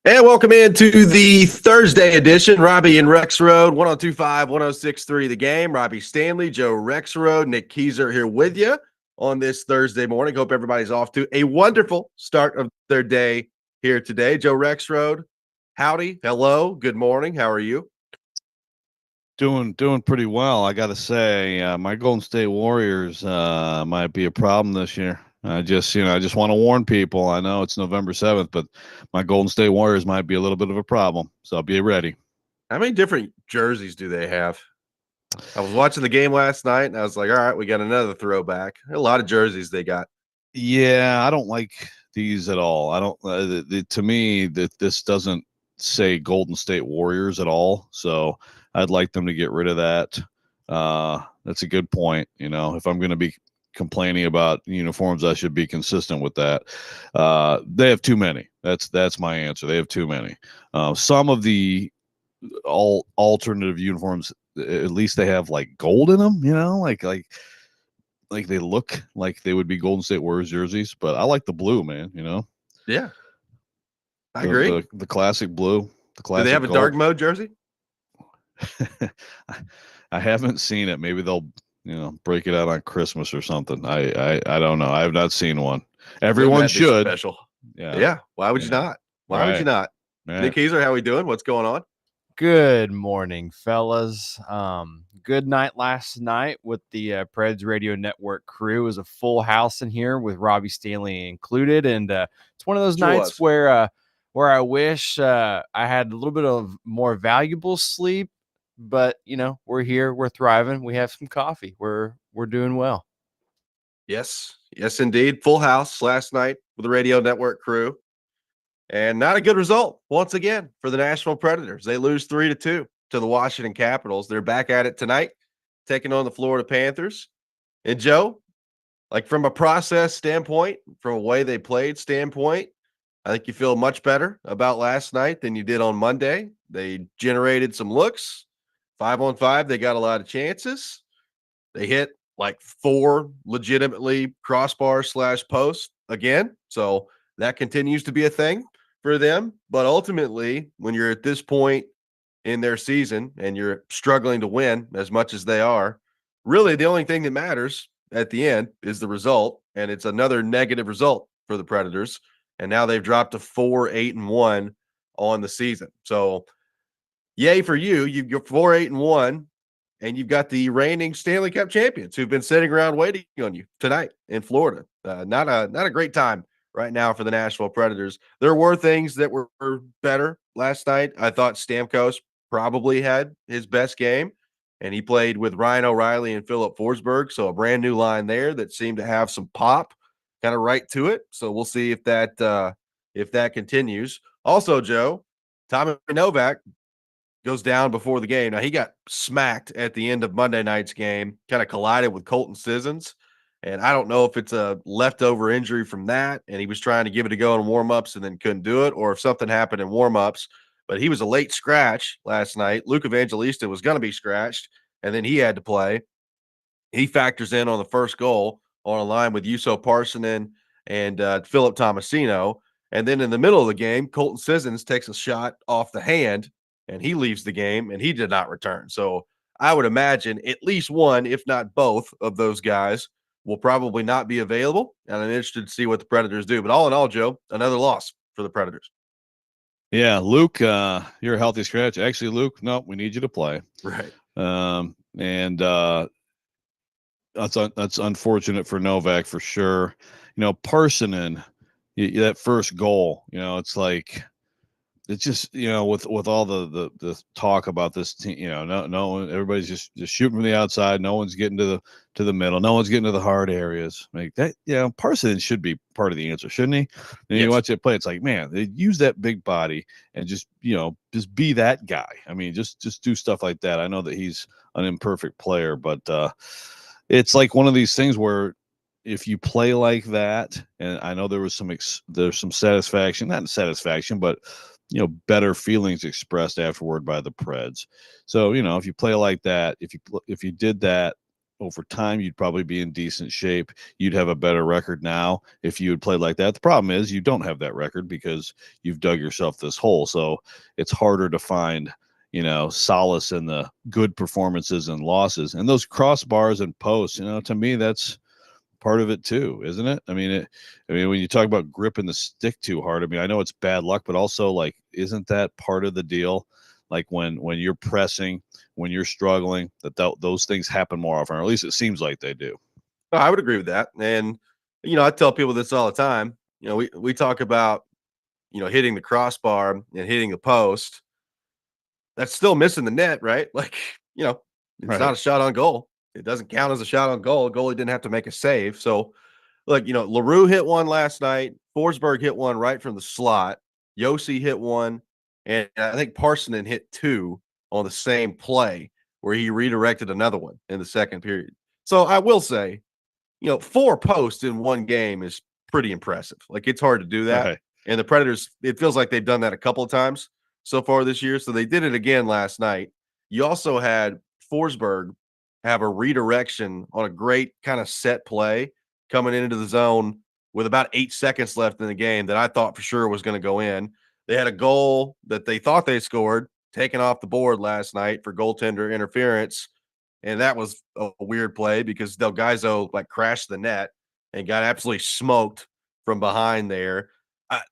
And welcome into the Thursday edition. Robby and Rexrode, 1025, 1063 The Game. Robbie Stanley, Joe Rexrode, Nick Keyser here with you on this Thursday morning. Hope everybody's off to a wonderful start of their day here today. Joe Rexrode, howdy, hello, good morning. How are you? Doing pretty well. I got to say, my Golden State Warriors might be a problem this year. I just want to warn people. I know it's November 7th, but my Golden State Warriors might be a little bit of a problem. So be ready. How many different jerseys do they have? I was watching the game last night, and I was like, all right, we got another throwback. A lot of jerseys they got. Yeah, I don't like these at all. I don't. To me, that this doesn't say Golden State Warriors at all. So I'd like them to get rid of that. That's a good point. If I'm going to be complaining about uniforms, I should be consistent with that. They have too many. That's my answer. They have too many. Some of the all alternative uniforms, at least they have like gold in them. Like they look like they would be Golden State Warriors jerseys, but I like the blue, man. Yeah, I the agree. the, the classic blue, the Do they classic have a gold. dark mode jersey? I haven't seen it. Maybe they'll break it out on Christmas or something. I don't know. I have not seen one. Everyone Wouldn't that be should. special? Yeah. Yeah. Why would you Yeah. not? Why would you Right. not? Yeah. Nick Keyser, how we doing? What's going on? Good morning, fellas. Good night last night with the Preds Radio Network crew. It was a full house in here with Robbie Stanley included, and it's one of those Sure nights was. where I wish I had a little bit of more valuable sleep. But we're here, we're thriving. We have some coffee. We're doing well. Yes. Yes, indeed. Full house last night with the Radio Network crew. And not a good result once again for the Nashville Predators. They lose 3-2 to the Washington Capitals. They're back at it tonight, taking on the Florida Panthers. And Joe, like from a process standpoint, from a way they played standpoint, I think you feel much better about last night than you did on Monday. They generated some looks. 5-on-5, they got a lot of chances. They hit like 4 legitimately crossbar / post again. So that continues to be a thing for them. But ultimately, when you're at this point in their season and you're struggling to win as much as they are, really the only thing that matters at the end is the result. And it's another negative result for the Predators. And now they've dropped to 4-8-1 on the season. So yay for you. You're 4-8-1, and you've got the reigning Stanley Cup champions who've been sitting around waiting on you tonight in Florida. Not a great time right now for the Nashville Predators. There were things that were better last night. I thought Stamkos probably had his best game, and he played with Ryan O'Reilly and Philip Forsberg. So a brand new line there that seemed to have some pop, kind of right to it. So we'll see if that continues. Also, Joe, Tommy Novak goes down before the game. Now, he got smacked at the end of Monday night's game, kind of collided with Colton Sissons. And I don't know if it's a leftover injury from that, and he was trying to give it a go in warmups and then couldn't do it, or if something happened in warmups. But he was a late scratch last night. Luke Evangelista was going to be scratched, and then he had to play. He factors in on the first goal on a line with Juuso Parssinen and Philip Tomasino. And then in the middle of the game, Colton Sissons takes a shot off the hand, and he leaves the game, and he did not return. So I would imagine at least one, if not both, of those guys will probably not be available. And I'm interested to see what the Predators do. But all in all, Joe, another loss for the Predators. Yeah, Luke, you're a healthy scratch. Actually, Luke, no, we need you to play. Right. And that's unfortunate for Novak for sure. Parsonen, that first goal, it's like it's just with all the talk about this team, no everybody's just shooting from the outside. No one's getting to the middle. No one's getting to the hard areas. Like that, Parson should be part of the answer, shouldn't he? And Yes. you watch it play, it's like, man, they use that big body and just be that guy. I mean, just do stuff like that. I know that he's an imperfect player, but it's like one of these things where if you play like that, and I know there was there's some satisfaction, not satisfaction, but better feelings expressed afterward by the Preds. So if you play like that, if you did that over time, you'd probably be in decent shape. You'd have a better record now if you had played like that. The problem is you don't have that record because you've dug yourself this hole. So it's harder to find, solace in the good performances and losses. And those crossbars and posts, to me, that's part of it too, isn't it? I mean, when you talk about gripping the stick too hard, I mean, I know it's bad luck, but also, like, isn't that part of the deal? Like when you're pressing, when you're struggling, those things happen more often, or at least it seems like they do. I would agree with that. And, I tell people this all the time. We talk about, hitting the crossbar and hitting the post. That's still missing the net, right? Like, it's Right. not a shot on goal. It doesn't count as a shot on goal. Goalie didn't have to make a save. So, like, LaRue hit one last night. Forsberg hit one right from the slot. Yossi hit one. And I think Parsonen hit two on the same play where he redirected another one in the second period. So I will say, 4 posts in one game is pretty impressive. Like, it's hard to do that. Right. And the Predators, it feels like they've done that a couple of times so far this year. So they did it again last night. You also had Forsberg have a redirection on a great kind of set play coming into the zone with about 8 seconds left in the game that I thought for sure was going to go in. They had a goal that they thought they scored taken off the board last night for goaltender interference. And that was a weird play because Delgaizo crashed the net and got absolutely smoked from behind there.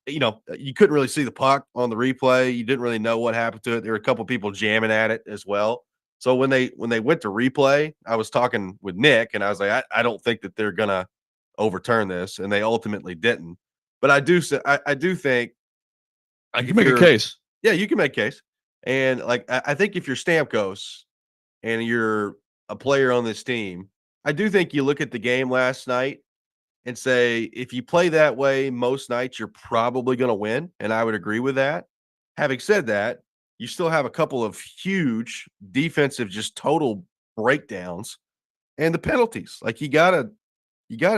You couldn't really see the puck on the replay. You didn't really know what happened to it. There were a couple people jamming at it as well. So when they went to replay, I was talking with Nick and I was like, I don't think that they're gonna overturn this, and they ultimately didn't. But I do think you can make a case. Yeah, you can make a case. And I think if you're Stamkos and you're a player on this team, I do think you look at the game last night and say, if you play that way most nights, you're probably going to win. And I would agree with that. Having said that, you still have a couple of huge defensive, just total breakdowns and the penalties. Like, you gotta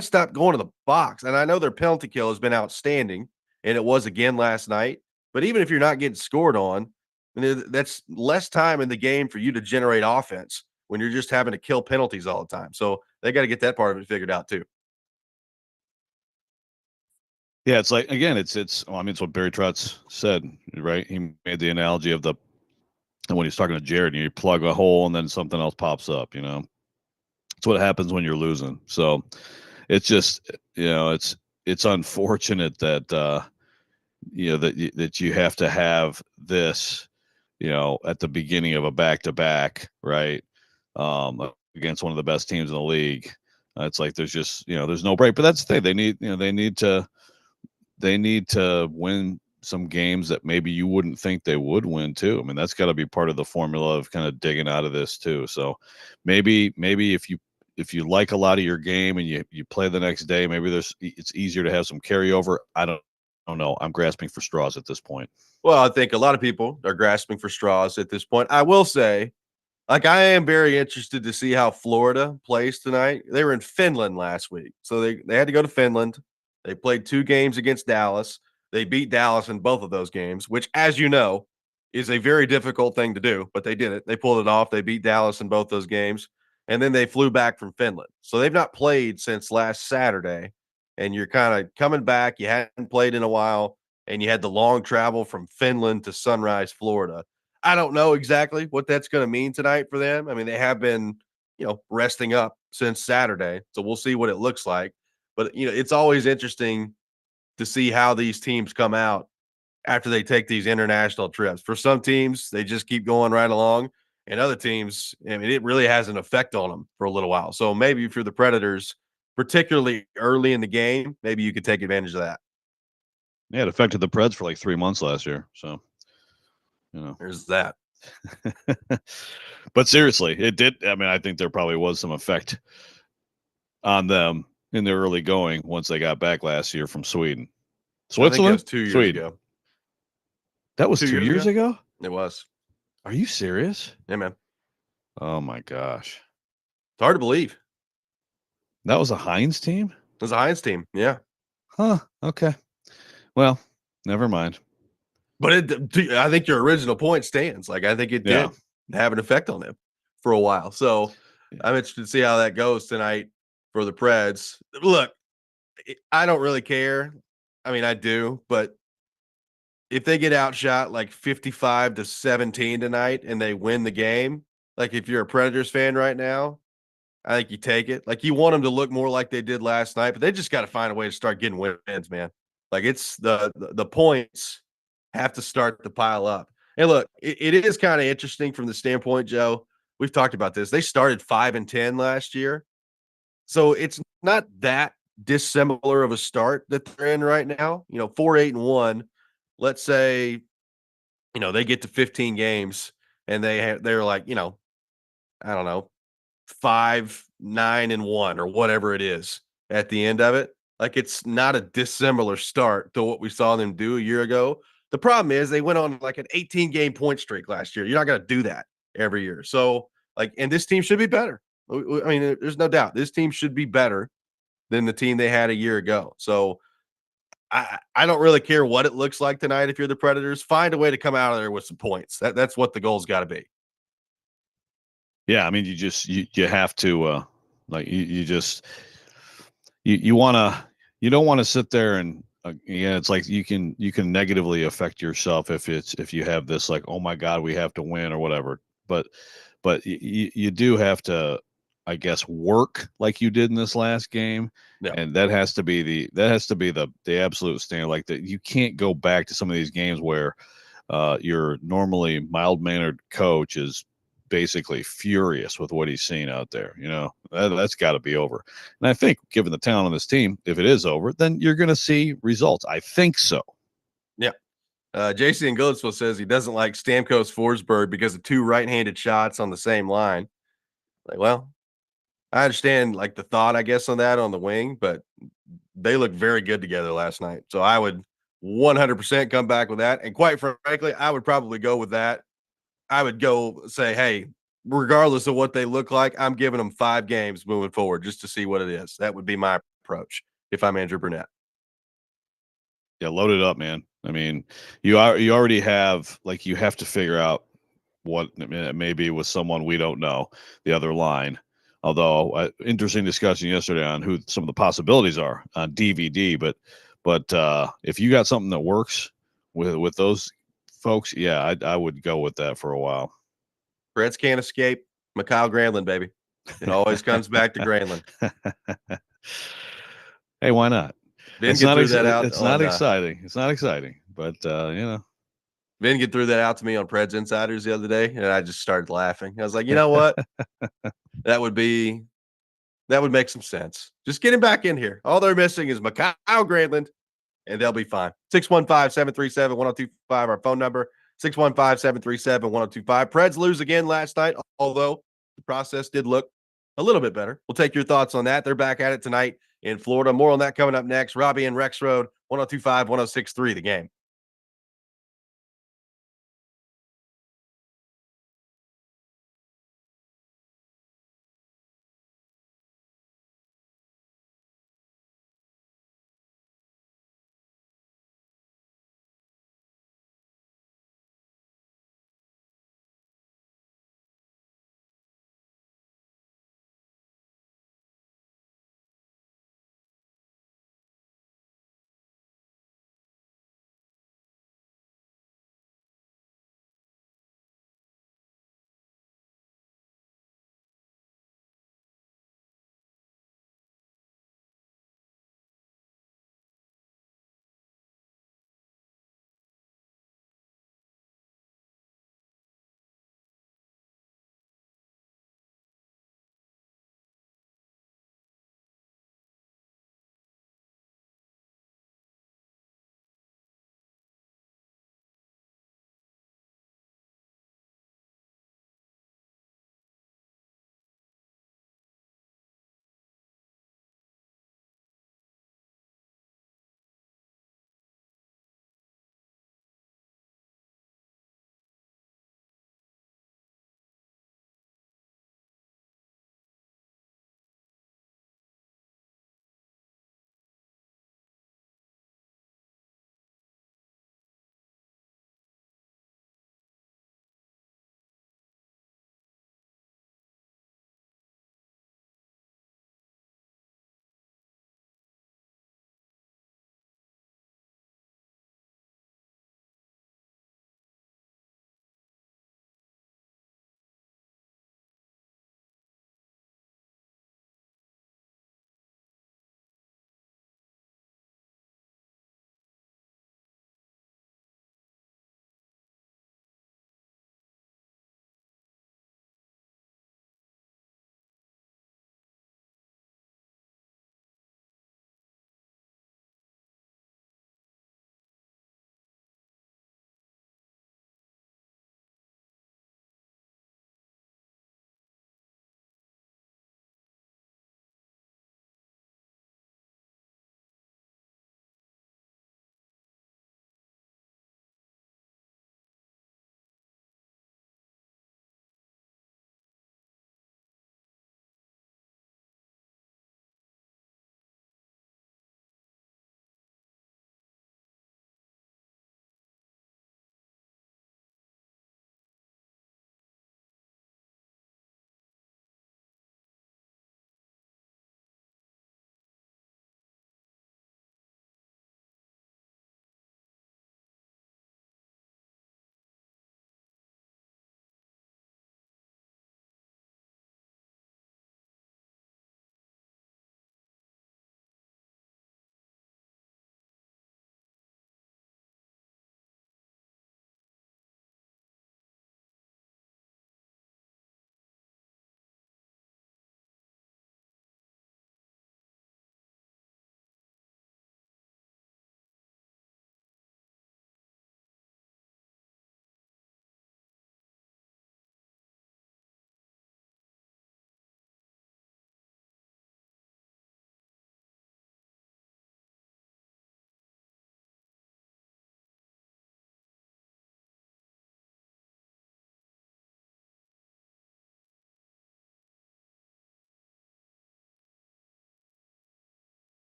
stop going to the box. And I know their penalty kill has been outstanding, and it was again last night. But even if you're not getting scored on, that's less time in the game for you to generate offense when you're just having to kill penalties all the time. So they got to get that part of it figured out too. Yeah, it's like, again, it's it's what Barry Trotz said, right? He made the analogy of and when he's talking to Jared, you plug a hole and then something else pops up, It's what happens when you're losing. So it's just, it's unfortunate that that you have to have this, at the beginning of a back-to-back, right? Against one of the best teams in the league. It's like there's just, there's no break. But that's the thing. They need to win some games that maybe you wouldn't think they would win too. I mean, that's got to be part of the formula of kind of digging out of this too. So maybe if you like a lot of your game and you play the next day, maybe it's easier to have some carryover. I don't know. I'm grasping for straws at this point. Well, I think a lot of people are grasping for straws at this point. I will say, I am very interested to see how Florida plays tonight. They were in Finland last week, so they had to go to Finland. They played 2 games against Dallas. They beat Dallas in both of those games, which, as you know, is a very difficult thing to do, but they did it. They pulled it off. They beat Dallas in both those games, and then they flew back from Finland. So they've not played since last Saturday, and you're kind of coming back. You hadn't played in a while, and you had the long travel from Finland to Sunrise, Florida. I don't know exactly what that's going to mean tonight for them. I mean, they have been, resting up since Saturday, so we'll see what it looks like. But, it's always interesting to see how these teams come out after they take these international trips. For some teams, they just keep going right along, and other teams, I mean, it really has an effect on them for a little while. So maybe if you're the Predators, particularly early in the game, maybe you could take advantage of that. Yeah, it affected the Preds for like 3 months last year. So, there's that. But seriously, it did. I mean, I think there probably was some effect on them in their early going once they got back last year from Switzerland. I think it was 2 years ago. That was 2 years ago? It was. Are you serious? Yeah, man. Oh my gosh. It's hard to believe. That was a Heinz team? It was a Heinz team. Yeah. Huh. Okay. Well, never mind. But I think your original point stands. I think it did have an effect on them for a while. So I'm interested to see how that goes tonight for the Preds. Look, I don't really care. I mean, I do, but if they get outshot like 55-17 tonight and they win the game, like if you're a Predators fan right now, I think you take it. Like you want them to look more like they did last night, but they just got to find a way to start getting wins, man. Like it's the points have to start to pile up. And look, it is kind of interesting from the standpoint, Joe. We've talked about this. They started 5-10 last year. So it's not that dissimilar of a start that they're in right now. 4-8-1. Let's say, they get to 15 games and they're like, I don't know, 5-9-1 or whatever it is at the end of it. Like it's not a dissimilar start to what we saw them do a year ago. The problem is they went on like an 18 game point streak last year. You're not going to do that every year. So and this team should be better. I mean, there's no doubt this team should be better than the team they had a year ago. So I don't really care what it looks like tonight. If you're the Predators, find a way to come out of there with some points. That's what the goal's got to be. Yeah, I mean, you have to like you just you want to you don't want to sit there and it's like you can negatively affect yourself if you have this like, oh my god, we have to win or whatever. But you do have to, I guess, work like you did in this last game. Yeah. And that has to be the absolute standard. Like that, you can't go back to some of these games where your normally mild mannered coach is basically furious with what he's seeing out there. That's got to be over. And I think, given the talent on this team, if it is over, then you're going to see results. I think so. Yeah. JC in Goodlettsville says he doesn't like Stamkos Forsberg because of two right-handed shots on the same line. Like, well, I understand like the thought, I guess, on that on the wing, but they looked very good together last night. So I would 100% come back with that. And quite frankly, I would probably go with that. I would go say, hey, regardless of what they look like, I'm giving them 5 games moving forward just to see what it is. That would be my approach if I'm Andrew Burnett. Yeah, load it up, man. I mean, you already have, like, you have to figure out what it may be with someone we don't know, the other line. Although interesting discussion yesterday on who some of the possibilities are on DVD, but if you got something that works with those folks, yeah, I would go with that for a while. Preds can't escape Mikhail Granlund, baby. It always comes back to Granlund. Hey, why not? Vin get threw that out. It's not exciting. It's not exciting, but Vin get threw that out to me on Preds Insiders the other day, and I just started laughing. I was like, you know what? that would make some sense. Just get him back in here. All they're missing is Mikhail Granlund, and they'll be fine. 615-737-1025, our phone number. 615-737-1025. Preds lose again last night, although the process did look a little bit better. We'll take your thoughts on that. They're back at it tonight in Florida. More on that coming up next. Robby and Rexrode, 1025, 1063, The Game.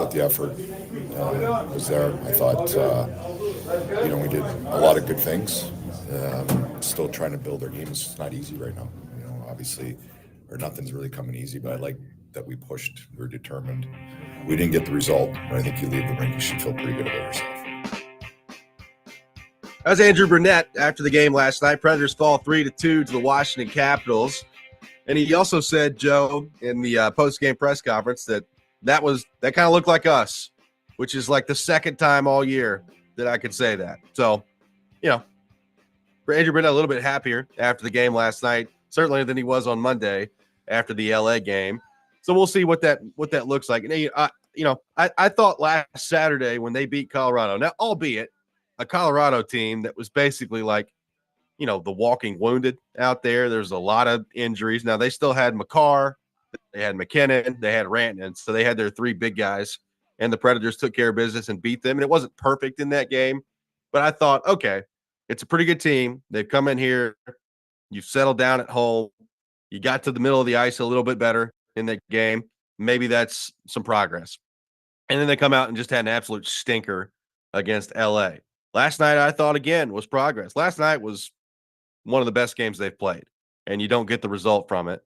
thought the effort was there. I thought, we did a lot of good things. Still trying to build our game. It's not easy right now. Obviously, or nothing's really coming easy, but I like that we pushed. We were determined. We didn't get the result, but I think you leave the rink, you should feel pretty good about yourself. That was Andrew Burnett after the game last night. Predators fall 3-2 to the Washington Capitals. And he also said, Joe, in the post-game press conference that kind of looked like us, which is like the second time all year that I could say that. So, for Andrew Burnett, a little bit happier after the game last night, certainly than he was on Monday after the LA game. So we'll see what that looks like. And I thought last Saturday when they beat Colorado, now albeit a Colorado team that was basically like, the walking wounded out there. There's a lot of injuries. Now they still had McCarr, they had McKinnon, they had Rantanen, so they had their three big guys, and the Predators took care of business and beat them. And it wasn't perfect in that game, but I thought, okay, it's a pretty good team. They've come in here, you've settled down at home, you got to the middle of the ice a little bit better in that game. Maybe that's some progress. And then they come out and just had an absolute stinker against LA. Last night, I thought again was progress. Last night was one of the best games they've played, and you don't get the result from it.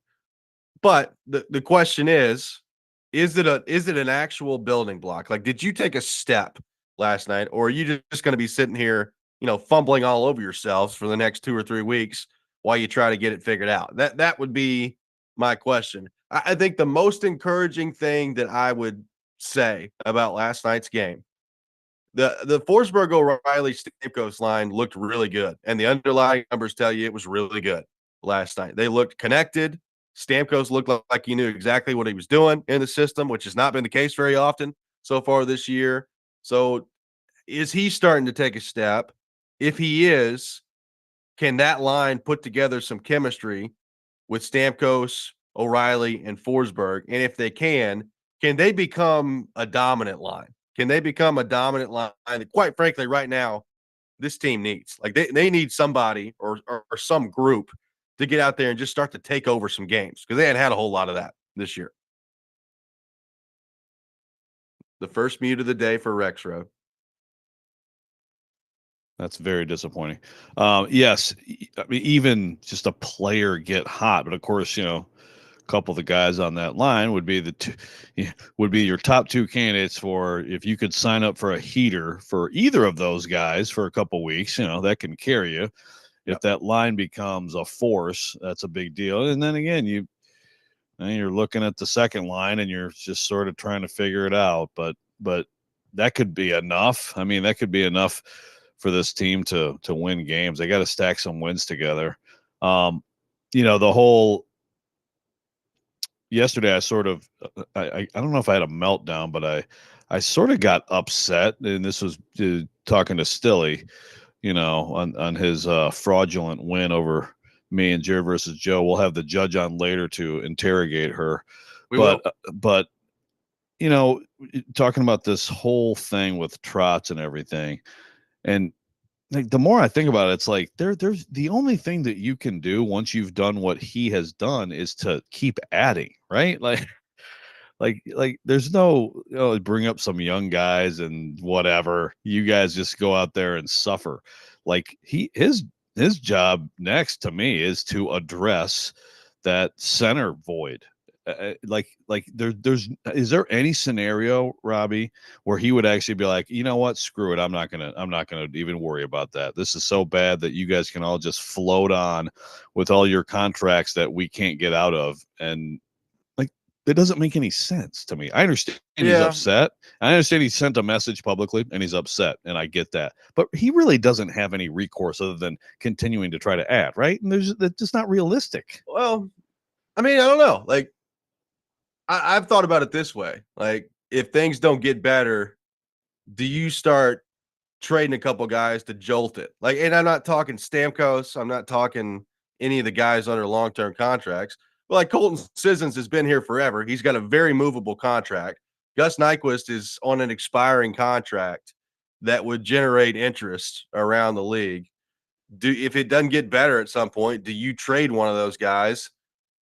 But the question is it an actual building block? Like, did you take a step last night, or are you just going to be sitting here, fumbling all over yourselves for the next 2 or 3 weeks while you try to get it figured out? That would be my question. I think the most encouraging thing that I would say about last night's game, the Forsberg, O'Reilly, Stamkos line looked really good, and the underlying numbers tell you it was really good last night. They looked connected. Stamkos looked like he knew exactly what he was doing in the system, which has not been the case very often so far this year. So is he starting to take a step? If he is, can that line put together some chemistry with Stamkos, O'Reilly, and Forsberg? And if they can they become a dominant line? Can they become a dominant line that, quite frankly, right now, this team needs? Like, they need somebody or some group to get out there and just start to take over some games, because they hadn't had a whole lot of that this year. The first mute of the day for Rexrode. That's very disappointing. Yes, I mean, even just a player get hot, but of course, a couple of the guys on that line would be your top two candidates for if you could sign up for a heater for either of those guys for a couple weeks. That can carry you. If that line becomes a force, that's a big deal. And then again, you're looking at the second line and you're just sort of trying to figure it out. But that could be enough. I mean, that could be enough for this team to win games. They got to stack some wins together. The whole yesterday, I sort of I don't know if I had a meltdown, but I sort of got upset, and this was talking to Stilly, on his fraudulent win over me and Jared versus Joe. We'll have the judge on later to interrogate her. But talking about this whole thing with Trotz and everything, and like the more I think about it, it's like there's the only thing that you can do once you've done what he has done is to keep adding, right? Like there's no bring up some young guys and whatever. You guys just go out there and suffer. Like his job next to me is to address that center void. Is there any scenario, Robbie, where he would actually be like, you know what, screw it, I'm not gonna even worry about that. This is so bad that you guys can all just float on with all your contracts that we can't get out of, and like it doesn't make any sense to me. I understand he's upset. I understand he sent a message publicly and he's upset, and I get that, but he really doesn't have any recourse other than continuing to try to add, right? And that's just not realistic. Well, I mean, I don't know. Like, I've thought about it this way. Like, if things don't get better, do you start trading a couple guys to jolt it? Like, and I'm not talking Stamkos. I'm not talking any of the guys under long-term contracts. But like Colton Sissons has been here forever. He's got a very movable contract. Gus Nyquist is on an expiring contract that would generate interest around the league. If it doesn't get better at some point, do you trade one of those guys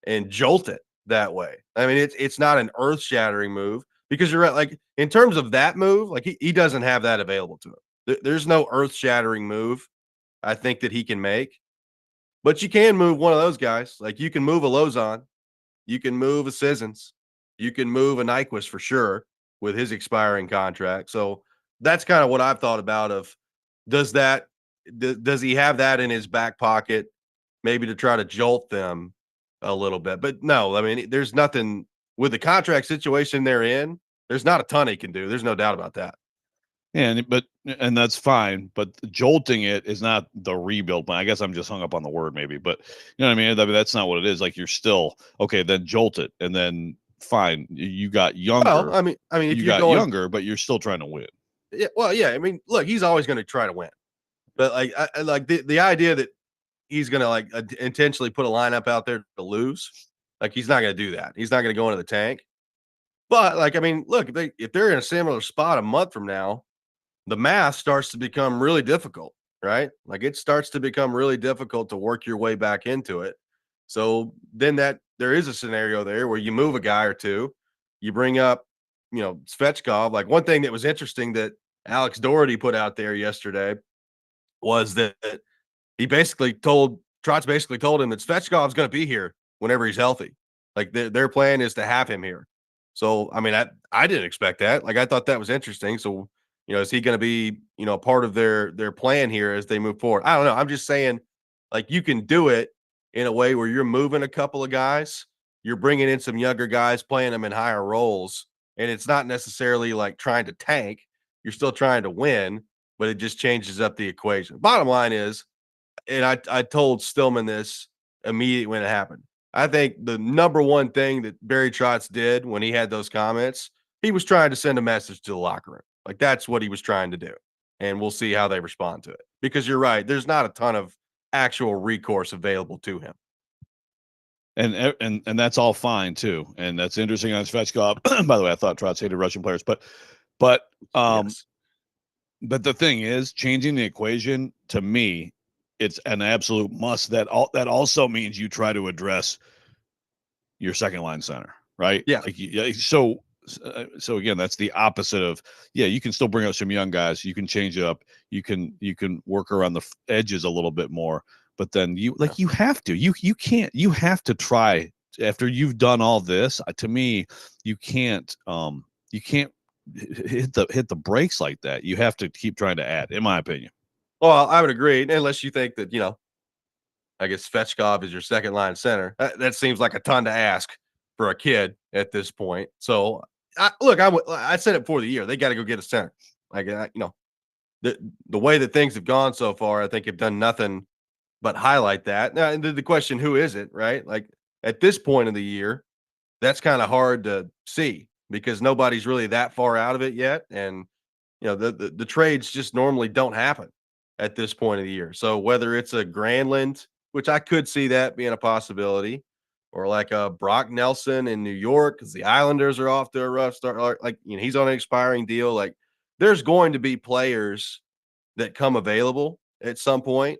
and jolt it that way? I mean, it's not an earth-shattering move, Because you're right. Like in terms of that move, like he doesn't have that available to him. There's no earth shattering move I think that he can make, but you can move one of those guys. Like you can move a Lozon, you can move a Sissons, you can move a Nyquist for sure with his expiring contract. So that's kind of what I've thought about of does that does he have that in his back pocket maybe to try to jolt them a little bit. But no, I mean there's nothing with the contract situation they're in, there's not a ton he can do. There's no doubt about that. And that's fine, but jolting it is not the rebuild plan. I guess I'm just hung up on the word maybe, but you know what I mean? That's not what it is. Like you're still okay, then jolt it, and then fine, you got younger. Well, I mean, if you you're got going, younger, but you're still trying to win. Yeah, well, yeah. I mean, look, he's always going to try to win, but like, I like the idea that he's going to like intentionally put a lineup out there to lose. Like, he's not going to do that. He's not going to go into the tank. But like, I mean, look, if they're in a similar spot a month from now, the math starts to become really difficult, right? Like, it starts to become really difficult to work your way back into it. So then there is a scenario there where you move a guy or two, you bring up, Svechkov. Like one thing that was interesting that Alex Doherty put out there yesterday was that he basically told Trotz basically told him that Svechkov's going to be here whenever he's healthy. Like their plan is to have him here. So I mean, I didn't expect that. Like I thought that was interesting. So is he going to be part of their plan here as they move forward? I don't know. I'm just saying, like you can do it in a way where you're moving a couple of guys, you're bringing in some younger guys, playing them in higher roles, and it's not necessarily like trying to tank. You're still trying to win, but it just changes up the equation. Bottom line is, and I told Stillman this immediately when it happened. I think the number one thing that Barry Trotz did when he had those comments, he was trying to send a message to the locker room. Like that's what he was trying to do. And we'll see how they respond to it. Because you're right, there's not a ton of actual recourse available to him. And that's all fine too. And that's interesting on Svechkov. By the way, I thought Trotz hated Russian players, but Yes. But the thing is, changing the equation to me, it's an absolute must. That also means you try to address your second line center, right? Yeah. So again, that's the opposite of you can still bring out some young guys. You can change it up. You can work around the edges a little bit more. But then you have to. You can't. You have to try after you've done all this. To me, you can't. You can't hit the brakes like that. You have to keep trying to add, in my opinion. Well, I would agree, unless you think that I guess Svechkov is your second line center. That seems like a ton to ask for a kid at this point. So, I said it before the year. They got to go get a center. Like, the way that things have gone so far, I think have done nothing but highlight that. Now, the question, who is it, right? Like, at this point of the year, that's kind of hard to see because nobody's really that far out of it yet. And, the trades just normally don't happen at this point of the year. So whether it's a Granlund, which I could see that being a possibility, or like a Brock Nelson in New York because the Islanders are off to a rough start. Like, he's on an expiring deal. Like, there's going to be players that come available at some point.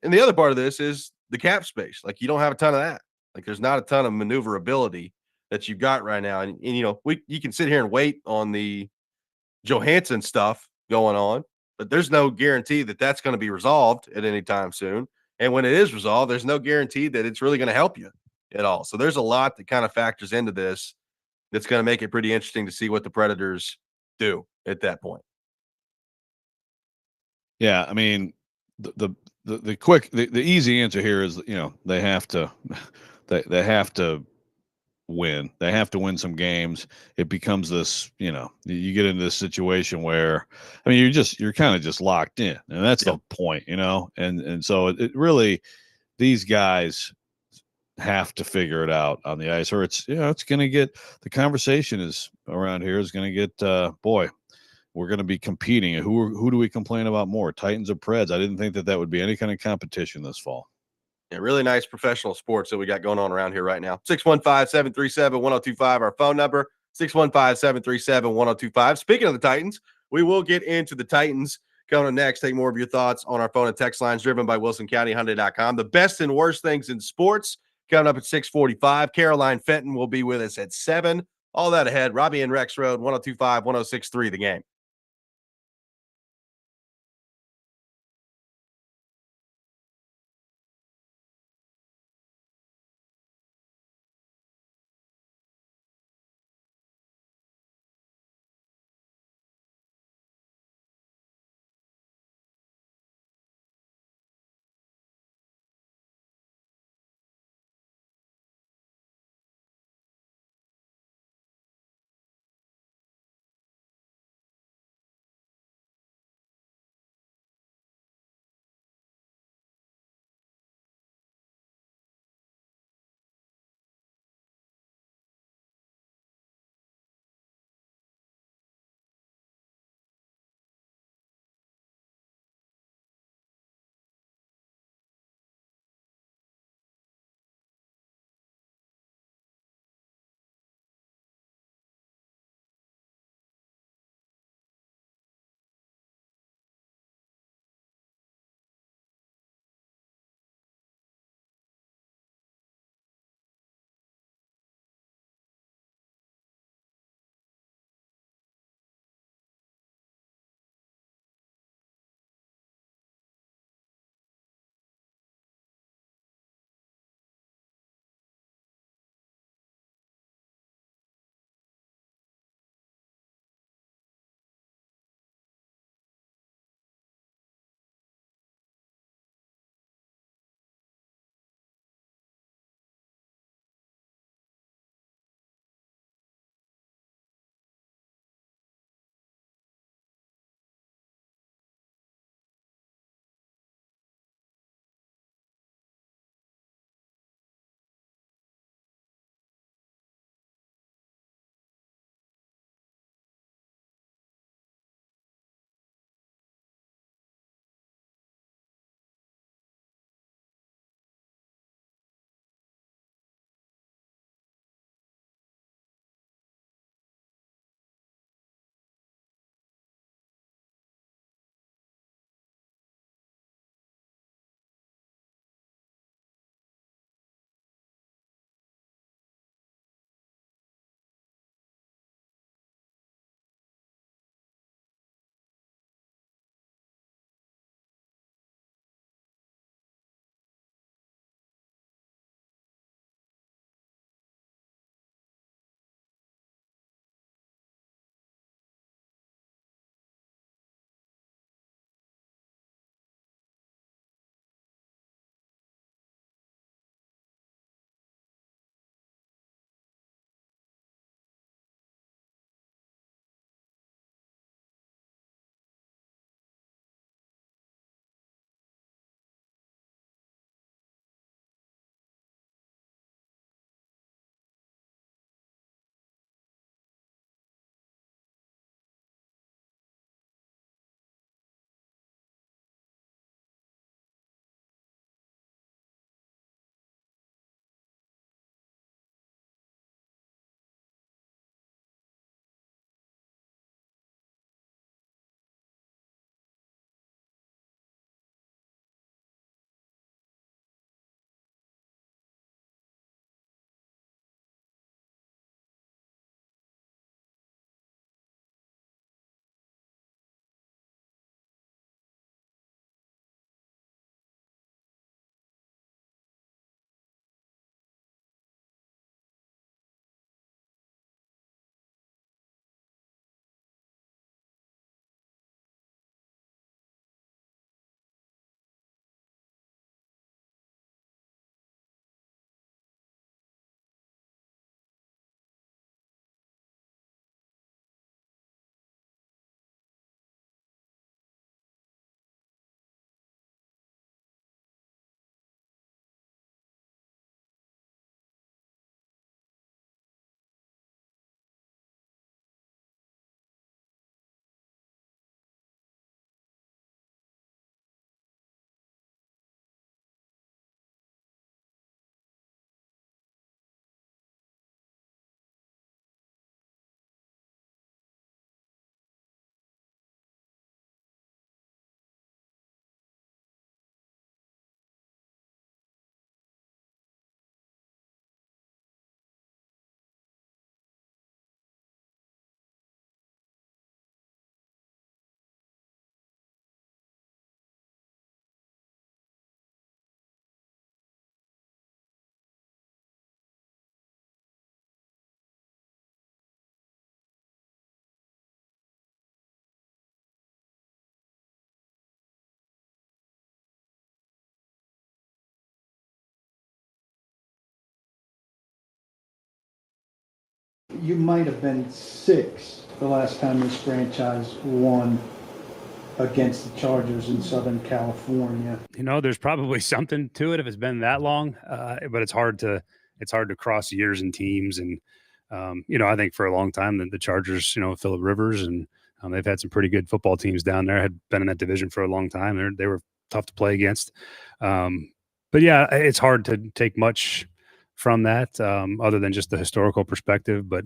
And the other part of this is the cap space. Like, you don't have a ton of that. Like, there's not a ton of maneuverability that you've got right now. And you can sit here and wait on the Johansson stuff going on, but there's no guarantee that that's going to be resolved at any time soon. And when it is resolved, there's no guarantee that it's really going to help you at all. So there's a lot that kind of factors into this that's going to make it pretty interesting to see what the Predators do at that point. Yeah, I mean, the easy answer here is they have to they have to win. They have to win some games. It becomes this, you get into this situation where, I mean, you're kind of just locked in, and that's the point, and so it really, these guys have to figure it out on the ice, or it's going to get, the conversation is around here is going to get, boy, we're going to be competing. Who do we complain about more, Titans or Preds? I didn't think that would be any kind of competition this fall. Yeah, really nice professional sports that we got going on around here right now. 615-737-1025, our phone number, 615-737-1025. Speaking of the Titans, we will get into the Titans coming up next. Take more of your thoughts on our phone and text lines driven by WilsonCountyHyundai.com. The best and worst things in sports coming up at 6:45. Caroline Fenton will be with us at 7 All that ahead. Robby and Rexrode, 1025, 1063, The Game. you might have been 6 the last time this franchise won against the Chargers in Southern California. There's probably something to it if it's been that long, but it's hard to cross years and teams. And, I think for a long time the Chargers, Phillip Rivers, and they've had some pretty good football teams down there, had been in that division for a long time. They were tough to play against. But yeah, it's hard to take much from that other than just the historical perspective. But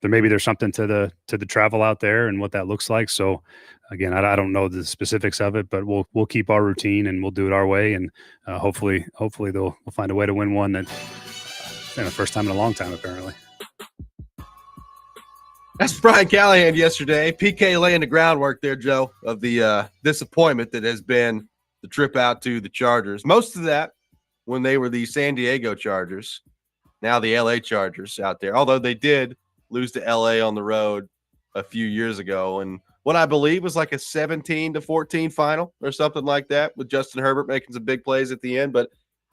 there's something to the travel out there and what that looks like. So again, I don't know the specifics of it, but we'll keep our routine and we'll do it our way. And hopefully we'll find a way to win one that the first time in a long time, apparently. That's Brian Callahan yesterday. PK laying the groundwork there, Joe, of the disappointment that has been the trip out to the Chargers. Most of that when they were the San Diego Chargers, now the LA Chargers out there, although they did lose to LA on the road a few years ago. And what I believe was like a 17-14 final or something like that, with Justin Herbert making some big plays at the end. But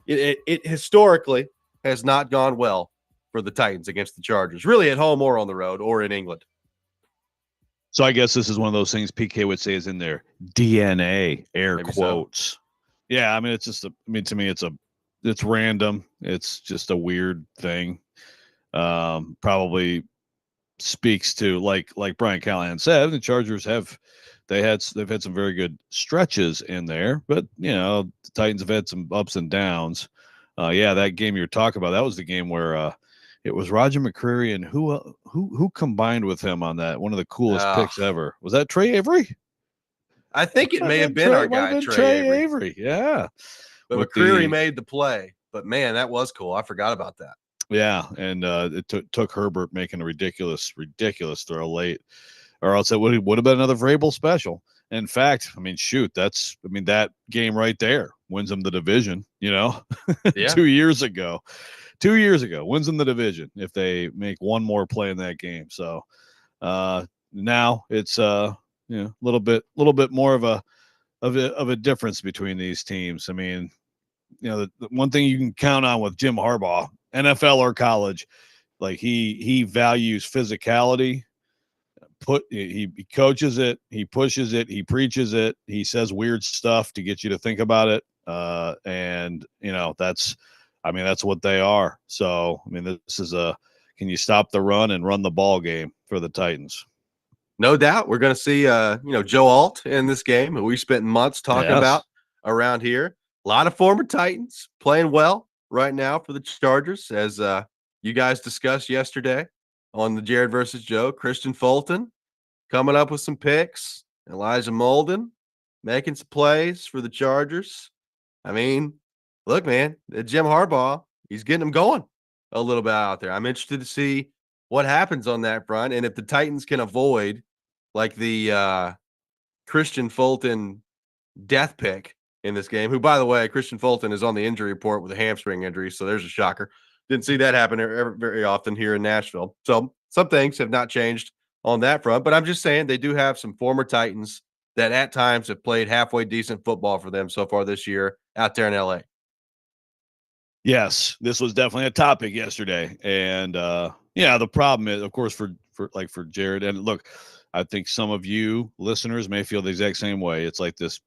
it historically has not gone well for the Titans against the Chargers, really at home or on the road or in England. So I guess this is one of those things PK would say is in their DNA, air Maybe quotes. So. Yeah, I mean, it's just to me, it's random. It's just a weird thing. Probably speaks to like Brian Callahan said, the Chargers they've had some very good stretches in there, but the Titans have had some ups and downs. That game you're talking about, that was the game where it was Roger McCreary and who combined with him on that, one of the coolest picks ever. Was that Trey Avery? I think it may have been our guy Trey Avery. Yeah, but McCreary made the play. But man, that was cool. I forgot about that. Yeah, and it took Herbert making a ridiculous throw late, or else it would have been another Vrabel special. In fact, that game right there wins them the division. Yeah. 2 years ago, wins them the division if they make one more play in that game. So now it's a little bit more of a difference between these teams. I mean, the one thing you can count on with Jim Harbaugh, NFL or college, like he values physicality. He coaches it, he pushes it, he preaches it, he says weird stuff to get you to think about it. And that's what they are. So this is can you stop the run and run the ball game for the Titans? No doubt. We're going to see Joe Alt in this game, who we spent months talking about around here. A lot of former Titans playing well right now for the Chargers, as you guys discussed yesterday on the Jared versus Joe. Christian Fulton coming up with some picks. Elijah Molden making some plays for the Chargers. I mean, look, man, Jim Harbaugh, he's getting them going a little bit out there. I'm interested to see what happens on that front, and if the Titans can avoid like the Christian Fulton death pick in this game, who, by the way, Christian Fulton is on the injury report with a hamstring injury, so there's a shocker. Didn't see that happen very often here in Nashville. So some things have not changed on that front, but I'm just saying they do have some former Titans that at times have played halfway decent football for them so far this year out there in LA. Yes, this was definitely a topic yesterday. And the problem is, of course, for Jared, and look, I think some of you listeners may feel the exact same way. It's like this,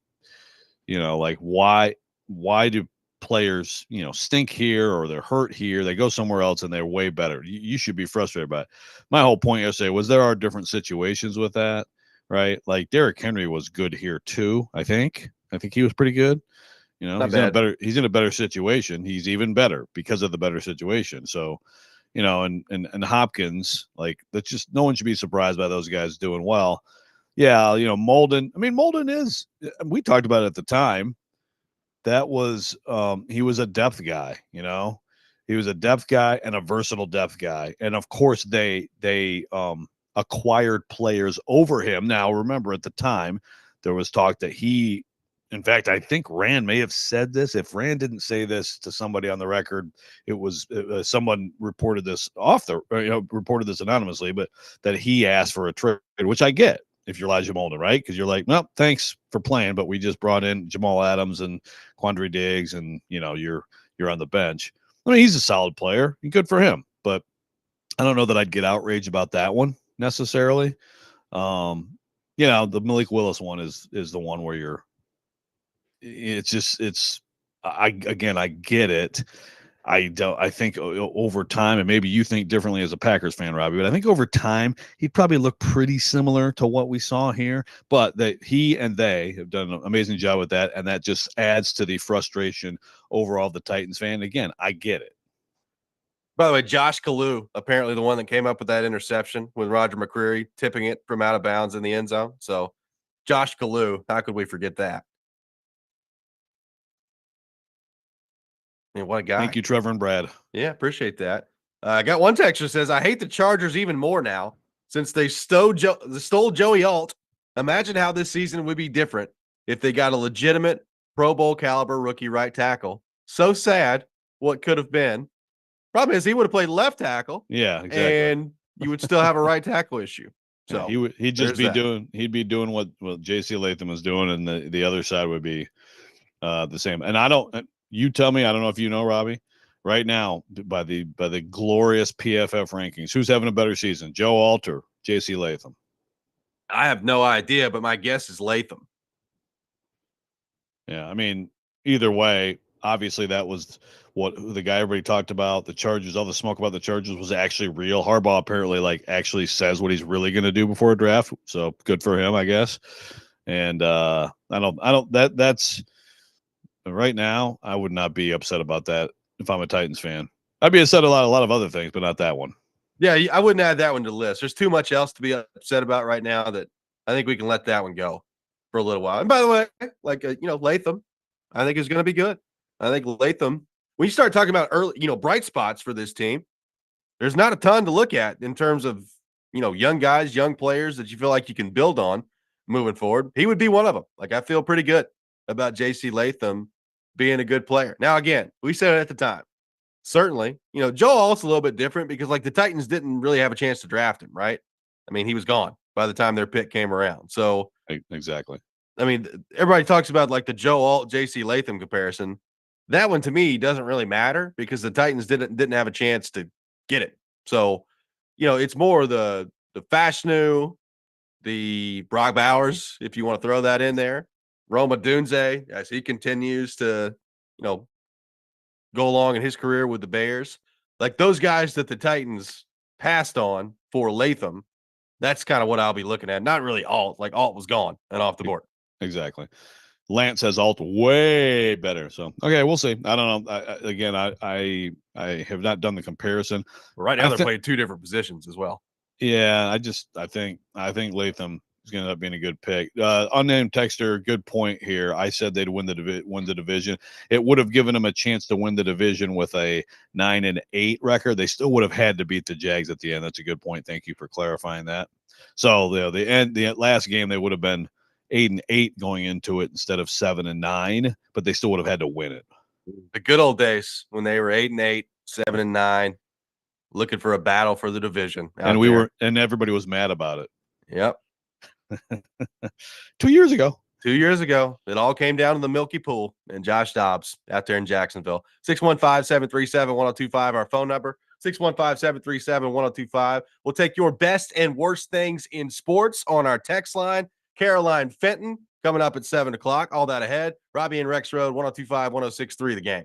like why do players, stink here or they're hurt here? They go somewhere else and they're way better. You should be frustrated by it. My whole point yesterday was there are different situations with that, right? Like Derrick Henry was good here too. I think he was pretty good. He's in a better situation. He's even better because of the better situation. So, and Hopkins, like, that's just, no one should be surprised by those guys doing well. Yeah, Molden. I mean, Molden is, we talked about it at the time. That was he was a depth guy, He was a depth guy and a versatile depth guy. And of course they acquired players over him. Now, remember, at the time there was talk that in fact, I think Rand may have said this. If Rand didn't say this to somebody on the record, it was someone reported this reported this anonymously, but that he asked for a trade, which I get if you're Elijah Molden, right? Because you're like, well, thanks for playing, but we just brought in Jamal Adams and Quandre Diggs, and you're on the bench. I mean, he's a solid player, and good for him. But I don't know that I'd get outraged about that one necessarily. The Malik Willis one is the one where I get it. I think over time, and maybe you think differently as a Packers fan, Robbie, but I think over time he'd probably look pretty similar to what we saw here. But that he and they have done an amazing job with that, and that just adds to the frustration overall of the Titans fan. Again, I get it. By the way, Josh Kalu, apparently the one that came up with that interception with Roger McCreary tipping it from out of bounds in the end zone. So, Josh Kalu, how could we forget that? What a guy. Thank you, Trevor and Brad. Yeah, appreciate that. I got one texter says, I hate the Chargers even more now since they stole Joey Alt. Imagine how this season would be different if they got a legitimate Pro Bowl caliber rookie right tackle. So sad what could have been. Problem is he would have played left tackle. Yeah, exactly. And you would still have a right tackle issue. So yeah, he'd be doing what JC Latham was doing, and the other side would be the same. And you tell me, I don't know if you know, Robbie, right now by the glorious PFF rankings, who's having a better season, Joe Alt or JC Latham? I have no idea, but my guess is Latham. Yeah, I mean, either way, obviously that was what the guy everybody talked about. The Chargers, all the smoke about the Chargers was actually real. Harbaugh apparently actually says what he's really going to do before a draft. So good for him, I guess. And that's right now, I would not be upset about that if I'm a Titans fan. I'd be upset about a lot of other things, but not that one. Yeah, I wouldn't add that one to the list. There's too much else to be upset about right now that I think we can let that one go for a little while. And by the way, Latham, I think is going to be good. I think Latham, when you start talking about early, bright spots for this team, there's not a ton to look at in terms of, young guys, young players that you feel like you can build on moving forward. He would be one of them. I feel pretty good about JC Latham being a good player. Now, again, we said it at the time. Certainly, Joe Alt's a little bit different because the Titans didn't really have a chance to draft him, right? I mean, he was gone by the time their pick came around. So exactly. I mean, everybody talks about the Joe Alt, JC Latham comparison. That one to me doesn't really matter because the Titans didn't have a chance to get it. So, it's more the Fashanu, the Brock Bowers, if you want to throw that in there, Roma Dunze as he continues to, go along in his career with the Bears. Those guys that the Titans passed on for Latham, that's kind of what I'll be looking at. Not really Alt. Alt was gone and off the board. Exactly. Lance has Alt way better. So, okay, we'll see. I don't know. I have not done the comparison. Right now, they're playing two different positions as well. Yeah, I think Latham is going to end up being a good pick. Unnamed texter, good point here. I said they'd win the division. It would have given them a chance to win the division with a 9-8 record. They still would have had to beat the Jags at the end. That's a good point. Thank you for clarifying that. So the last game they would have been 8-8 going into it instead of 7-9, but they still would have had to win it. The good old days when they were 8-8, 7-9, looking for a battle for the division. And everybody was mad about it. Yep. 2 years ago. 2 years ago, it all came down to the Milky Pool and Josh Dobbs out there in Jacksonville. 615-737-1025, our phone number. 615-737-1025. We'll take your best and worst things in sports on our text line. Caroline Fenton coming up at 7 o'clock. All that ahead. Robby and Rexrode, 1025, 1063, the game.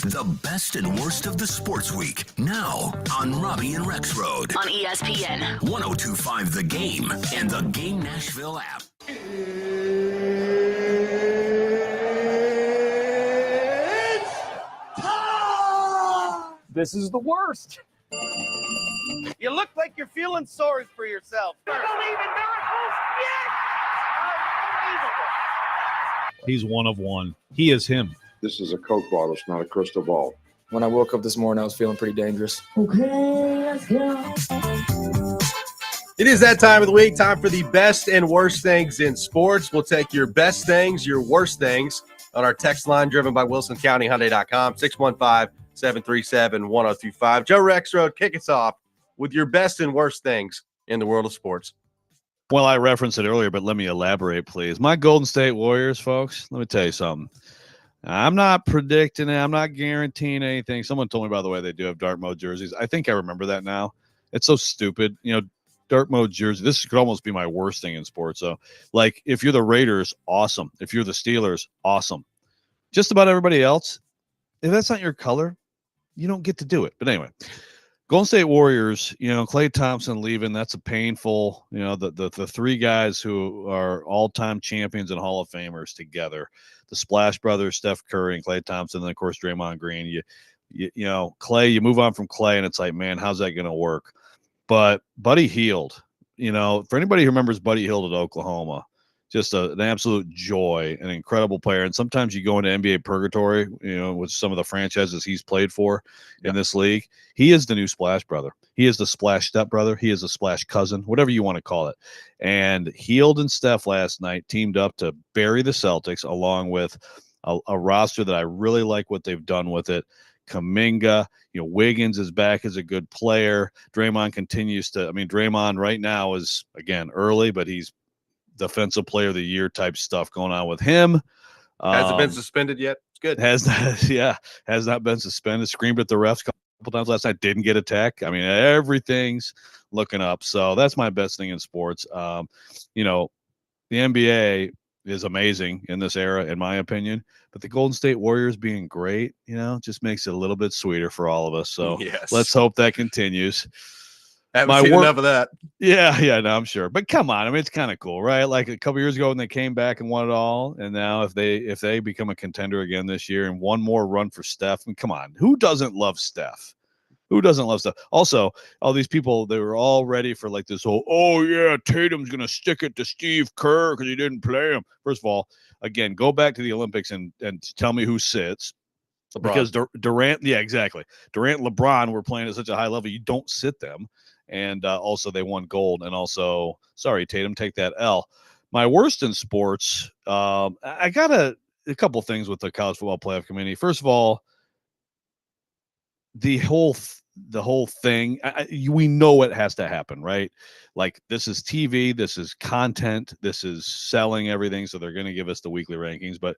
The best and worst of the sports week. Now on Robby and Rexrode. On ESPN. 1025 The Game and the Game Nashville app. This is the worst. You look like you're feeling sorry for yourself. You don't even miracles yet. He's one of one. He is him. This is a Coke bottle. It's not a crystal ball. When I woke up this morning, I was feeling pretty dangerous. Okay, let's go. It is that time of the week, time for the best and worst things in sports. We'll take your best things, your worst things on our text line driven by WilsonCountyHyundai.com, 615-737-1025. Joe Rexrode, kick us off with your best and worst things in the world of sports. Well, I referenced it earlier, but let me elaborate, please. My Golden State Warriors, folks, let me tell you something. I'm not predicting it. I'm not guaranteeing anything. Someone told me, by the way, they do have dark mode jerseys. I think I remember that now. It's so stupid. You know, dark mode jersey. This could almost be my worst thing in sports. So, like, if you're the Raiders, awesome. If you're the Steelers, awesome. Just about everybody else, if that's not your color, you don't get to do it. But anyway, Golden State Warriors, you know, Klay Thompson leaving, that's a painful, you know, the three guys who are all-time champions and Hall of Famers together. The Splash Brothers, Steph Curry and Klay Thompson, and then, of course, Draymond Green. You know, Klay, you move on from Klay, and it's like, man, how's that going to work? But Buddy Hield, you know, for anybody who remembers Buddy Hield at Oklahoma, just an absolute joy, an incredible player. And sometimes you go into NBA purgatory, you know, with some of the franchises he's played for in this league. He is the new Splash Brother. He is the Splash stepbrother. He is a Splash cousin, whatever you want to call it. And Hield and Steph last night teamed up to bury the Celtics, along with a roster that I really like what they've done with it. Kuminga, you know, Wiggins is back as a good player. Draymond continues to, I mean, Draymond right now is, again, early, but he's defensive player of the year type stuff going on with him. Hasn't been suspended yet. It's good. Has not been suspended. Screamed at the refs a couple times last night. Didn't get a tech. I mean, everything's looking up. So that's my best thing in sports. You know, the NBA is amazing in this era, in my opinion. But the Golden State Warriors being great, you know, just makes it a little bit sweeter for all of us. So let's hope that continues. Haven't seen enough of that. Yeah, no, I'm sure. But come on, I mean, it's kind of cool, right? Like a couple years ago when they came back and won it all, and now if they become a contender again this year and one more run for Steph, I mean, come on, who doesn't love Steph? Who doesn't love Steph? Also, all these people, they were all ready for like this whole, oh yeah, Tatum's gonna stick it to Steve Kerr because he didn't play him. First of all, again, go back to the Olympics and tell me who sits. LeBron. Because Durant, yeah, exactly. Durant and LeBron were playing at such a high level, you don't sit them. And also they won gold. And also, sorry, Tatum, take that L. My worst in sports, I got a couple things with the college football playoff committee. First of all, the whole thing, we know it has to happen, right? Like, this is TV, this is content, this is selling everything. So they're going to give us the weekly rankings, but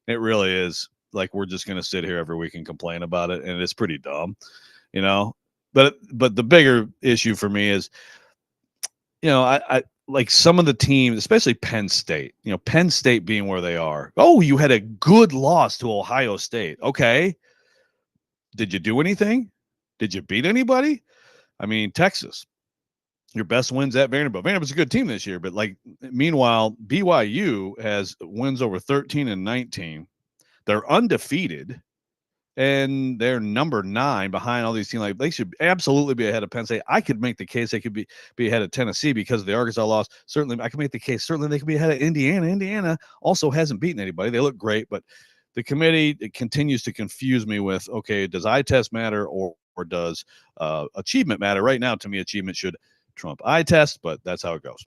it really is like, we're just going to sit here every week and complain about it. And it's pretty dumb, you know? But the bigger issue for me is, you know, I like some of the teams, especially Penn State, you know, Penn State being where they are. Oh, you had a good loss to Ohio State. Okay. Did you do anything? Did you beat anybody? I mean, Texas, your best wins at Vanderbilt. Vanderbilt's a good team this year, but like, meanwhile, BYU has wins over 13 and 19. They're undefeated. And they're number 9 behind all these teams. Like, they should absolutely be ahead of Penn State. I could make the case they could be ahead of Tennessee because of the Arkansas loss. Certainly, I can make the case. Certainly, they could be ahead of Indiana. Indiana also hasn't beaten anybody. They look great, but the committee, it continues to confuse me with, okay, does eye test matter or does achievement matter? Right now, to me, achievement should trump eye test, but that's how it goes.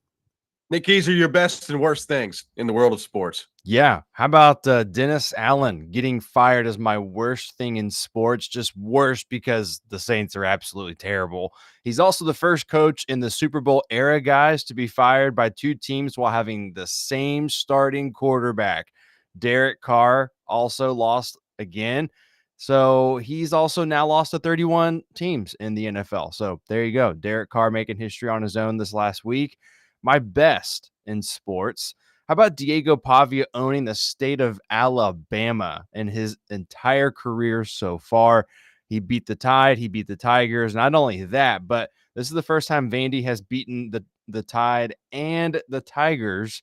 Nick Keys, are your best and worst things in the world of sports? Yeah. How about Dennis Allen getting fired as my worst thing in sports? Just worse because the Saints are absolutely terrible. He's also the first coach in the Super Bowl era, guys, to be fired by 2 teams while having the same starting quarterback. Derek Carr also lost again. So he's also now lost to 31 teams in the NFL. So there you go. Derek Carr making history on his own this last week. My best in sports, How about Diego Pavia owning the state of Alabama in his entire career so far? He beat the Tide. He beat the Tigers. Not only that, but this is the first time Vandy has beaten the Tide and the Tigers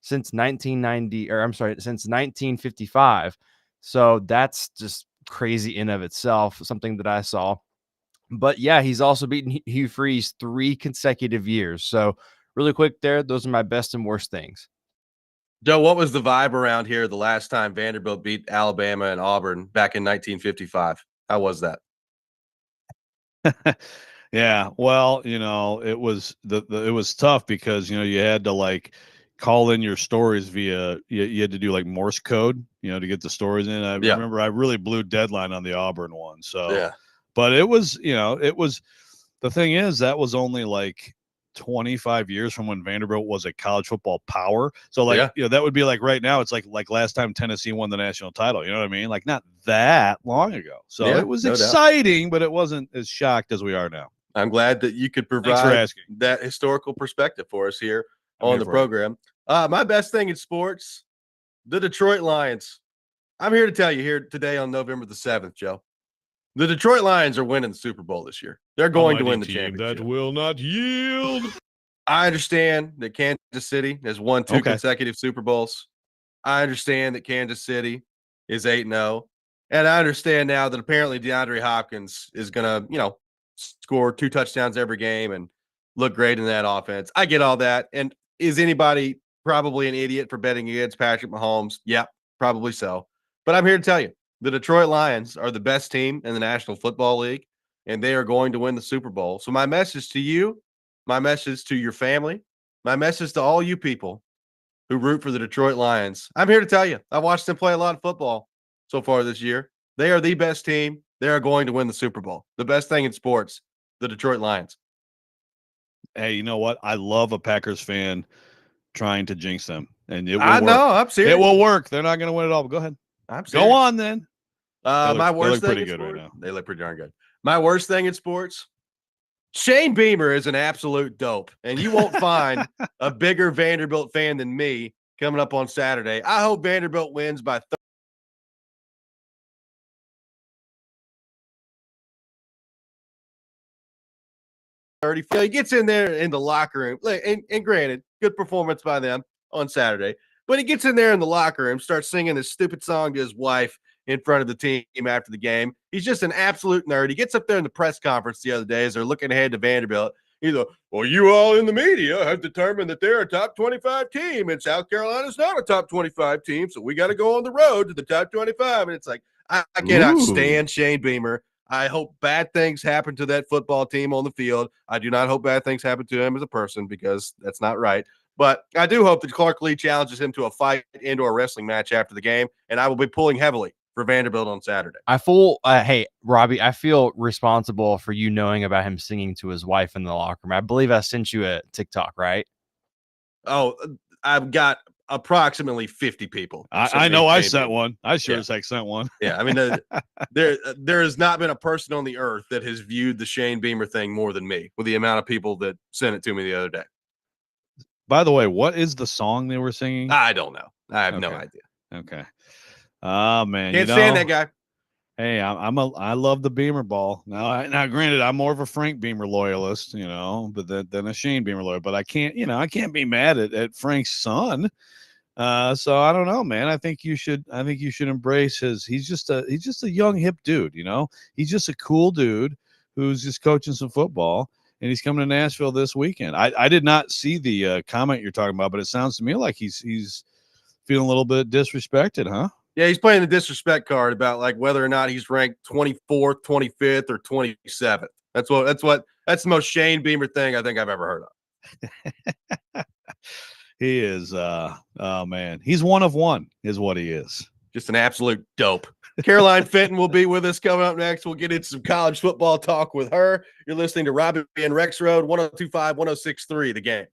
since 1990, or I'm sorry, since 1955. So that's just crazy in of itself, something that I saw. But yeah, he's also beaten Hugh Freeze 3 consecutive years. So really quick there, those are my best and worst things. Joe, what was the vibe around here the last time Vanderbilt beat Alabama and Auburn back in 1955? How was that? Yeah, well, it was it was tough because you had to like call in your stories via you had to do like Morse code, to get the stories in. I Yeah. remember I really blew deadline on the Auburn one. So, Yeah. but it was, the thing is that was only like 25 years from when Vanderbilt was a college football power. So like, that would be like right now it's like last time Tennessee won the national title, you know what I mean? Like not that long ago. So Yeah, it was no doubt. exciting, but it wasn't as shocked as we are now. I'm glad that you could Thanks for provide asking. that historical perspective for us here I'm on here the for it. program. My best thing in sports, the Detroit Lions. I'm here to tell you here today on November the 7th, Joe. The Detroit Lions are winning the Super Bowl this year. They're going to win the championship. That will not yield. I understand that Kansas City has won 2 consecutive Super Bowls. I understand that Kansas City is 8-0. And I understand now that apparently DeAndre Hopkins is going to, score 2 touchdowns every game and look great in that offense. I get all that. And is anybody probably an idiot for betting against Patrick Mahomes? Yeah, probably so. But I'm here to tell you, the Detroit Lions are the best team in the National Football League, and they are going to win the Super Bowl. So my message to you, my message to your family, my message to all you people who root for the Detroit Lions. I'm here to tell you, I watched them play a lot of football so far this year. They are the best team. They are going to win the Super Bowl. The best thing in sports, the Detroit Lions. Hey, you know what? I love a Packers fan trying to jinx them, and it will I work. know, I'm serious. It will work. They're not going to win it all, but go ahead. I'm serious. Go on then. My worst they look thing pretty in good sports, right now. they look pretty darn good. My worst thing in sports, Shane Beamer is an absolute dope, and you won't find a bigger Vanderbilt fan than me coming up on Saturday. I hope Vanderbilt wins by 30. He gets in there in the locker room, and granted, good performance by them on Saturday, but he gets in there in the locker room, starts singing this stupid song to his wife in front of the team after the game. He's just an absolute nerd. He gets up there in the press conference the other day as they're looking ahead to Vanderbilt. He's like, well, you all in the media have determined that they're a top 25 team, and South Carolina's not a top 25 team, so we got to go on the road to the top 25. And it's like, I cannot stand Shane Beamer. I hope bad things happen to that football team on the field. I do not hope bad things happen to him as a person because that's not right. But I do hope that Clark Lee challenges him to a fight and or a wrestling match after the game, and I will be pulling heavily for Vanderbilt on Saturday. Hey, Robbie, I feel responsible for you knowing about him singing to his wife in the locker room. I believe I sent you a TikTok, right? Oh, I've got approximately 50 people. I know I sent one. I sure as heck sent one. Yeah, I mean, there has not been a person on the earth that has viewed the Shane Beamer thing more than me, with the amount of people that sent it to me the other day. By the way, what is the song they were singing? I don't know. I have no idea. Okay. Oh man, Can't stand that guy. Hey, I love the Beamer ball. Now, granted, I'm more of a Frank Beamer loyalist, but than a Shane Beamer loyalist. But I can't be mad at Frank's son. So I don't know, man. I think you should embrace he's just a young hip dude, He's just a cool dude who's just coaching some football, and he's coming to Nashville this weekend. I did not see the comment you're talking about, but it sounds to me like he's feeling a little bit disrespected, huh? Yeah, he's playing the disrespect card about like whether or not he's ranked 24th, 25th, or 27th. That's the most Shane Beamer thing I think I've ever heard of. He is oh man, he's one of one is what he is. Just an absolute dope. Caroline Fenton will be with us coming up next. We'll get into some college football talk with her. You're listening to Robby and Rexrode, 102.5, 106.3, The Game.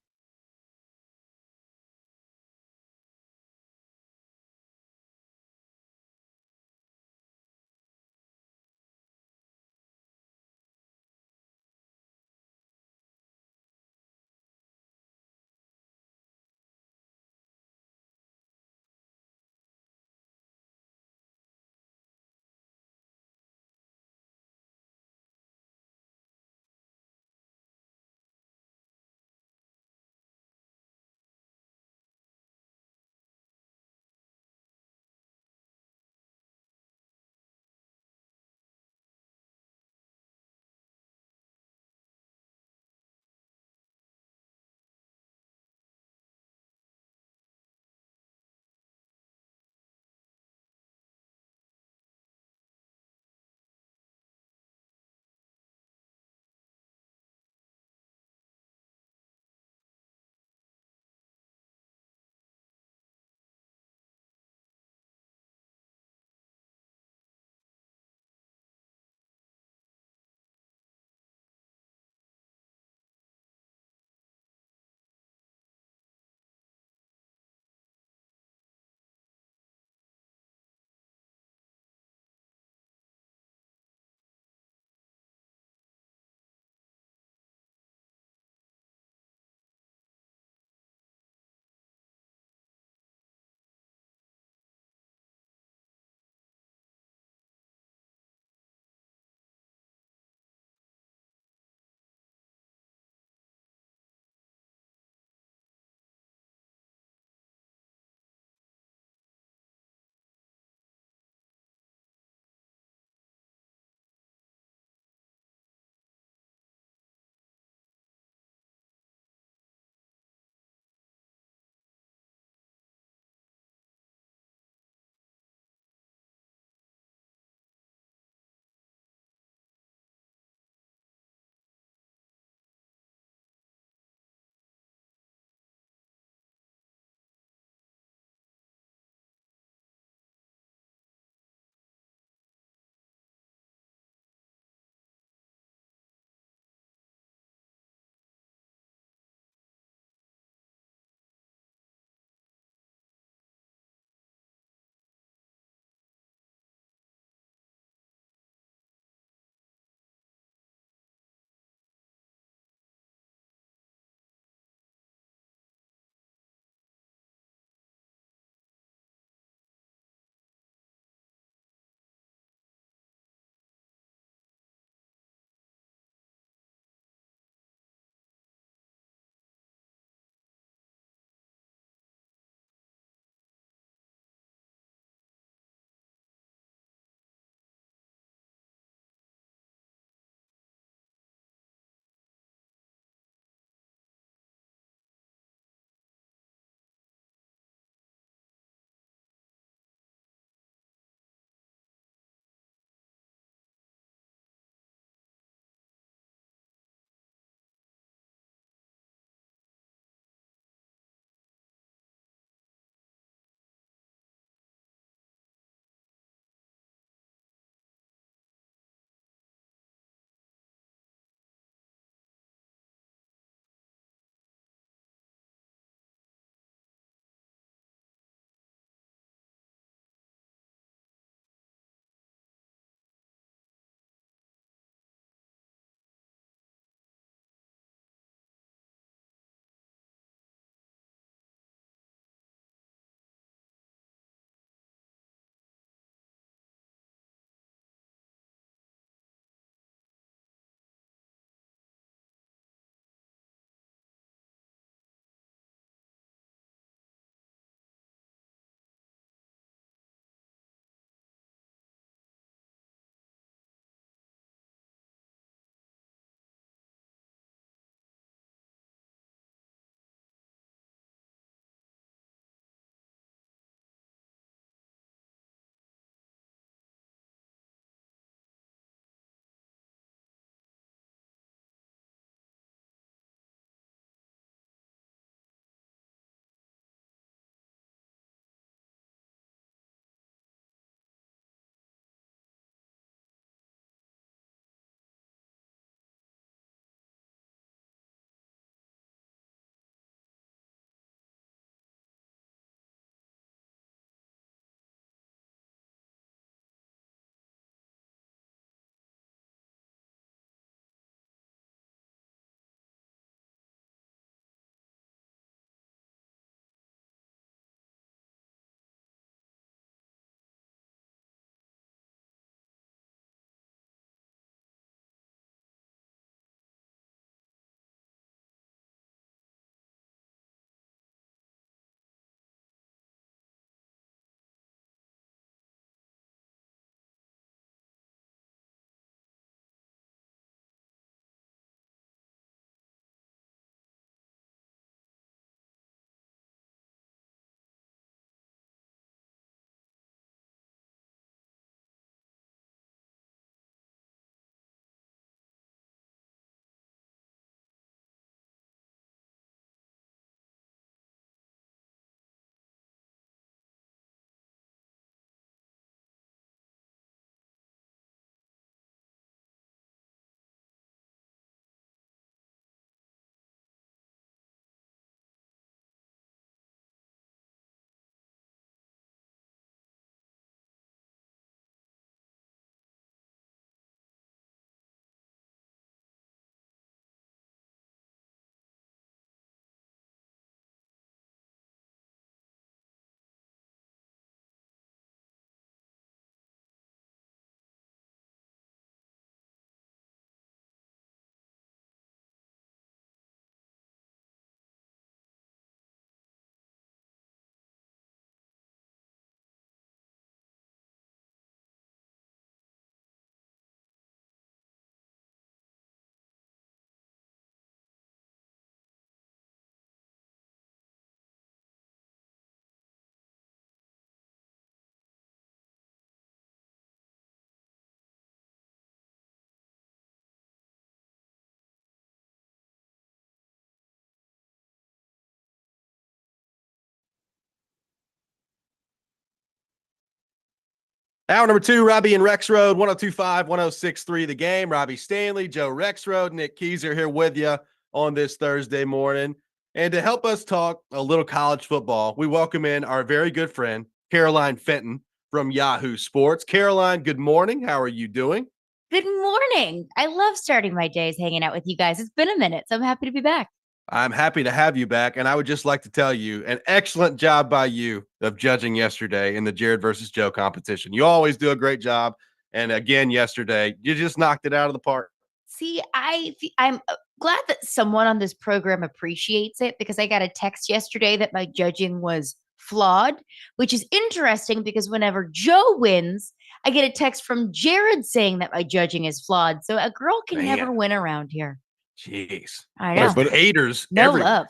Hour number 2, Robby and Rexrode, 102.5, 106.3 The Game. Robby Stanley, Joe Rexrode, Nick Keyser here with you on this Thursday morning. And to help us talk a little college football, we welcome in our very good friend, Caroline Fenton from Yahoo Sports. Caroline, good morning. How are you doing? Good morning. I love starting my days hanging out with you guys. It's been a minute, so I'm happy to be back. I'm happy to have you back. And I would just like to tell you an excellent job by you of judging yesterday in the Jared versus Joe competition. You always do a great job. And again, yesterday, you just knocked it out of the park. See, I'm glad that someone on this program appreciates it because I got a text yesterday that my judging was flawed, which is interesting because whenever Joe wins, I get a text from Jared saying that my judging is flawed. So a girl can never win around here. Jeez. I know. But haters. No everywhere. love.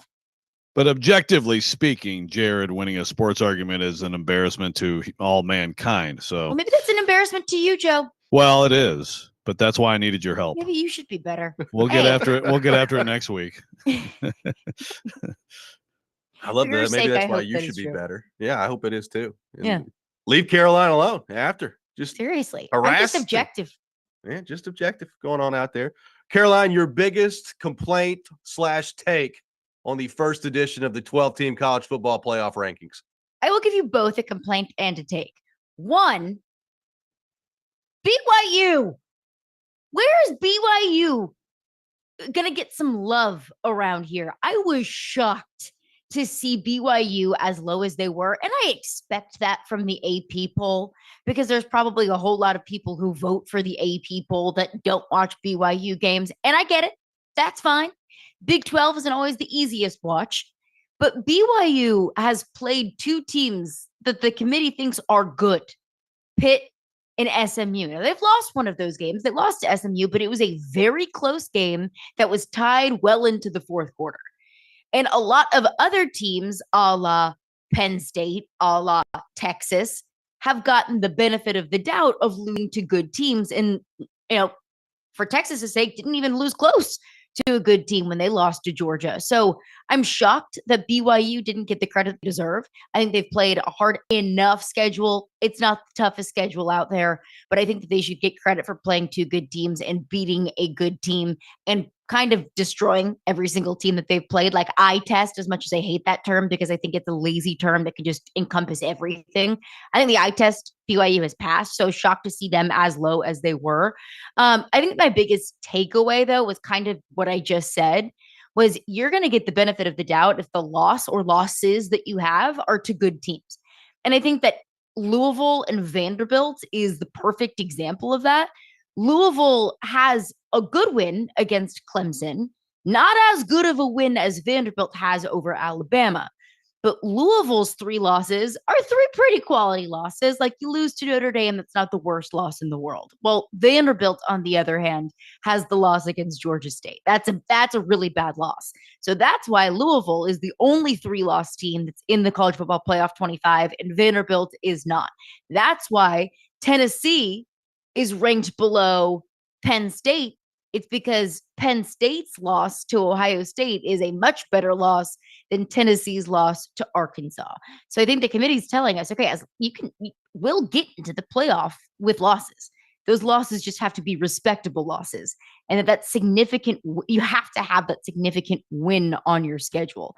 But objectively speaking, Jared winning a sports argument is an embarrassment to all mankind. So, Well, maybe that's an embarrassment to you, Joe. well, it is, but that's why I needed your help. Maybe you should be better. We'll get after it. We'll get after it next week. I love For your that. Maybe sake, that's I why hope you that should is be true. better. Yeah, I hope it is too. And Yeah. leave Caroline alone after. Just Seriously. I'm harass just objective. just objective going on out there. Caroline, your biggest complaint / take on the first edition of the 12-team college football playoff rankings. I will give you both a complaint and a take. One, BYU. Where is BYU going to get some love around here? I was shocked to see BYU as low as they were. And I expect that from the AP poll because there's probably a whole lot of people who vote for the AP poll that don't watch BYU games. And I get it. That's fine. Big 12 isn't always the easiest watch. But BYU has played two teams that the committee thinks are good, Pitt and SMU. Now, they've lost one of those games. They lost to SMU, but it was a very close game that was tied well into the fourth quarter. And a lot of other teams, a la Penn State, a la Texas, have gotten the benefit of the doubt of losing to good teams. And, for Texas's sake, didn't even lose close to a good team when they lost to Georgia. So I'm shocked that BYU didn't get the credit they deserve. I think they've played a hard enough schedule. It's not the toughest schedule out there, but I think that they should get credit for playing two good teams and beating a good team and kind of destroying every single team that they've played. Like eye test, as much as I hate that term because I think it's a lazy term that can just encompass everything. I think the eye test BYU has passed. So shocked to see them as low as they were. I think my biggest takeaway though was kind of what I just said was you're going to get the benefit of the doubt if the loss or losses that you have are to good teams. And I think that Louisville and Vanderbilt is the perfect example of that. Louisville has a good win against Clemson, not as good of a win as Vanderbilt has over Alabama. But Louisville's 3 losses are 3 pretty quality losses. Like you lose to Notre Dame, that's not the worst loss in the world. Well, Vanderbilt, on the other hand, has the loss against Georgia State. That's a really bad loss. So that's why Louisville is the only 3-loss team that's in the college football playoff 25, and Vanderbilt is not. That's why Tennessee is ranked below Penn State. It's because Penn State's loss to Ohio State is a much better loss than Tennessee's loss to Arkansas. So I think the committee's telling us, okay, we'll get into the playoff with losses. Those losses just have to be respectable losses. And that's significant. You have to have that significant win on your schedule.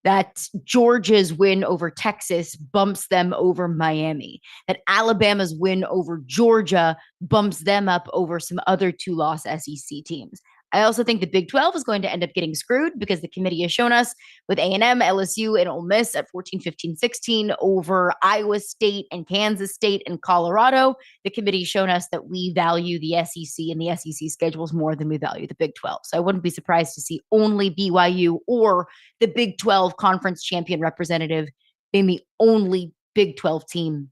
That Georgia's win over Texas bumps them over Miami. That Alabama's win over Georgia bumps them up over some other 2-loss SEC teams. I also think the Big 12 is going to end up getting screwed because the committee has shown us with A&M, LSU, and Ole Miss at 14, 15, 16 over Iowa State and Kansas State and Colorado. The committee has shown us that we value the SEC and the SEC schedules more than we value the Big 12. So I wouldn't be surprised to see only BYU or the Big 12 conference champion representative being the only Big 12 team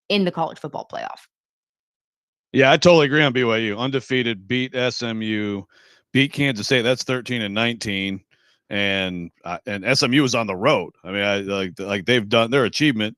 in the college football playoff. Yeah, I totally agree on BYU. Undefeated, beat SMU, beat Kansas State. That's 13-19, and SMU is on the road. I mean, like they've done their achievement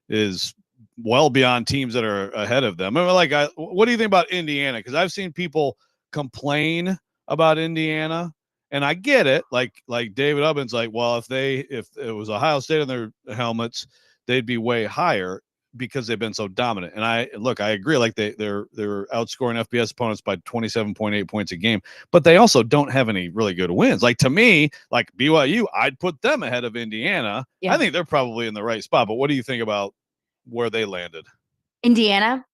is well beyond teams that are ahead of them. I mean, what do you think about Indiana? Because I've seen people complain about Indiana, and I get it. Like David Ubbins, like, well, if it was Ohio State on their helmets, they'd be way higher. because they've been so dominant. And I agree. Like they're outscoring FBS opponents by 27.8 points a game, but they also don't have any really good wins. Like to me, like BYU, I'd put them ahead of Indiana. Yeah. I think they're probably in the right spot. But what do you think about where they landed? Indiana.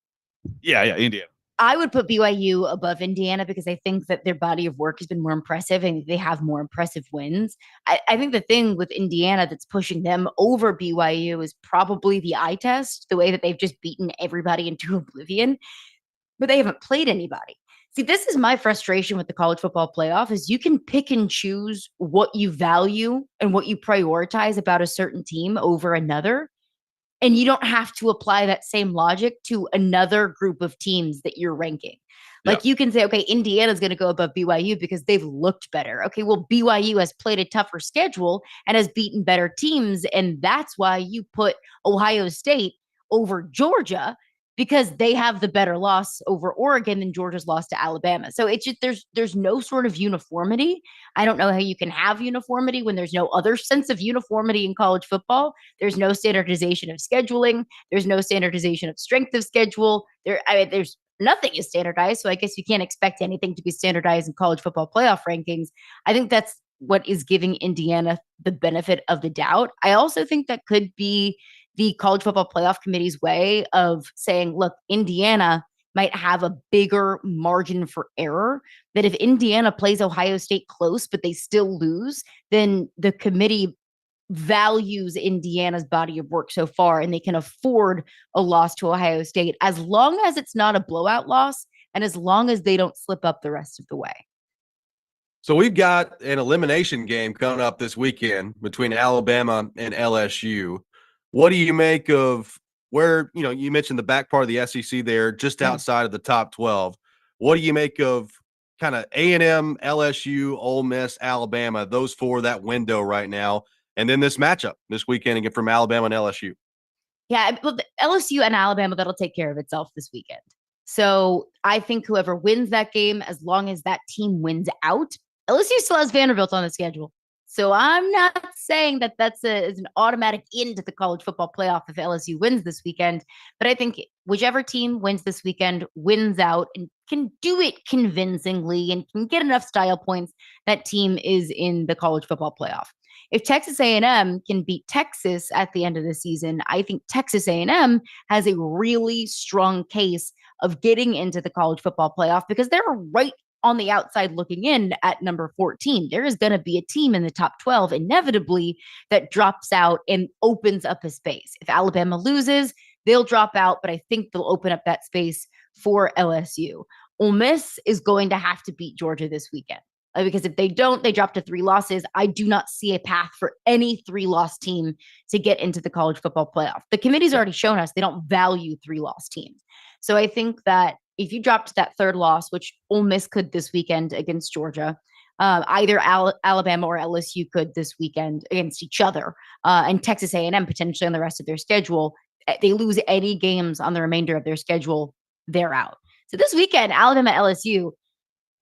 Yeah, Indiana. I would put BYU above Indiana because I think that their body of work has been more impressive and they have more impressive wins. I think the thing with Indiana that's pushing them over BYU is probably the eye test, the way that they've just beaten everybody into oblivion, but they haven't played anybody. See, this is my frustration with the college football playoff is you can pick and choose what you value and what you prioritize about a certain team over another. And you don't have to apply that same logic to another group of teams that you're ranking. Like you can say, okay, Indiana's going to go above BYU because they've looked better. Okay, well, BYU has played a tougher schedule and has beaten better teams. And that's why you put Ohio State over Georgia because they have the better loss over Oregon than Georgia's loss to Alabama. So it's just there's no sort of uniformity. I don't know how you can have uniformity when there's no other sense of uniformity in college football. There's no standardization of scheduling. There's no standardization of strength of schedule. There's nothing is standardized. So I guess you can't expect anything to be standardized in college football playoff rankings. I think that's what is giving Indiana the benefit of the doubt. I also think that could be the college football playoff committee's way of saying, look, Indiana might have a bigger margin for error, that if Indiana plays Ohio State close, but they still lose, then the committee values Indiana's body of work so far, and they can afford a loss to Ohio State as long as it's not a blowout loss and as long as they don't slip up the rest of the way. So we've got an elimination game coming up this weekend between Alabama and LSU. What do you make of where, you mentioned the back part of the SEC there, just outside of the top 12. What do you make of kind of A&M, LSU, Ole Miss, Alabama, those four, that window right now, and then this matchup this weekend again from Alabama and LSU? Yeah, well, LSU and Alabama, that'll take care of itself this weekend. So I think whoever wins that game, as long as that team wins out, LSU still has Vanderbilt on the schedule. So I'm not saying that that's an automatic into the college football playoff if LSU wins this weekend. But I think whichever team wins this weekend wins out and can do it convincingly and can get enough style points, that team is in the college football playoff. If Texas A&M can beat Texas at the end of the season, I think Texas A&M has a really strong case of getting into the college football playoff because they're right on the outside looking in at number 14. There is going to be a team in the top 12 inevitably that drops out and opens up a space. If Alabama loses, they'll drop out, but I think they'll open up that space for LSU. Ole Miss is going to have to beat Georgia this weekend. Because if they don't, they drop to 3 losses. I do not see a path for any 3-loss team to get into the college football playoff. The committee's already shown us they don't value 3-loss teams. So I think that if you drop to that 3rd loss, which Ole Miss could this weekend against Georgia, either Alabama or LSU could this weekend against each other, and Texas A&M potentially on the rest of their schedule, they lose any games on the remainder of their schedule, they're out. So this weekend, Alabama, LSU,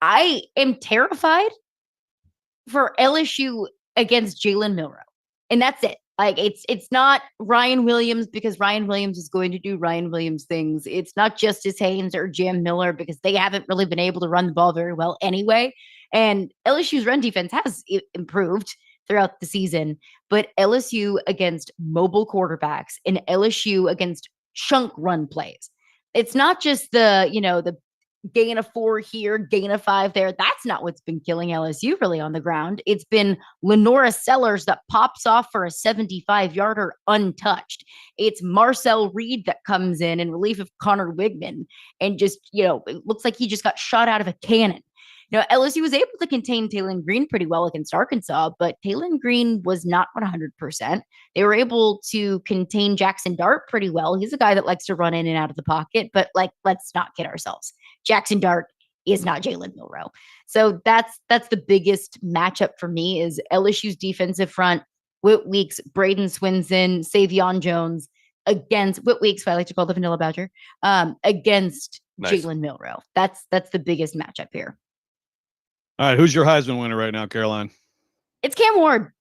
I am terrified for LSU against Jalen Milroe. And that's it. Like it's not Ryan Williams because Ryan Williams is going to do Ryan Williams things. It's not Justice Haynes or Jam Miller because they haven't really been able to run the ball very well anyway. And LSU's run defense has improved throughout the season, but LSU against mobile quarterbacks and LSU against chunk run plays. It's not just the gain of 4 here, gain of 5 there. That's not what's been killing LSU really on the ground. It's been Lenora Sellers that pops off for a 75-yarder untouched. It's Marcel Reed that comes in relief of Connor Wigman and just, it looks like he just got shot out of a cannon. LSU was able to contain Taylon Green pretty well against Arkansas, but Taylon Green was not 100%. They were able to contain Jackson Dart pretty well. He's a guy that likes to run in and out of the pocket, but let's not kid ourselves. Jackson Dart is not Jalen Milroe. So that's the biggest matchup for me is LSU's defensive front, Whit Weeks, Braden Swinson, Savion Jones against Whit Weeks, I like to call the Vanilla Badger, against Jalen Milroe. That's the biggest matchup here. All right, who's your Heisman winner right now, Caroline? It's Cam Ward.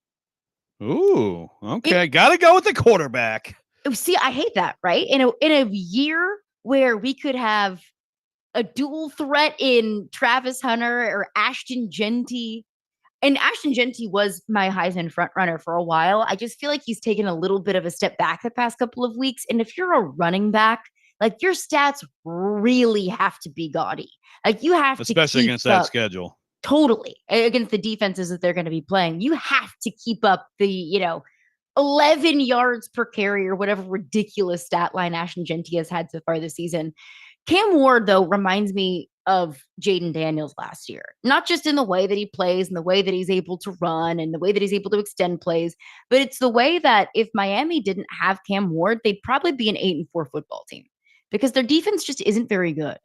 Ooh, okay. Got to go with the quarterback. See, I hate that, right? In a year where we could have a dual threat in Travis Hunter or Ashton Genty. And Ashton Genty was my Heisman front runner for a while. I just feel like he's taken a little bit of a step back the past couple of weeks. And if you're a running back, like your stats really have to be gaudy. Like you have especially to keep against that up schedule. totally against the defenses that they're going to be playing. You have to keep up the 11 yards per carry or whatever ridiculous stat line Ashton Genty has had so far this season. Cam Ward, though, reminds me of Jaden Daniels last year, not just in the way that he plays and the way that he's able to run and the way that he's able to extend plays, but it's the way that if Miami didn't have Cam Ward, they'd probably be an 8-4 football team because their defense just isn't very good.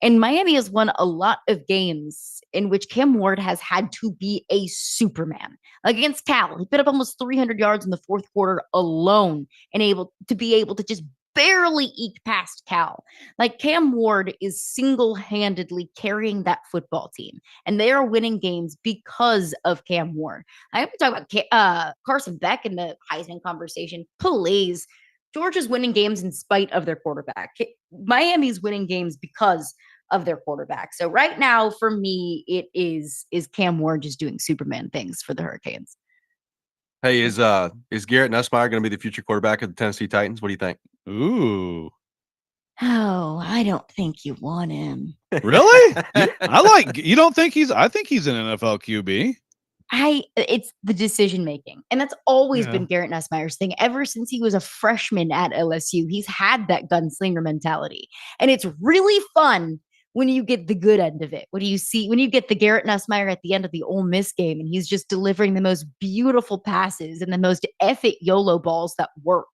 And Miami has won a lot of games in which Cam Ward has had to be a Superman. Like against Cal, he put up almost 300 yards in the fourth quarter alone and able to just barely eke past Cal. Like Cam Ward is single-handedly carrying that football team, and they are winning games because of Cam Ward. I have to talk about Carson Beck in the Heisman conversation. Please. Georgia's winning games in spite of their quarterback. Miami's winning games because of their quarterback. So right now, for me, it is Cam Ward just doing Superman things for the Hurricanes. Hey, is Garrett Nussmeier going to be the future quarterback of the Tennessee Titans? What do you think? Ooh. Oh, I don't think you want him. Really? You don't think I think he's an NFL QB. It's the decision making. And that's always been Garrett Nussmeier's thing. Ever since he was a freshman at LSU, he's had that gunslinger mentality. And it's really fun when you get the good end of it. When you get the Garrett Nussmeier at the end of the Ole Miss game and he's just delivering the most beautiful passes and the most epic YOLO balls that work.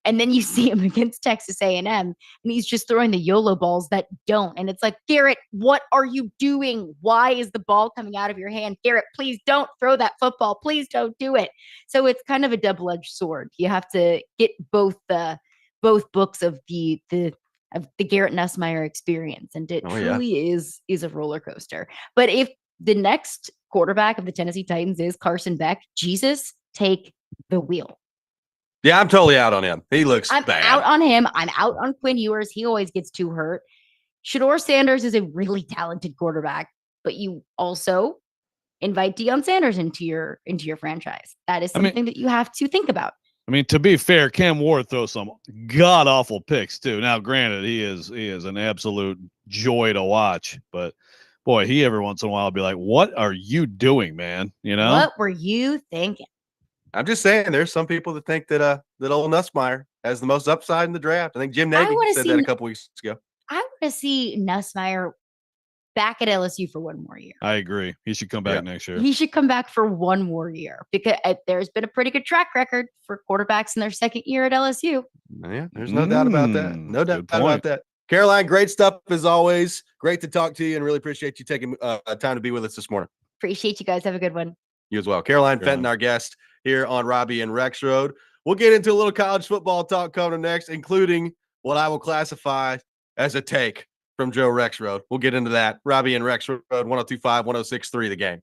And then you see him against Texas A&M, and he's just throwing the YOLO balls that don't. And it's like, Garrett, what are you doing? Why is the ball coming out of your hand? Garrett, please don't throw that football. Please don't do it. So it's kind of a double-edged sword. You have to get both books of the Garrett Nussmeier experience, and it truly is a roller coaster. But if the next quarterback of the Tennessee Titans is Carson Beck, Jesus, take the wheel. Yeah, I'm totally out on him. He looks I'm bad. out on him. I'm out on Quinn Ewers. He always gets too hurt. Shedeur Sanders is a really talented quarterback, but you also invite Deion Sanders into your franchise. That is something that you have to think about. I mean, to be fair, Cam Ward throws some god awful picks too. Now, granted, he is an absolute joy to watch, but boy, he every once in a while will be like, "What are you doing, man?" You know? What were you thinking? I'm just saying, there's some people that think that old Nussmeier has the most upside in the draft. I think Jim Nagy said that a couple weeks ago. I want to see Nussmeier back at LSU for one more year. I agree. He should come back next year. He should come back for one more year because there's been a pretty good track record for quarterbacks in their second year at LSU. Yeah, there's no doubt about that. No doubt about that. Caroline, great stuff as always. Great to talk to you, and really appreciate you taking time to be with us this morning. Appreciate you guys. Have a good one. You as well. Caroline Fenton, our guest here on Robby and Rexrode. We'll get into a little college football talk coming next, including what I will classify as a take from Joe Rexrode. We'll get into that. Robby and Rexrode, 102.5, 106.3 The Game.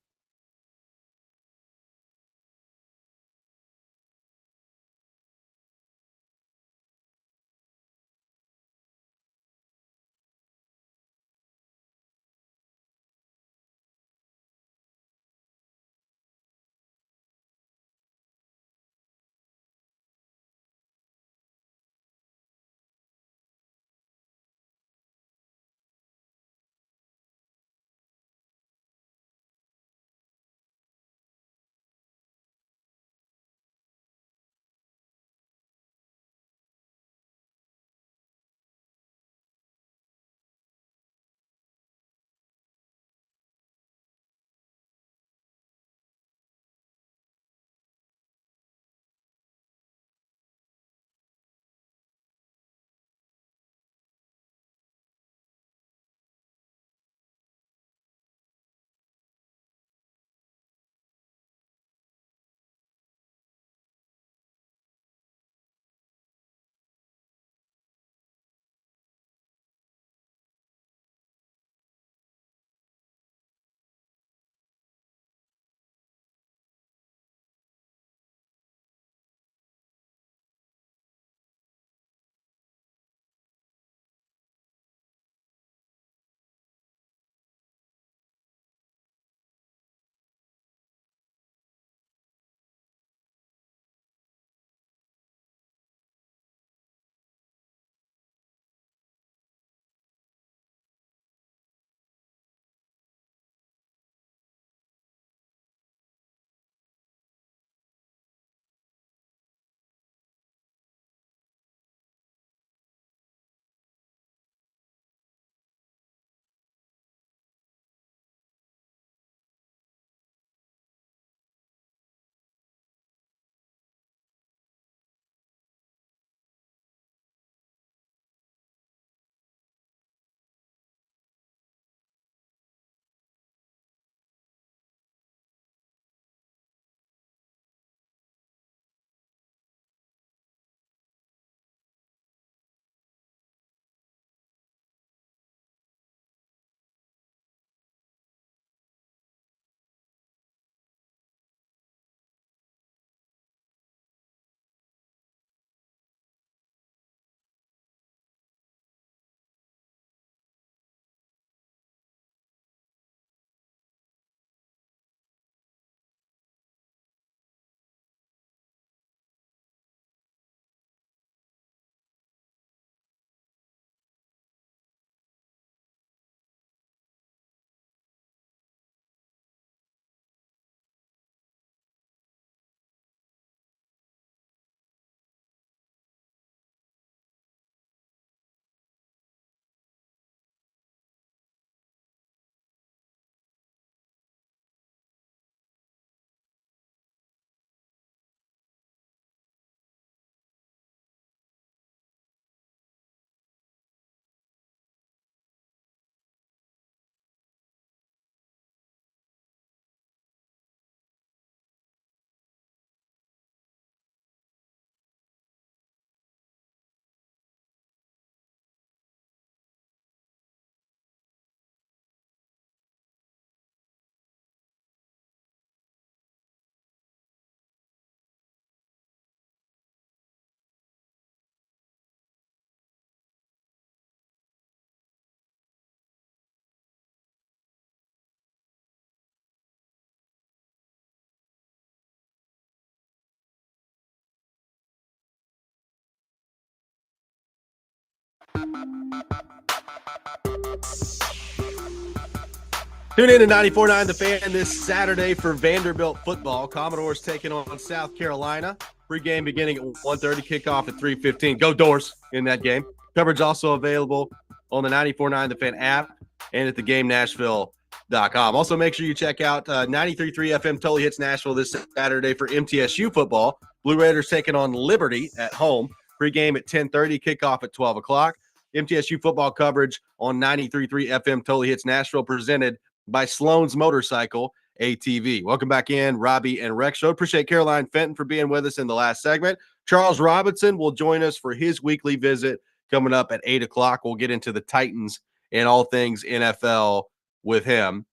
Tune in to 94.9 The Fan this Saturday for Vanderbilt football. Commodores taking on South Carolina. Pre-game beginning at 1:30, kickoff at 3:15. Go Doors in that game. Coverage also available on the 94.9 The Fan app and at theGameNashville.com. Also, make sure you check out 93.3 FM Totally Hits Nashville this Saturday for MTSU football. Blue Raiders taking on Liberty at home. Pre-game at 10:30, kickoff at 12 o'clock. MTSU football coverage on 93.3 FM Totally Hits Nashville, presented by Sloan's Motorcycle ATV. Welcome back in, Robby and Rexrode. Appreciate Caroline Fenton for being with us in the last segment. Charles Robinson will join us for his weekly visit coming up at 8 o'clock. We'll get into the Titans and all things NFL with him.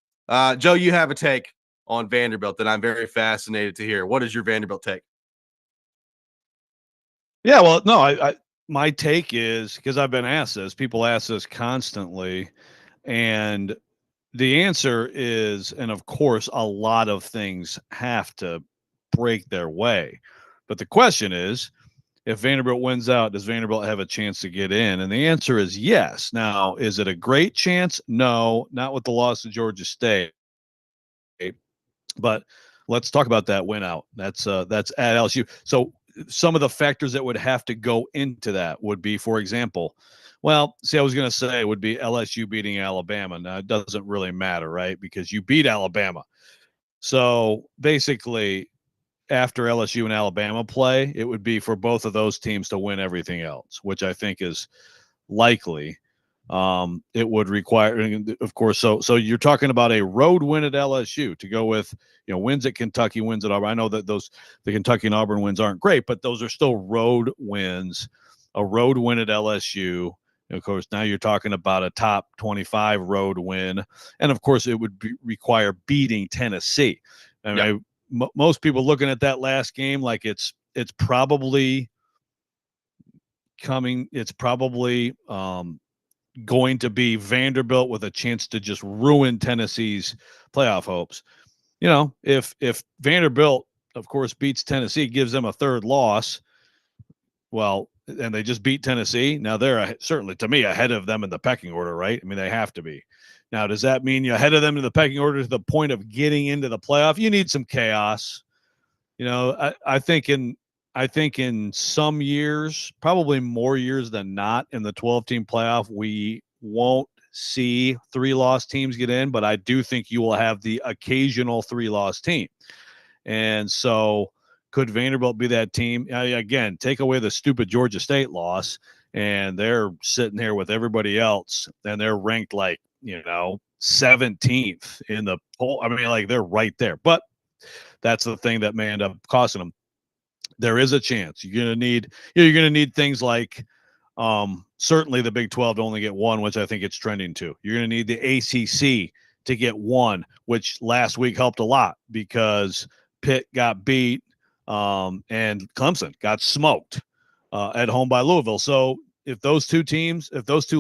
Joe, you have a take on Vanderbilt that I'm very fascinated to hear. What is your Vanderbilt take? Yeah, well, no, I my take is, because I've been asked this, people ask this constantly, and the answer is, and of course, a lot of things have to break their way. But the question is, if Vanderbilt wins out, does Vanderbilt have a chance to get in? And the answer is yes. Now, is it a great chance? No, not with the loss to Georgia State. But let's talk about that win out. That's at LSU. So some of the factors that would have to go into that would be, for example, well, see, I was going to say it would be LSU beating Alabama. Now, it doesn't really matter, right? Because you beat Alabama. So basically, after LSU and Alabama play, it would be for both of those teams to win everything else, which I think is likely. It would require, of course, so you're talking about a road win at LSU to go with, wins at Kentucky, wins at Auburn. I know that the Kentucky and Auburn wins aren't great, but those are still road wins. A road win at LSU. Of course, now you're talking about a top 25 road win. And, of course, it would require beating Tennessee. I mean, most people looking at that last game like it's probably coming. It's probably going to be Vanderbilt with a chance to just ruin Tennessee's playoff hopes. If Vanderbilt, of course, beats Tennessee, gives them a third loss, well, and they just beat Tennessee. Now they're certainly, to me, ahead of them in the pecking order, right? I mean, they have to be. Now, does that mean you're ahead of them in the pecking order to the point of getting into the playoff? You need some chaos. I think in some years, probably more years than not, in the 12-team playoff, we won't see 3-loss teams get in, but I do think you will have the occasional 3-loss team. And so could Vanderbilt be that team? Again, take away the stupid Georgia State loss, and they're sitting here with everybody else, and they're ranked 17th in the poll. I mean, they're right there. But that's the thing that may end up costing them. There is a chance. You're going to need things like certainly the Big 12 to only get one, which I think it's trending to. You're going to need the ACC to get one, which last week helped a lot because Pitt got beat and Clemson got smoked at home by Louisville. So if those two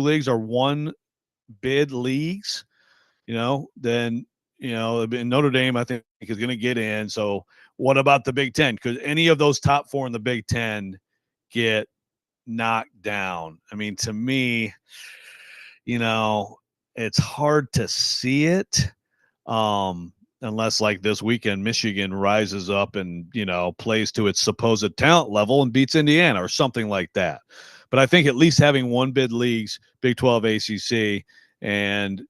leagues are one bid leagues, then Notre Dame, I think, is going to get in. So what about the Big Ten? Could any of those top 4 in the Big Ten get knocked down? I mean, to me, it's hard to see it unless, like this weekend, Michigan rises up and, plays to its supposed talent level and beats Indiana or something like that. But I think at least having one bid leagues, Big 12, ACC, and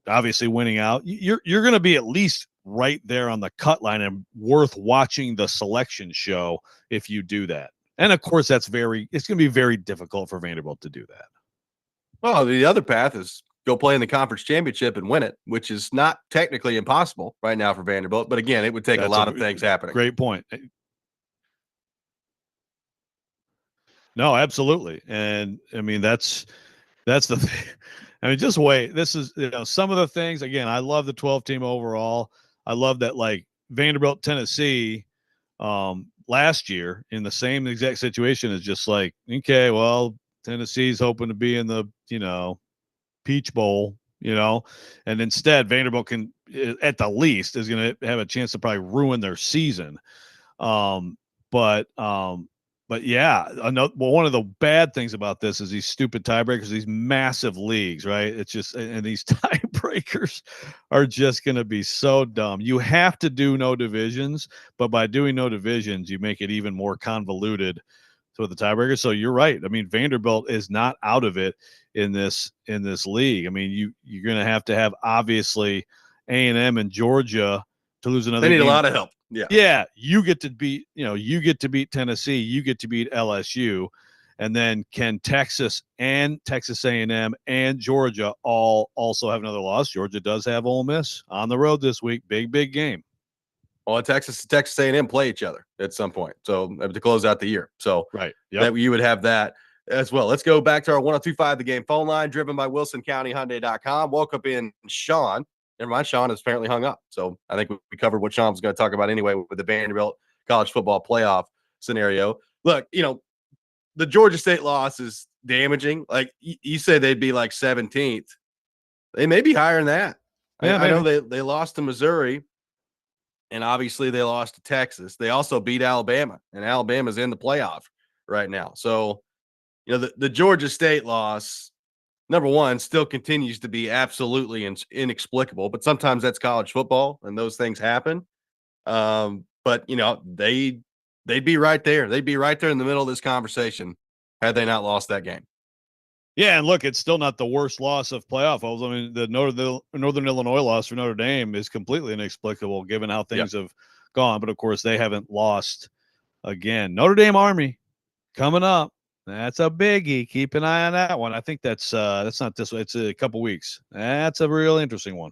obviously winning out, you're going to be at least right there on the cut line and worth watching the selection show if you do that. And of course, it's going to be very difficult for Vanderbilt to do that. Well, the other path is go play in the conference championship and win it, which is not technically impossible right now for Vanderbilt. But again, it would take a lot of things happening. Great point. No, absolutely. And I mean, that's the thing. I mean, just wait. This is, some of the things, again, I love the 12-team overall. I love that, Vanderbilt, Tennessee, last year in the same exact situation is just okay, well, Tennessee's hoping to be in the, Peach Bowl, and instead Vanderbilt can, at the least, is going to have a chance to probably ruin their season. But But yeah, one of the bad things about this is these stupid tiebreakers, these massive leagues, right? It's just, and these tiebreakers are just going to be so dumb. You have to do no divisions, but by doing no divisions, you make it even more convoluted to the tiebreaker. So you're right. I mean, Vanderbilt is not out of it in this league. I mean, you're going to have obviously A&M and Georgia to lose another They need game. a lot of help. Yeah. Yeah, you get to beat Tennessee, you get to beat LSU, and then can Texas and Texas A&M and Georgia all also have another loss? Georgia does have Ole Miss on the road this week. Big game. Well, Texas A&M play each other at some point, so to close out the year. So right, that you would have that as well. Let's go back to our 1025 The Game phone line, driven by WilsonCountyHyundai.com. Woke up in Sean. Never mind, Sean has apparently hung up. So I think we covered what Sean was going to talk about anyway with the Vanderbilt college football playoff scenario. Look, the Georgia State loss is damaging. Like you said, they'd be like 17th. They may be higher than that. Yeah, I know they lost to Missouri, and obviously they lost to Texas. They also beat Alabama, and Alabama's in the playoff right now. So, the Georgia State loss, number one, still continues to be absolutely inexplicable, but sometimes that's college football and those things happen. But they'd be right there. They'd be right there in the middle of this conversation had they not lost that game. Yeah, and look, it's still not the worst loss of playoff hopes. I mean, the Northern Illinois loss for Notre Dame is completely inexplicable given how things have gone. But of course, they haven't lost again. Notre Dame Army coming up. That's a biggie. Keep an eye on that one. I think that's not this way. It's a couple weeks. That's a real interesting one.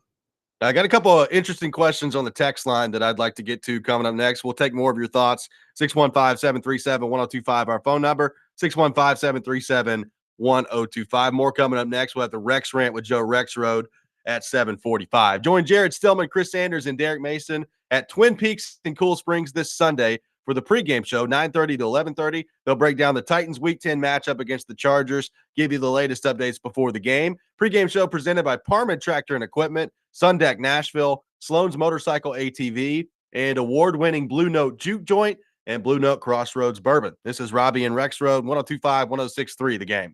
I got a couple of interesting questions on the text line that I'd like to get to coming up next. We'll take more of your thoughts. 615-737-1025, our phone number. 615-737-1025. More coming up next. We'll have the Rex Rant with Joe Rexrode at 7:45. Join Jared Stillman, Chris Sanders, and Derek Mason at Twin Peaks in Cool Springs this Sunday for the pregame show, 9:30 to 11:30. They'll break down the Titans Week 10 matchup against the Chargers, give you the latest updates before the game. Pregame show presented by Parman Tractor and Equipment, Sundeck Nashville, Sloan's Motorcycle ATV, and award-winning Blue Note Juke Joint and Blue Note Crossroads Bourbon. This is Robby and Rexrode, 1025, 1063, The Game.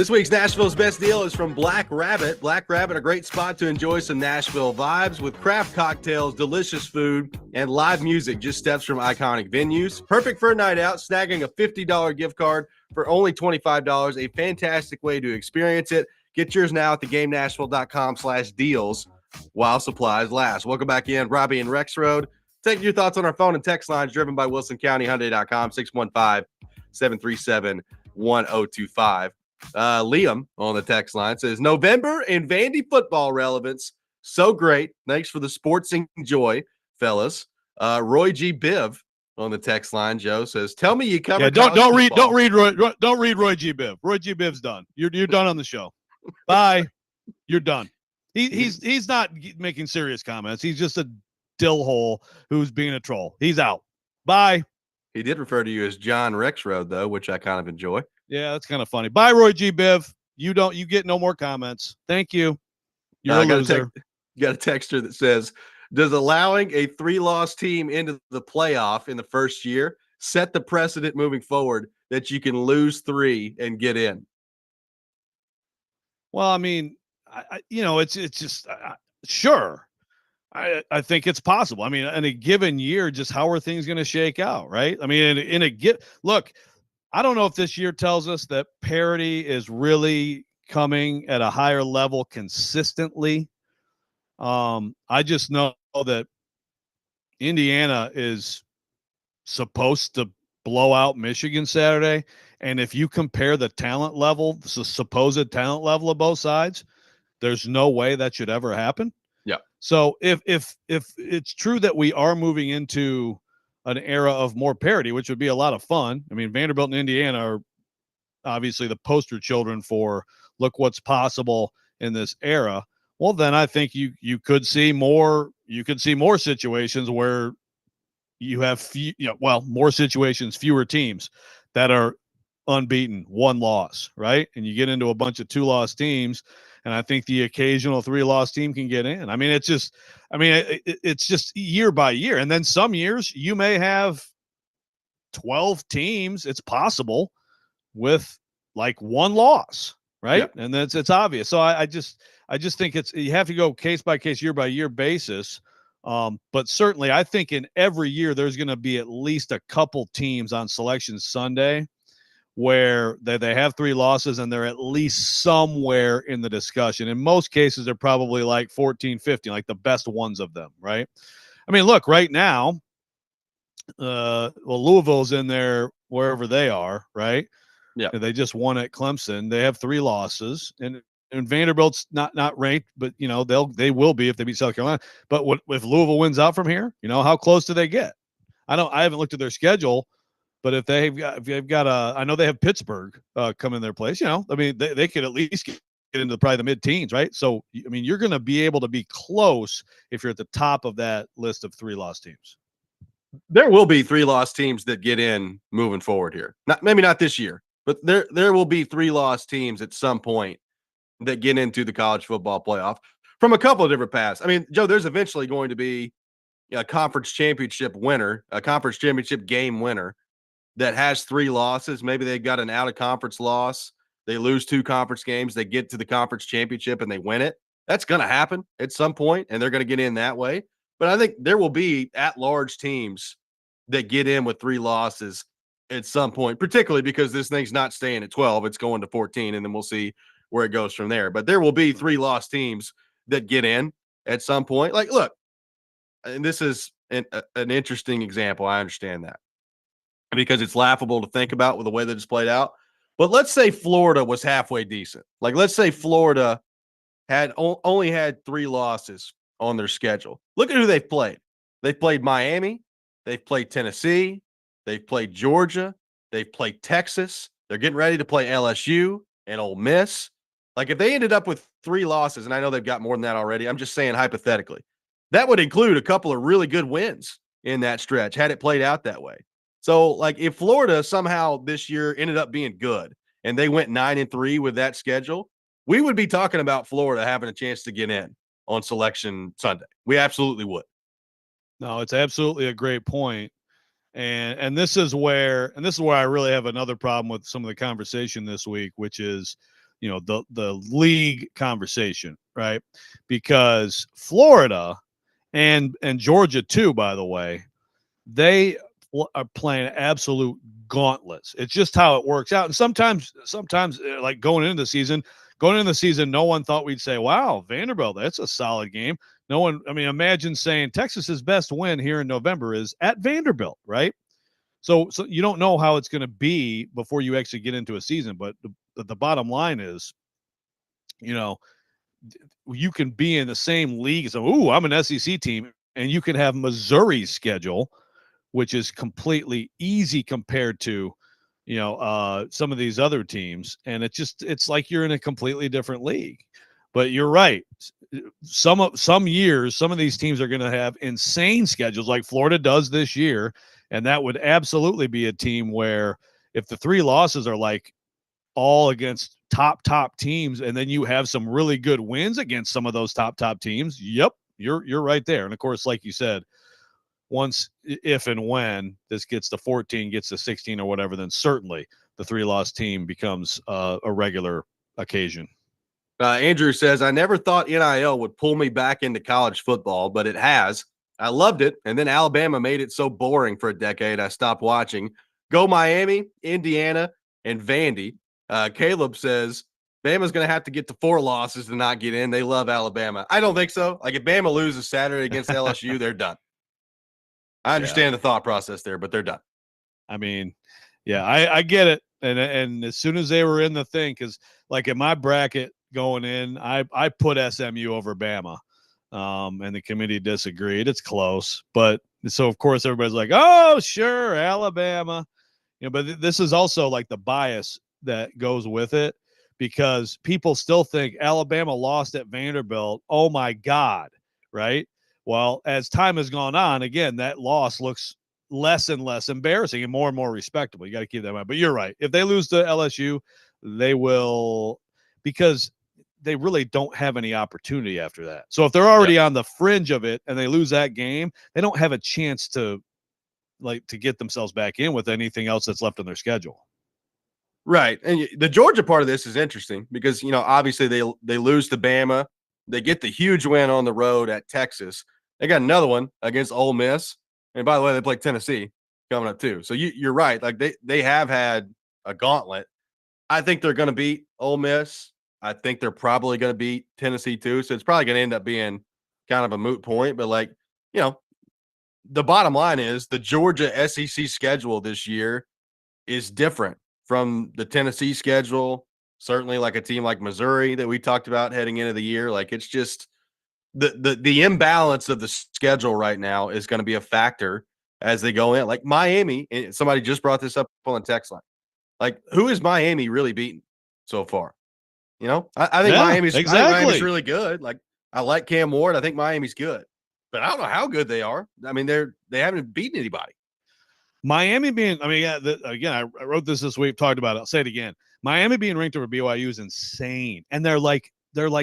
This week's Nashville's Best Deal is from Black Rabbit. Black Rabbit, a great spot to enjoy some Nashville vibes with craft cocktails, delicious food, and live music just steps from iconic venues. Perfect for a night out, snagging a $50 gift card for only $25. A fantastic way to experience it. Get yours now at thegamenashville.com/deals while supplies last. Welcome back in, Robby and Rexrode. Taking your thoughts on our phone and text lines driven by WilsonCountyHyundai.com, 615-737-1025. Liam on the text line says, November and Vandy football relevance. So great. Thanks for the sportsing joy, fellas. Roy G. Biv on the text line, Joe, says, tell me you cover Don't read Roy G. Biv. Roy G. Biv's done. You're done on the show. Bye. You're done. He's not making serious comments. He's just a dill hole who's being a troll. He's out. Bye. He did refer to you as John Rexrode, though, which I kind of enjoy. Yeah, that's kind of funny. Bye, Roy G. Biv. You get no more comments. Thank you. You're a loser. You got a texter that says, does allowing a 3-loss team into the playoff in the first year set the precedent moving forward that you can lose 3 and get in? Well, I mean, it's just sure. I think it's possible. I mean, in a given year, just how are things going to shake out, right? I mean, look, I don't know if this year tells us that parity is really coming at a higher level consistently. I just know that Indiana is supposed to blow out Michigan Saturday. And if you compare the talent level, the supposed talent level of both sides, there's no way that should ever happen. Yeah. So if it's true that we are moving into an era of more parity, which would be a lot of fun. I mean, Vanderbilt and Indiana are obviously the poster children for look what's possible in this era. Well, then I think you could see more. You could see more situations where you have more situations, fewer teams that are unbeaten, 1 loss, right? And you get into a bunch of 2-loss teams, and I think the occasional 3-loss team can get in. I mean, it's just year by year. And then some years you may have 12 teams. It's possible with like 1 loss, right? Yeah. And it's obvious. So I just think you have to go case by case, year by year basis. But certainly I think in every year there's going to be at least a couple teams on Selection Sunday where they have 3 losses and they're at least somewhere in the discussion. In most cases, they're probably like 14, 15, like the best ones of them, right? I mean, look, right now, Louisville's in there wherever they are, right? Yeah. They just won at Clemson. They have 3 losses, and Vanderbilt's not ranked, but they will be if they beat South Carolina. But if Louisville wins out from here, how close do they get? I haven't looked at their schedule. But if they've got I know they have Pittsburgh come in their place. I mean, they could at least get into probably the mid-teens, right? So, I mean, you're going to be able to be close if you're at the top of that list of 3-loss teams. There will be 3-loss teams that get in moving forward here. Maybe not this year, but there will be 3-loss teams at some point that get into the college football playoff from a couple of different paths. I mean, Joe, there's eventually going to be a conference championship winner, a conference championship game winner that has 3 losses. Maybe they got an out-of-conference loss. They lose 2 conference games. They get to the conference championship and they win it. That's going to happen at some point, and they're going to get in that way. But I think there will be at-large teams that get in with 3 losses at some point, particularly because this thing's not staying at 12. It's going to 14, and then we'll see where it goes from there. But there will be 3-loss teams that get in at some point. Like, look, and this is an interesting example. I understand that, because it's laughable to think about with the way that it's played out. But let's say Florida was halfway decent. Like, let's say Florida had only had 3 losses on their schedule. Look at who they've played. They've played Miami. They've played Tennessee. They've played Georgia. They've played Texas. They're getting ready to play LSU and Ole Miss. Like, if they ended up with 3 losses, and I know they've got more than that already, I'm just saying hypothetically, that would include a couple of really good wins in that stretch had it played out that way. So, like, if Florida somehow this year ended up being good and they went 9-3 with that schedule, we would be talking about Florida having a chance to get in on Selection Sunday. We absolutely would. No, it's absolutely a great point. And this is where I really have another problem with some of the conversation this week, which is the league conversation, right? Because Florida and Georgia too, by the way, they are playing absolute gauntlets. It's just how it works out. And sometimes like going into the season, no one thought we'd say, wow, Vanderbilt, that's a solid game. No one, I mean, imagine saying Texas's best win here in November is at Vanderbilt, right? So you don't know how it's going to be before you actually get into a season. But the bottom line is, you can be in the same league. So, I'm an SEC team, and you can have Missouri's schedule, which is completely easy compared to, some of these other teams. And it's like you're in a completely different league. But you're right. Some years, some of these teams are going to have insane schedules like Florida does this year. And that would absolutely be a team where if the 3 losses are like all against top teams, and then you have some really good wins against some of those top teams, yep, you're right there. And of course, like you said, once, if and when this gets to 14, gets to 16 or whatever, then certainly the 3-loss team becomes a regular occasion. Andrew says, I never thought NIL would pull me back into college football, but it has. I loved it. And then Alabama made it so boring for a decade, I stopped watching. Go Miami, Indiana, and Vandy. Caleb says, Bama's going to have to get to 4 losses to not get in. They love Alabama. I don't think so. Like, if Bama loses Saturday against LSU, they're done. I understand the thought process there, but they're done. I mean, yeah, I get it. And as soon as they were in the thing, because like in my bracket going in, I put SMU over Bama. And the committee disagreed. It's close. But so, of course, everybody's like, oh, sure, Alabama. But this is also like the bias that goes with it, because people still think Alabama lost at Vanderbilt. Oh, my God, right? Well, as time has gone on, again, that loss looks less and less embarrassing and more respectable. You got to keep that in mind. But you're right. If they lose to LSU, they will, because they really don't have any opportunity after that. So if they're already on the fringe of it and they lose that game, they don't have a chance to get themselves back in with anything else that's left on their schedule. Right. And the Georgia part of this is interesting because, obviously they lose to Bama. They get the huge win on the road at Texas. They got another one against Ole Miss. And by the way, they play Tennessee coming up too. So you're right. Like they have had a gauntlet. I think they're going to beat Ole Miss. I think they're probably going to beat Tennessee too. So it's probably going to end up being kind of a moot point. But the bottom line is the Georgia SEC schedule this year is different from the Tennessee schedule. Certainly like a team like Missouri that we talked about heading into the year. Like it's just the imbalance of the schedule right now is going to be a factor as they go in. Like Miami, and somebody just brought this up on the text line. Like, who is Miami really beaten so far? I think Miami's really good. Like, I like Cam Ward. I think Miami's good, but I don't know how good they are. I mean, they haven't beaten anybody. Miami being, again, I wrote this week, talked about it. I'll say it again. Miami being ranked over BYU is insane, and they're like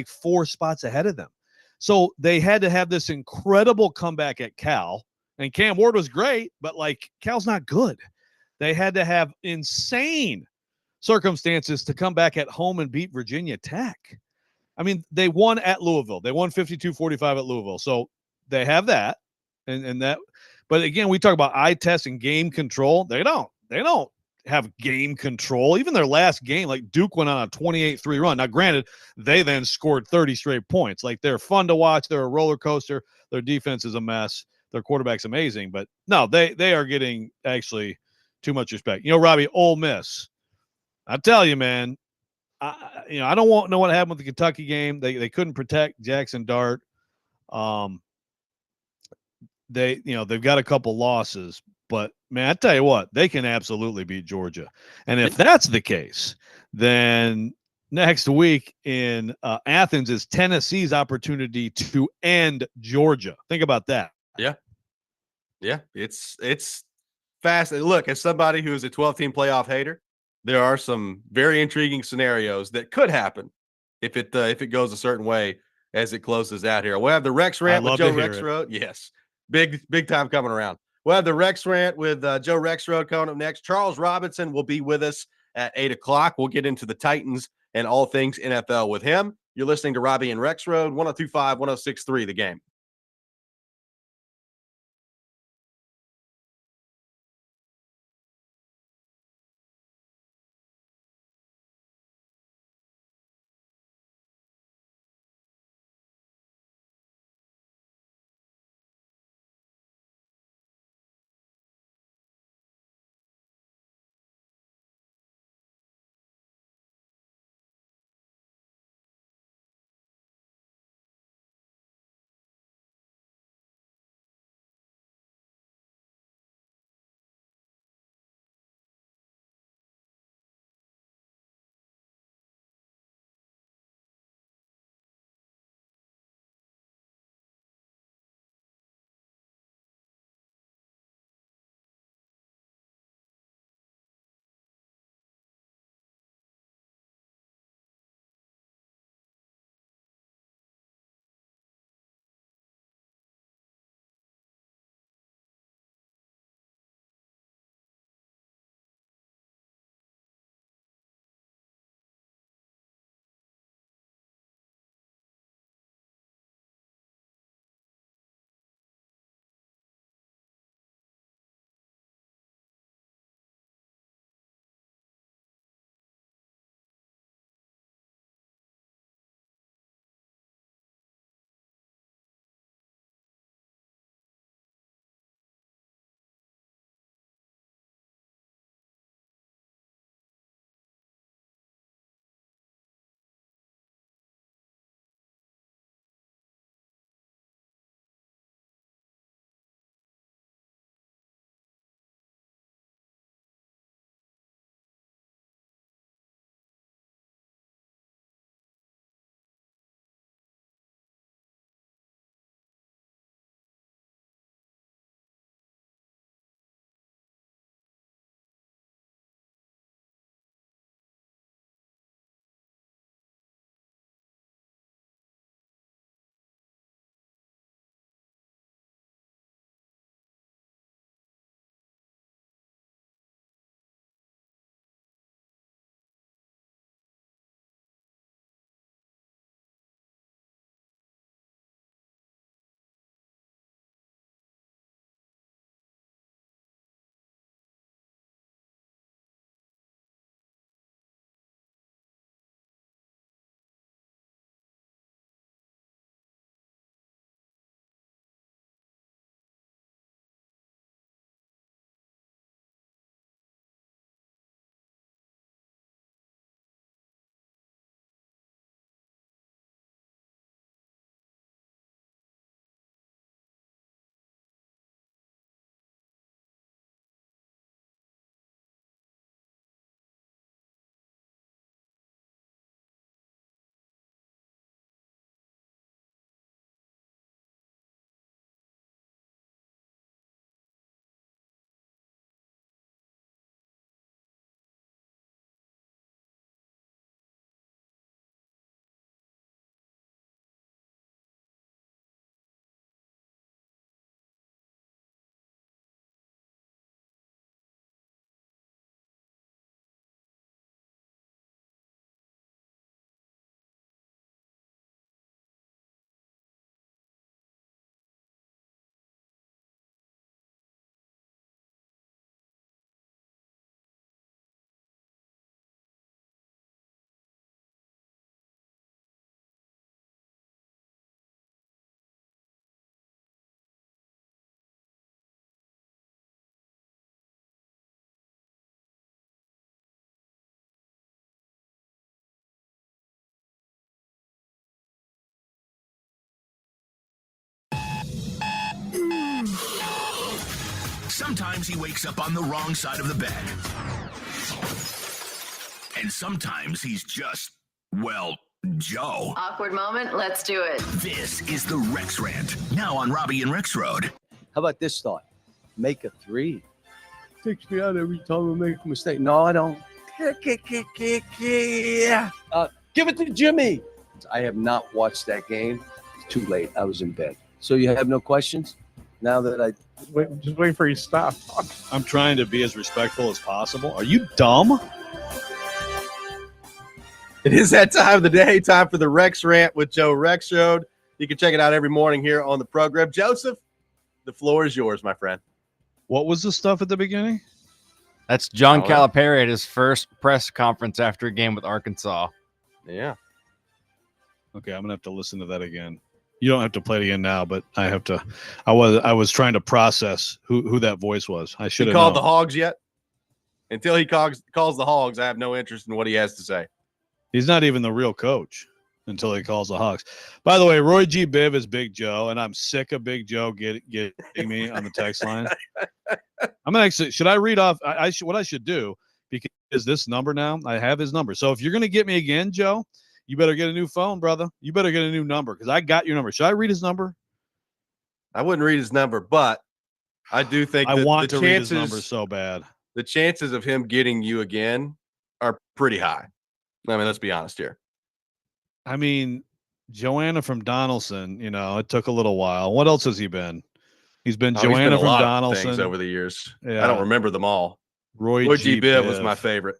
4 spots ahead of them. So they had to have this incredible comeback at Cal, and Cam Ward was great, but Cal's not good. They had to have insane circumstances to come back at home and beat Virginia Tech. I mean, they won at Louisville. They won 52-45 at Louisville. So they have that. And that, but again, we talk about eye test and game control. They don't have game control. Even their last game, like Duke went on a 28-3 run. Now, granted, they then scored 30 straight points. Like, they're fun to watch. They're a roller coaster. Their defense is a mess. Their quarterback's amazing. But no, they are getting actually too much respect. Robbie, Ole Miss. I tell you, man, I don't know what happened with the Kentucky game. They couldn't protect Jackson Dart. They've got a couple losses, but man, I tell you what, they can absolutely beat Georgia. And if that's the case, then next week in Athens is Tennessee's opportunity to end Georgia. Think about that. Yeah. It's fast. Look, as somebody who is a 12-team playoff hater, there are some very intriguing scenarios that could happen if it goes a certain way as it closes out here. We'll have the Rex Rant with Joe Rexrode. Yes, big time coming around. We'll have the Rex Rant with Joe Rexrode coming up next. Charles Robinson will be with us at 8:00. We'll get into the Titans and all things NFL with him. You're listening to Robby and Rexrode, 102.5, 106.3, The Game. Sometimes he wakes up on the wrong side of the bed. And sometimes he's just, well, Joe. Awkward moment. Let's do it. This is the Rex Rant, now on Robby and Rexrode. How about this thought? Make a 3. Takes me out every time I make a mistake. No, I don't. Give it to Jimmy. I have not watched that game. It's too late. I was in bed. So you have no questions? Now that I... Just wait for you to stop. I'm trying to be as respectful as possible. Are you dumb? It is that time of the day, time for the Rex Rant with Joe Rexrode. You can check it out every morning here on the program. Joseph, the floor is yours, my friend. What was the stuff at the beginning? That's John Oh, yeah. Calipari at his first press conference after a game with Arkansas. Yeah. Okay, I'm gonna have to listen to that again. You don't have to play it again now, but I have to. I was trying to process who that voice was. I should He have called known. the Hogs yet? Until he calls the Hogs, I have no interest in what he has to say. He's not even the real coach until he calls the Hawks. By the way, Roy G. Biv is Big Joe, and I'm sick of Big Joe getting me on the text line. I'm gonna actually. Should I read off? What I should do, because this number now, I have his number. So if you're gonna get me again, Joe, you better get a new phone, brother. You better get a new number because I got your number. Should I read his number? I wouldn't read his number, but I do think I that want the to read his chances, number so bad. the chances of him getting you again are pretty high. I mean, let's be honest here. I mean, Joanna from Donaldson, it took a little while. What else has he been? He's been He's been Joanna a from lot of Donaldson things over the years. Yeah. I don't remember them all. Roy G. Biv was my favorite.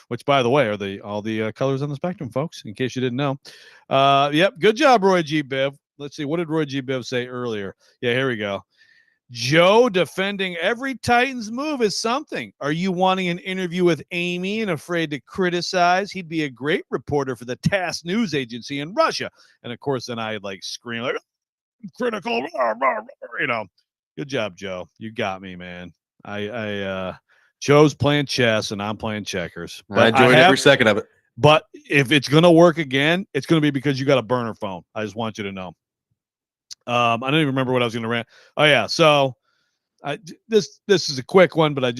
Which, by the way, are all the colors on the spectrum, folks, in case you didn't know. Yep. Good job, Roy G. Biv. Let's see. What did Roy G. Biv say earlier? Yeah, here we go. Joe defending every Titans move is something. Are you wanting an interview with Amy and afraid to criticize? He'd be a great reporter for the TASS news agency in Russia. And of course, then I scream like critical, Good job, Joe. You got me, man. Joe's playing chess and I'm playing checkers. But I enjoyed every second of it. But if it's gonna work again, it's gonna be because you got a burner phone. I just want you to know. I don't even remember what I was going to rant. Oh yeah, so this is a quick one, but I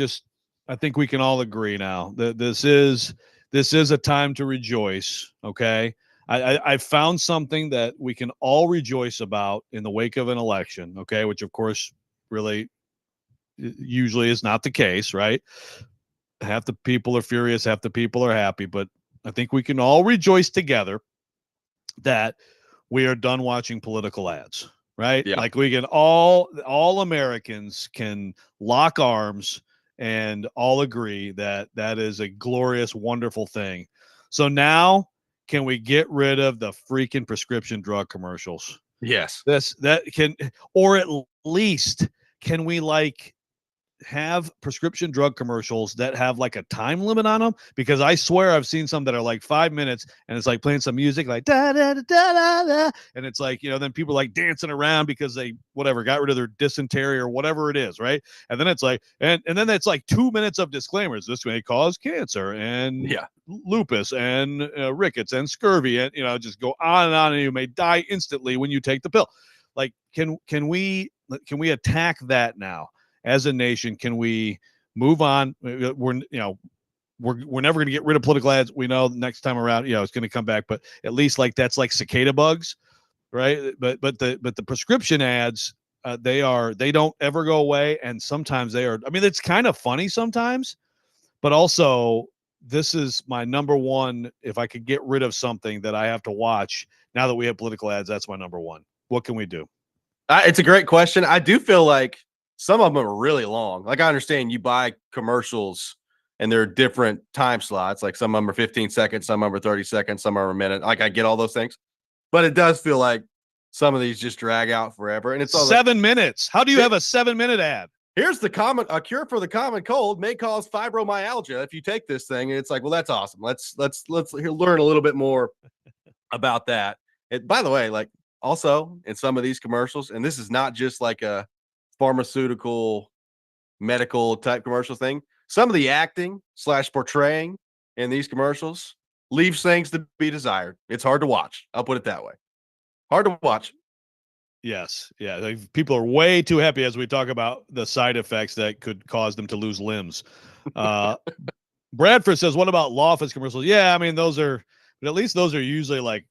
think we can all agree now that this is a time to rejoice. Okay, I found something that we can all rejoice about in the wake of an election. Okay, which of course really usually is not the case, right? Half the people are furious, half the people are happy, but I think we can all rejoice together that we are done watching political ads. Right? Yeah. Like we can all Americans can lock arms and all agree that that is a glorious, wonderful thing. So now can we get rid of the freaking prescription drug commercials? Yes. Or at least can we have prescription drug commercials that have a time limit on them? Because I swear I've seen some that are 5 minutes and it's playing some music da da da da da da, and it's then people are dancing around because they got rid of their dysentery or whatever it is, right? And then it's and then it's 2 minutes of disclaimers. This may cause cancer and lupus and rickets and scurvy and just go on and on, and you may die instantly when you take the pill. Can we attack that now? As a nation, can we move on? We're never going to get rid of political ads. We know next time around, it's going to come back, but at least that's cicada bugs, right? But the prescription ads, they don't ever go away, and sometimes they are. I mean, it's kind of funny sometimes, but also this is my number one. If I could get rid of something that I have to watch now that we have political ads, that's my number one. What can we do? It's a great question. I do feel like some of them are really long. I understand you buy commercials and there are different time slots. Some of them are 15 seconds, some of them are 30 seconds, some are a minute. I get all those things, but it does feel like some of these just drag out forever. And it's all 7 minutes. How do you have a 7-minute ad? Here's a cure for the common cold may cause fibromyalgia if you take this thing. And it's well, that's awesome. Let's learn a little bit more about that. By the way, also in some of these commercials, and this is not just a pharmaceutical medical type commercial thing, some of the acting / portraying in these commercials leaves things to be desired. It's hard to watch. I'll put it that way. Hard to watch. Yes. Yeah. People are way too happy as we talk about the side effects that could cause them to lose limbs. Bradford says, what about law office commercials? Yeah. I mean, but at least those are usually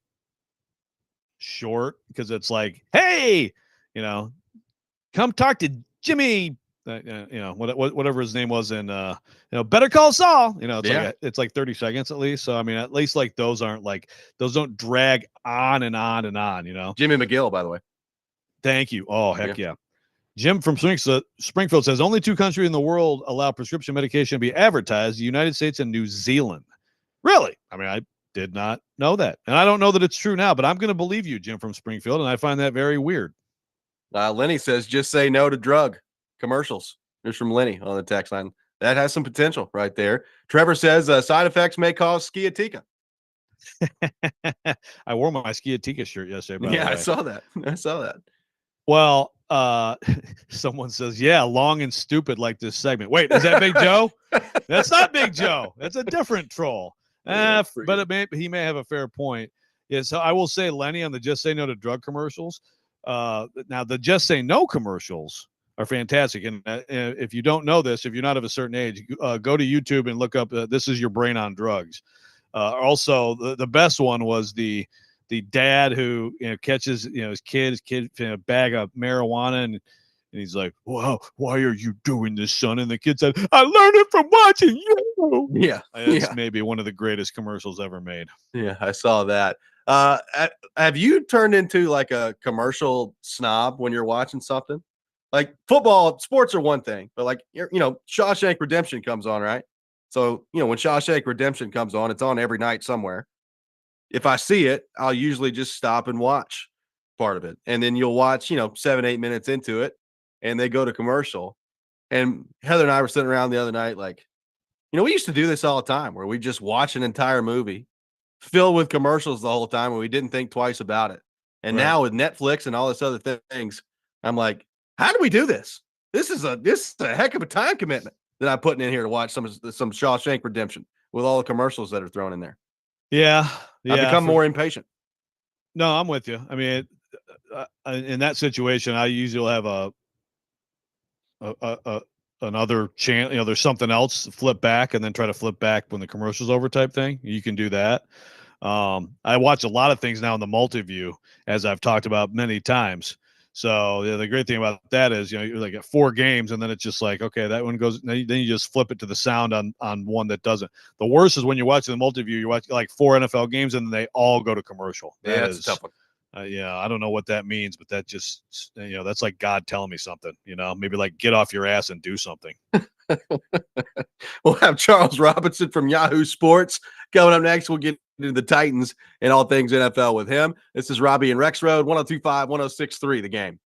short, because it's hey, come talk to Jimmy, whatever his name was in, Better Call Saul. It's 30 seconds at least. So I mean, at least those aren't those don't drag on and on and on. Jimmy McGill, by the way. Thank you. Oh heck yeah. Jim from Springfield says only 2 countries in the world allow prescription medication to be advertised: the United States and New Zealand. Really? I mean, did not know that. And I don't know that it's true now, but I'm going to believe you, Jim from Springfield, and I find that very weird. Lenny says, just say no to drug commercials. There's from Lenny on the text line. That has some potential right there. Trevor says side effects may cause sciatica. I wore my sciatica shirt yesterday, by the way. I saw that. I saw that. Well, someone says, yeah, long and stupid like this segment. Wait, is that Big Joe? That's not Big Joe. That's a different troll. But he may have a fair point. Yeah, so I will say, Lenny, on the Just Say No to Drug commercials. Now, the Just Say No commercials are fantastic. And if you don't know this, if you're not of a certain age, go to YouTube and look up This Is Your Brain on Drugs. Also, the best one was the dad who catches his kid in a bag of marijuana and he's like, "Wow, why are you doing this, son?" And the kid said, "I learned it from watching you." Yeah, it's maybe one of the greatest commercials ever made. Yeah, I saw that. Have you turned into like a commercial snob when you're watching something? Like football, sports are one thing, but like Shawshank Redemption comes on, right? So when Shawshank Redemption comes on, it's on every night somewhere. If I see it, I'll usually just stop and watch part of it. And then you'll watch, 7-8 minutes into it, and they go to commercial. And Heather and I were sitting around the other night, like, we used to do this all the time where we just watch an entire movie filled with commercials the whole time and we didn't think twice about it. And now with Netflix and all this other things, I'm like, how do we do this? This is a heck of a time commitment that I'm putting in here to watch some Shawshank Redemption with all the commercials that are thrown in there. Yeah. I've become more impatient. No, I'm with you. I mean, in that situation, I usually will have another channel. There's something else, flip back and then try to flip back when the commercial's over type thing. You can do that. I watch a lot of things now in the multi-view, as I've talked about many times. So the great thing about that is, you're like at 4 games and then it's just like, okay, that one goes, then you just flip it to the sound on one that doesn't. The worst is when you're watching the multi-view, you watch like 4 NFL games and they all go to commercial. That's a tough one. I don't know what that means, but that just, that's like God telling me something, maybe like get off your ass and do something. We'll have Charles Robinson from Yahoo Sports coming up next. We'll get into the Titans and all things NFL with him. This is Robby and Rexrode, 102.5, 106.3, The Game.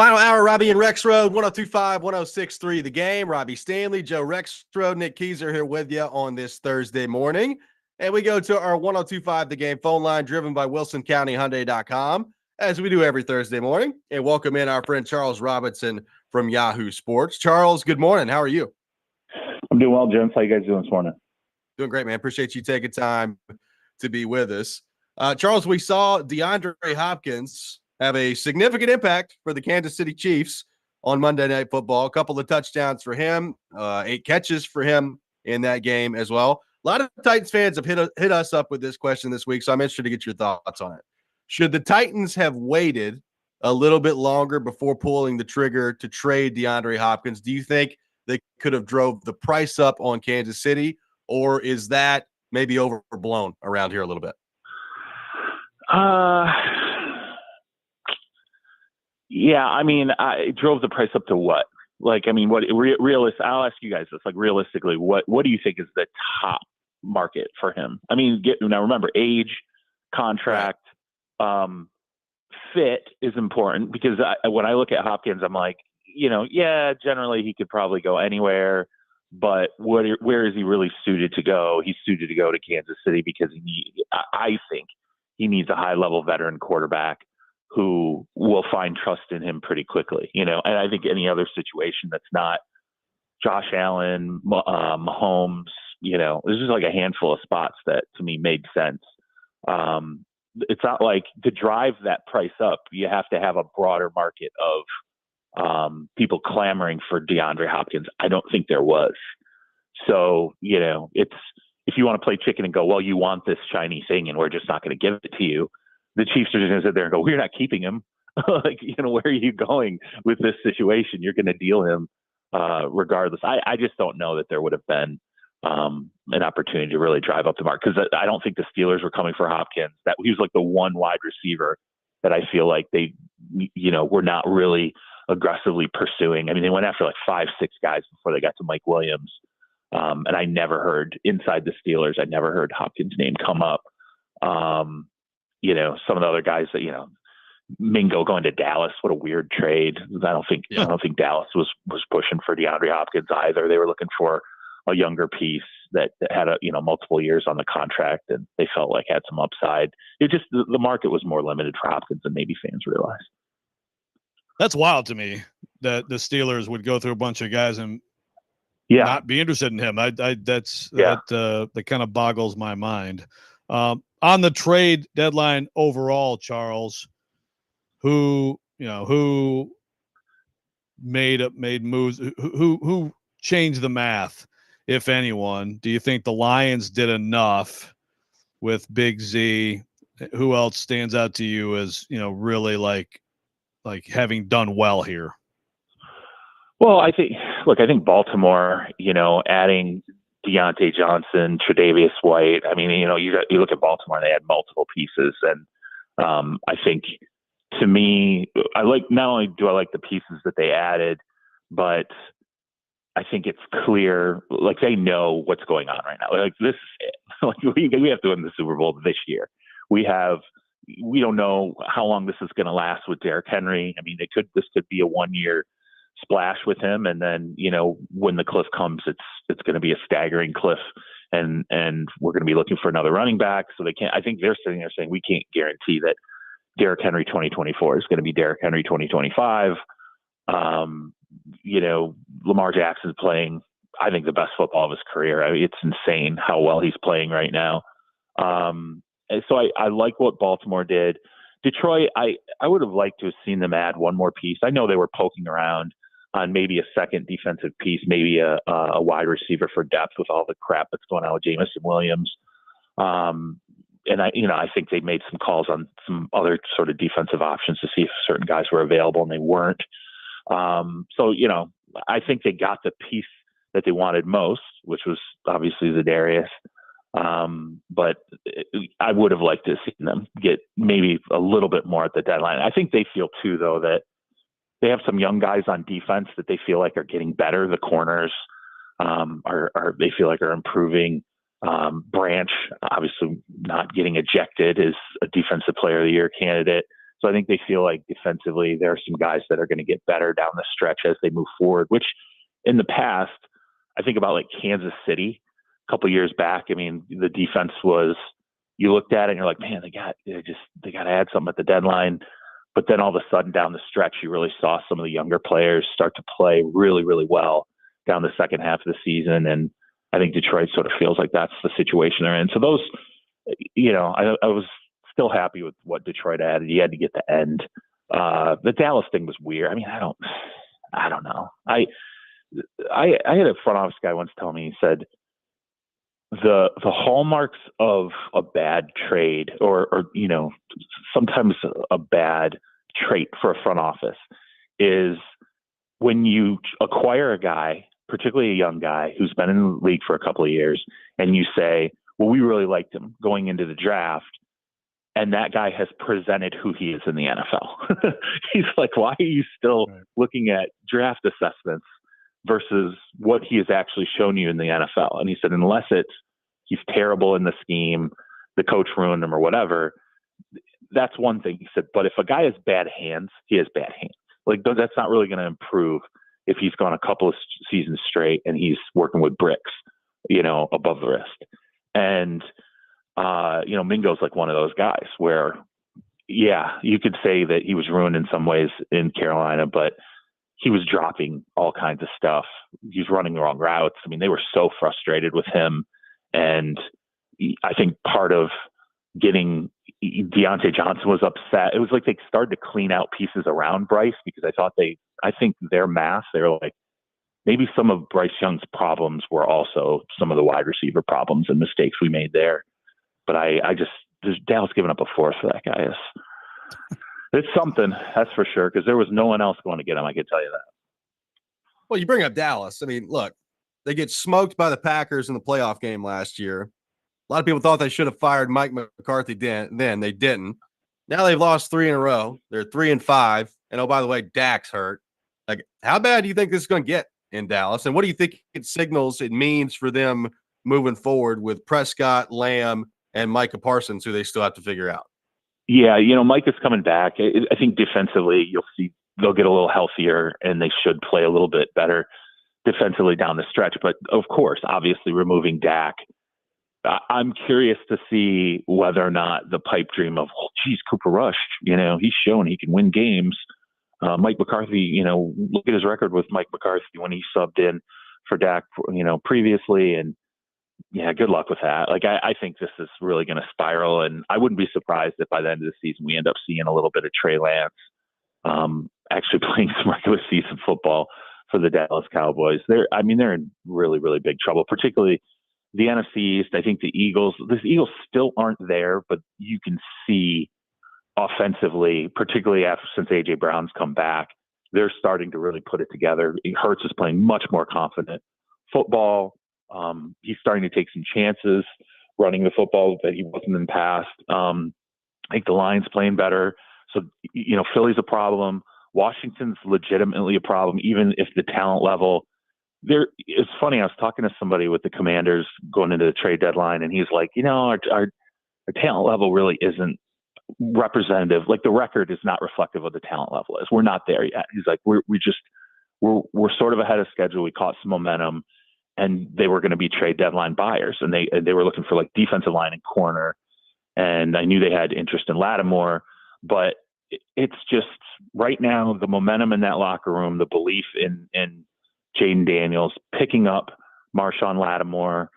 Final hour, Robby and Rexrode, 102.5, 106.3 The Game. Robbie Stanley, Joe Rexrode, Nick Keyser here with you on this Thursday morning. And we go to our 102.5 The Game phone line driven by WilsonCountyHyundai.com as we do every Thursday morning. And welcome in our friend Charles Robinson from Yahoo Sports. Charles, good morning. How are you? I'm doing well, gents. How you guys doing this morning? Doing great, man. Appreciate you taking time to be with us. Charles, we saw DeAndre Hopkins have a significant impact for the Kansas City Chiefs on Monday Night Football. A couple of touchdowns for him, 8 catches for him in that game as well. A lot of Titans fans have hit us up with this question this week, so I'm interested to get your thoughts on it. Should the Titans have waited a little bit longer before pulling the trigger to trade DeAndre Hopkins? Do you think they could have drove the price up on Kansas City, or is that maybe overblown around here a little bit? Yeah, I mean, it drove the price up to what? Like, I mean, what I'll ask you guys this. Like, realistically, what do you think is the top market for him? I mean, now remember, age, contract, fit is important, because when I look at Hopkins, I'm like, yeah, generally he could probably go anywhere, but where is he really suited to go? He's suited to go to Kansas City because I think he needs a high-level veteran quarterback who will find trust in him pretty quickly, and I think any other situation that's not Josh Allen, Mahomes, there's just like a handful of spots that to me made sense. It's not like to drive that price up, you have to have a broader market of people clamoring for DeAndre Hopkins. I don't think there was. So, it's, if you want to play chicken and go, well, you want this shiny thing and we're just not going to give it to you, the Chiefs are just going to sit there and go, we're not keeping him. Like, where are you going with this situation? You're going to deal him regardless. I just don't know that there would have been an opportunity to really drive up the market, because I don't think the Steelers were coming for Hopkins. That he was like the one wide receiver that I feel like they, were not really aggressively pursuing. I mean, they went after like 5-6 guys before they got to Mike Williams. And I never heard inside the Steelers, I never heard Hopkins' name come up. Some of the other guys that, Mingo going to Dallas, what a weird trade. I don't think Dallas was pushing for DeAndre Hopkins either. They were looking for a younger piece that had multiple years on the contract, and they felt like had some upside. It just, the market was more limited for Hopkins than maybe fans realize. That's wild to me that the Steelers would go through a bunch of guys and not be interested in him. That kind of boggles my mind. On the trade deadline overall, Charles, who made moves, who changed the math, if anyone? Do you think the Lions did enough with Big Z? Who else stands out to you as, really like having done well here? Well, I think Baltimore, adding Deontay Johnson, Tre'Davious White. I mean, you look at Baltimore, they had multiple pieces. And I think, to me, not only do I like the pieces that they added, but I think it's clear, like, they know what's going on right now. Like, this is it. Like, we have to win the Super Bowl this year. We don't know how long this is going to last with Derrick Henry. I mean, this could be a 1-year splash with him, and then when the cliff comes, it's going to be a staggering cliff, and we're going to be looking for another running back. So they can't. I think they're sitting there saying we can't guarantee that Derrick Henry 2024 is going to be Derrick Henry 2025. Lamar Jackson's playing, I think, the best football of his career. I mean, it's insane how well he's playing right now. And so I like what Baltimore did. Detroit, I would have liked to have seen them add one more piece. I know they were poking around on maybe a second defensive piece, maybe a wide receiver for depth with all the crap that's going on with Jameson Williams. And I think they made some calls on some other sort of defensive options to see if certain guys were available, and they weren't. So I think they got the piece that they wanted most, which was obviously Za'Darius. But I would have liked to have seen them get maybe a little bit more at the deadline. I think they feel too, though, that they have some young guys on defense that they feel like are getting better. The corners they feel like are improving. Branch, obviously not getting ejected, is a defensive player of the year candidate. So I think they feel like defensively there are some guys that are going to get better down the stretch as they move forward, which in the past, I think about like Kansas City a couple years back. I mean, the defense was, you looked at it and you're like, man, they got to add something at the deadline. But then all of a sudden down the stretch, you really saw some of the younger players start to play really, really well down the second half of the season. And I think Detroit sort of feels like that's the situation they're in. So those, I was still happy with what Detroit added. You had to get the end. The Dallas thing was weird. I mean, I don't know. I had a front office guy once tell me, he said, the hallmarks of a bad trade or sometimes a bad trait for a front office is when you acquire a guy, particularly a young guy who's been in the league for a couple of years, and you say, well, we really liked him going into the draft, and that guy has presented who he is in the NFL. He's like, why are you still looking at draft assessments versus what he has actually shown you in the NFL? And he said, unless he's terrible in the scheme, the coach ruined him or whatever, that's one thing. He said, but if a guy has bad hands, he has bad hands. Like, that's not really going to improve if he's gone a couple of seasons straight and he's working with bricks, above the wrist. And, Mingo's like one of those guys where, yeah, you could say that he was ruined in some ways in Carolina, but he was dropping all kinds of stuff. He was running the wrong routes. I mean, they were so frustrated with him. And I think part of getting Deontay Johnson was upset. It was like they started to clean out pieces around Bryce because I think their math, they were like, maybe some of Bryce Young's problems were also some of the wide receiver problems and mistakes we made there. But just Dallas giving up a fourth for that guy it's something, that's for sure, because there was no one else going to get him. I can tell you that. Well, you bring up Dallas. I mean, look, they get smoked by the Packers in the playoff game last year. A lot of people thought they should have fired Mike McCarthy then. They didn't. Now they've lost 3 in a row. They're 3-5. And oh, by the way, Dak's hurt. Like, how bad do you think this is going to get in Dallas? And what do you think it signals it means for them moving forward with Prescott, Lamb, and Micah Parsons, who they still have to figure out? Yeah, Mike is coming back. I think defensively, you'll see they'll get a little healthier and they should play a little bit better defensively down the stretch. But of course, obviously removing Dak, I'm curious to see whether or not the pipe dream of, Cooper Rush, he's shown he can win games. Mike McCarthy, look at his record with Mike McCarthy when he subbed in for Dak, previously. And yeah, good luck with that. Like, I think this is really going to spiral, and I wouldn't be surprised if by the end of the season we end up seeing a little bit of Trey Lance actually playing some regular season football for the Dallas Cowboys. They're in really, really big trouble, particularly the NFC East. I think the Eagles still aren't there, but you can see offensively, particularly since A.J. Brown's come back, they're starting to really put it together. Hurts is playing much more confident football. He's starting to take some chances running the football that he wasn't in the past. I think the Lions playing better. So, Philly's a problem. Washington's legitimately a problem, even if the talent level there. It's funny. I was talking to somebody with the Commanders going into the trade deadline, and he's like, our talent level really isn't representative. Like, the record is not reflective of the talent level. We're not there yet. He's like, we're sort of ahead of schedule. We caught some momentum, and they were going to be trade deadline buyers, and they were looking for like defensive line and corner. And I knew they had interest in Lattimore, but it's just right now the momentum in that locker room, the belief in Jaden Daniels picking up Marshawn Lattimore,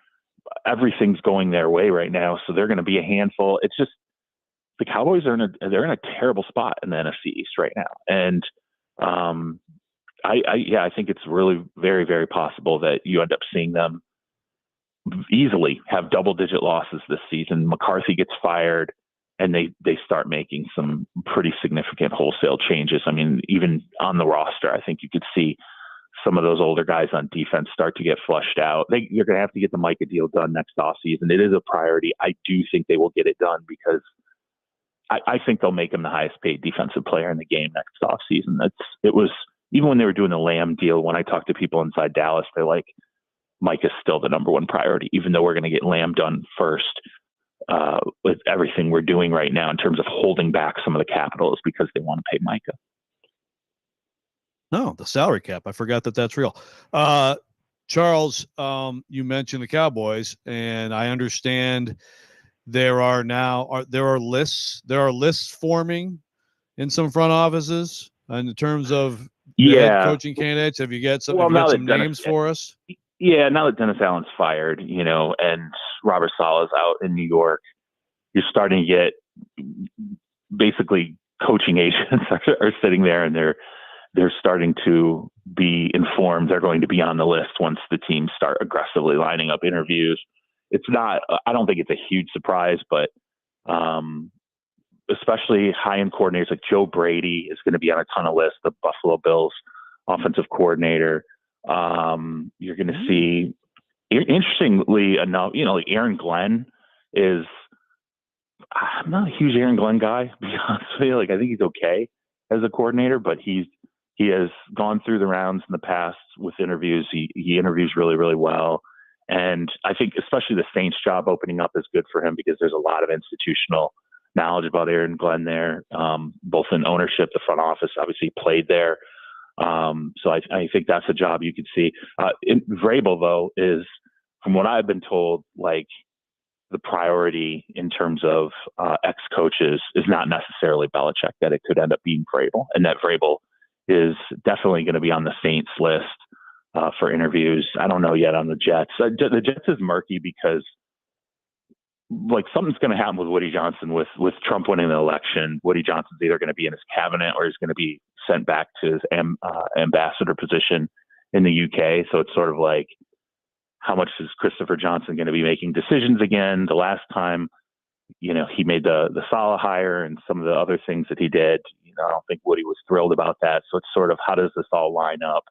everything's going their way right now. So they're going to be a handful. It's just the Cowboys they're in a terrible spot in the NFC East right now. And I think it's really very, very possible that you end up seeing them easily have double-digit losses this season. McCarthy gets fired, and they start making some pretty significant wholesale changes. I mean, even on the roster, I think you could see some of those older guys on defense start to get flushed out. You're going to have to get the Micah deal done next offseason. It is a priority. I do think they will get it done because I think they'll make him the highest paid defensive player in the game next offseason. It was even when they were doing the Lamb deal, when I talked to people inside Dallas, they're like, Mike is still the number one priority, even though we're going to get Lamb done first. with everything we're doing right now in terms of holding back some of the capital is because they want to pay Micah. No, the salary cap. I forgot that that's real. Charles, you mentioned the Cowboys, and I understand there are lists forming in some front offices in terms of the head coaching candidates. Have you got some names for us? Yeah, now that Dennis Allen's fired, and Robert Saleh's out in New York, you're starting to get basically coaching agents are sitting there, and they're starting to be informed they're going to be on the list once the teams start aggressively lining up interviews. It's not, I don't think it's a huge surprise, but especially high-end coordinators like Joe Brady is going to be on a ton of lists, the Buffalo Bills offensive coordinator. You're going to see, interestingly enough, like Aaron Glenn is, I'm not a huge Aaron Glenn guy, to be honest with you. Like, I think he's okay as a coordinator, but he has gone through the rounds in the past with interviews. He interviews really, really well. And I think especially the Saints job opening up is good for him because there's a lot of institutional knowledge about Aaron Glenn there, both in ownership, the front office, obviously played there. So I think that's a job you could see. Vrabel, though, is, from what I've been told, like the priority in terms of ex-coaches is not necessarily Belichick, that it could end up being Vrabel, and that Vrabel is definitely going to be on the Saints list for interviews. I don't know yet on the Jets. The Jets is murky because like something's going to happen with Woody Johnson with Trump winning the election. Woody Johnson's either going to be in his cabinet or he's going to be sent back to his ambassador position in the UK. So it's sort of like, how much is Christopher Johnson going to be making decisions again? The last time, he made the Saleh hire and some of the other things that he did, I don't think Woody was thrilled about that. So it's sort of, how does this all line up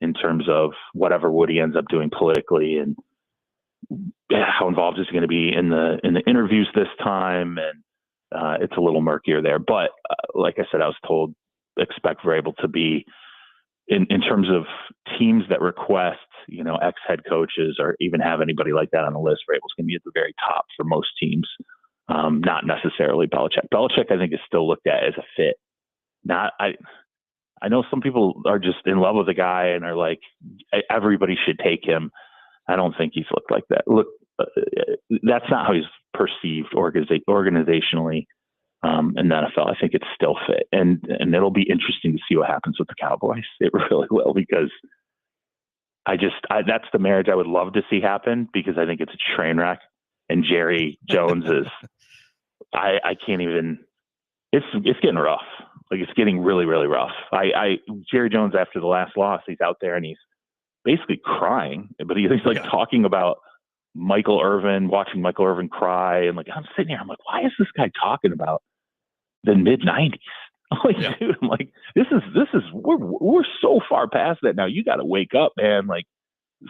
in terms of whatever Woody ends up doing politically, and how involved is he going to be in the interviews this time? And it's a little murkier there. But like I said, I was told, expect Vrabel to be in terms of teams that request, ex-head coaches or even have anybody like that on the list. Vrabel's going to be at the very top for most teams, not necessarily Belichick. Belichick, I think, is still looked at as a fit. I know some people are just in love with the guy and are like, everybody should take him. I don't think he's looked like that. Look, that's not how he's perceived organizationally in the NFL. I think it's still fit, and it'll be interesting to see what happens with the Cowboys. It really will, because that's the marriage I would love to see happen, because I think it's a train wreck, and Jerry Jones is. I can't even. It's getting rough. Like, it's getting really, really rough. Jerry Jones, after the last loss, he's out there and he's basically crying, but he's like talking about Michael Irvin, watching Michael Irvin cry. And like, I'm sitting here, I'm like, why is this guy talking about the mid-90s? I'm like, dude, I'm like, this is, we're so far past that now. You got to wake up, man. Like,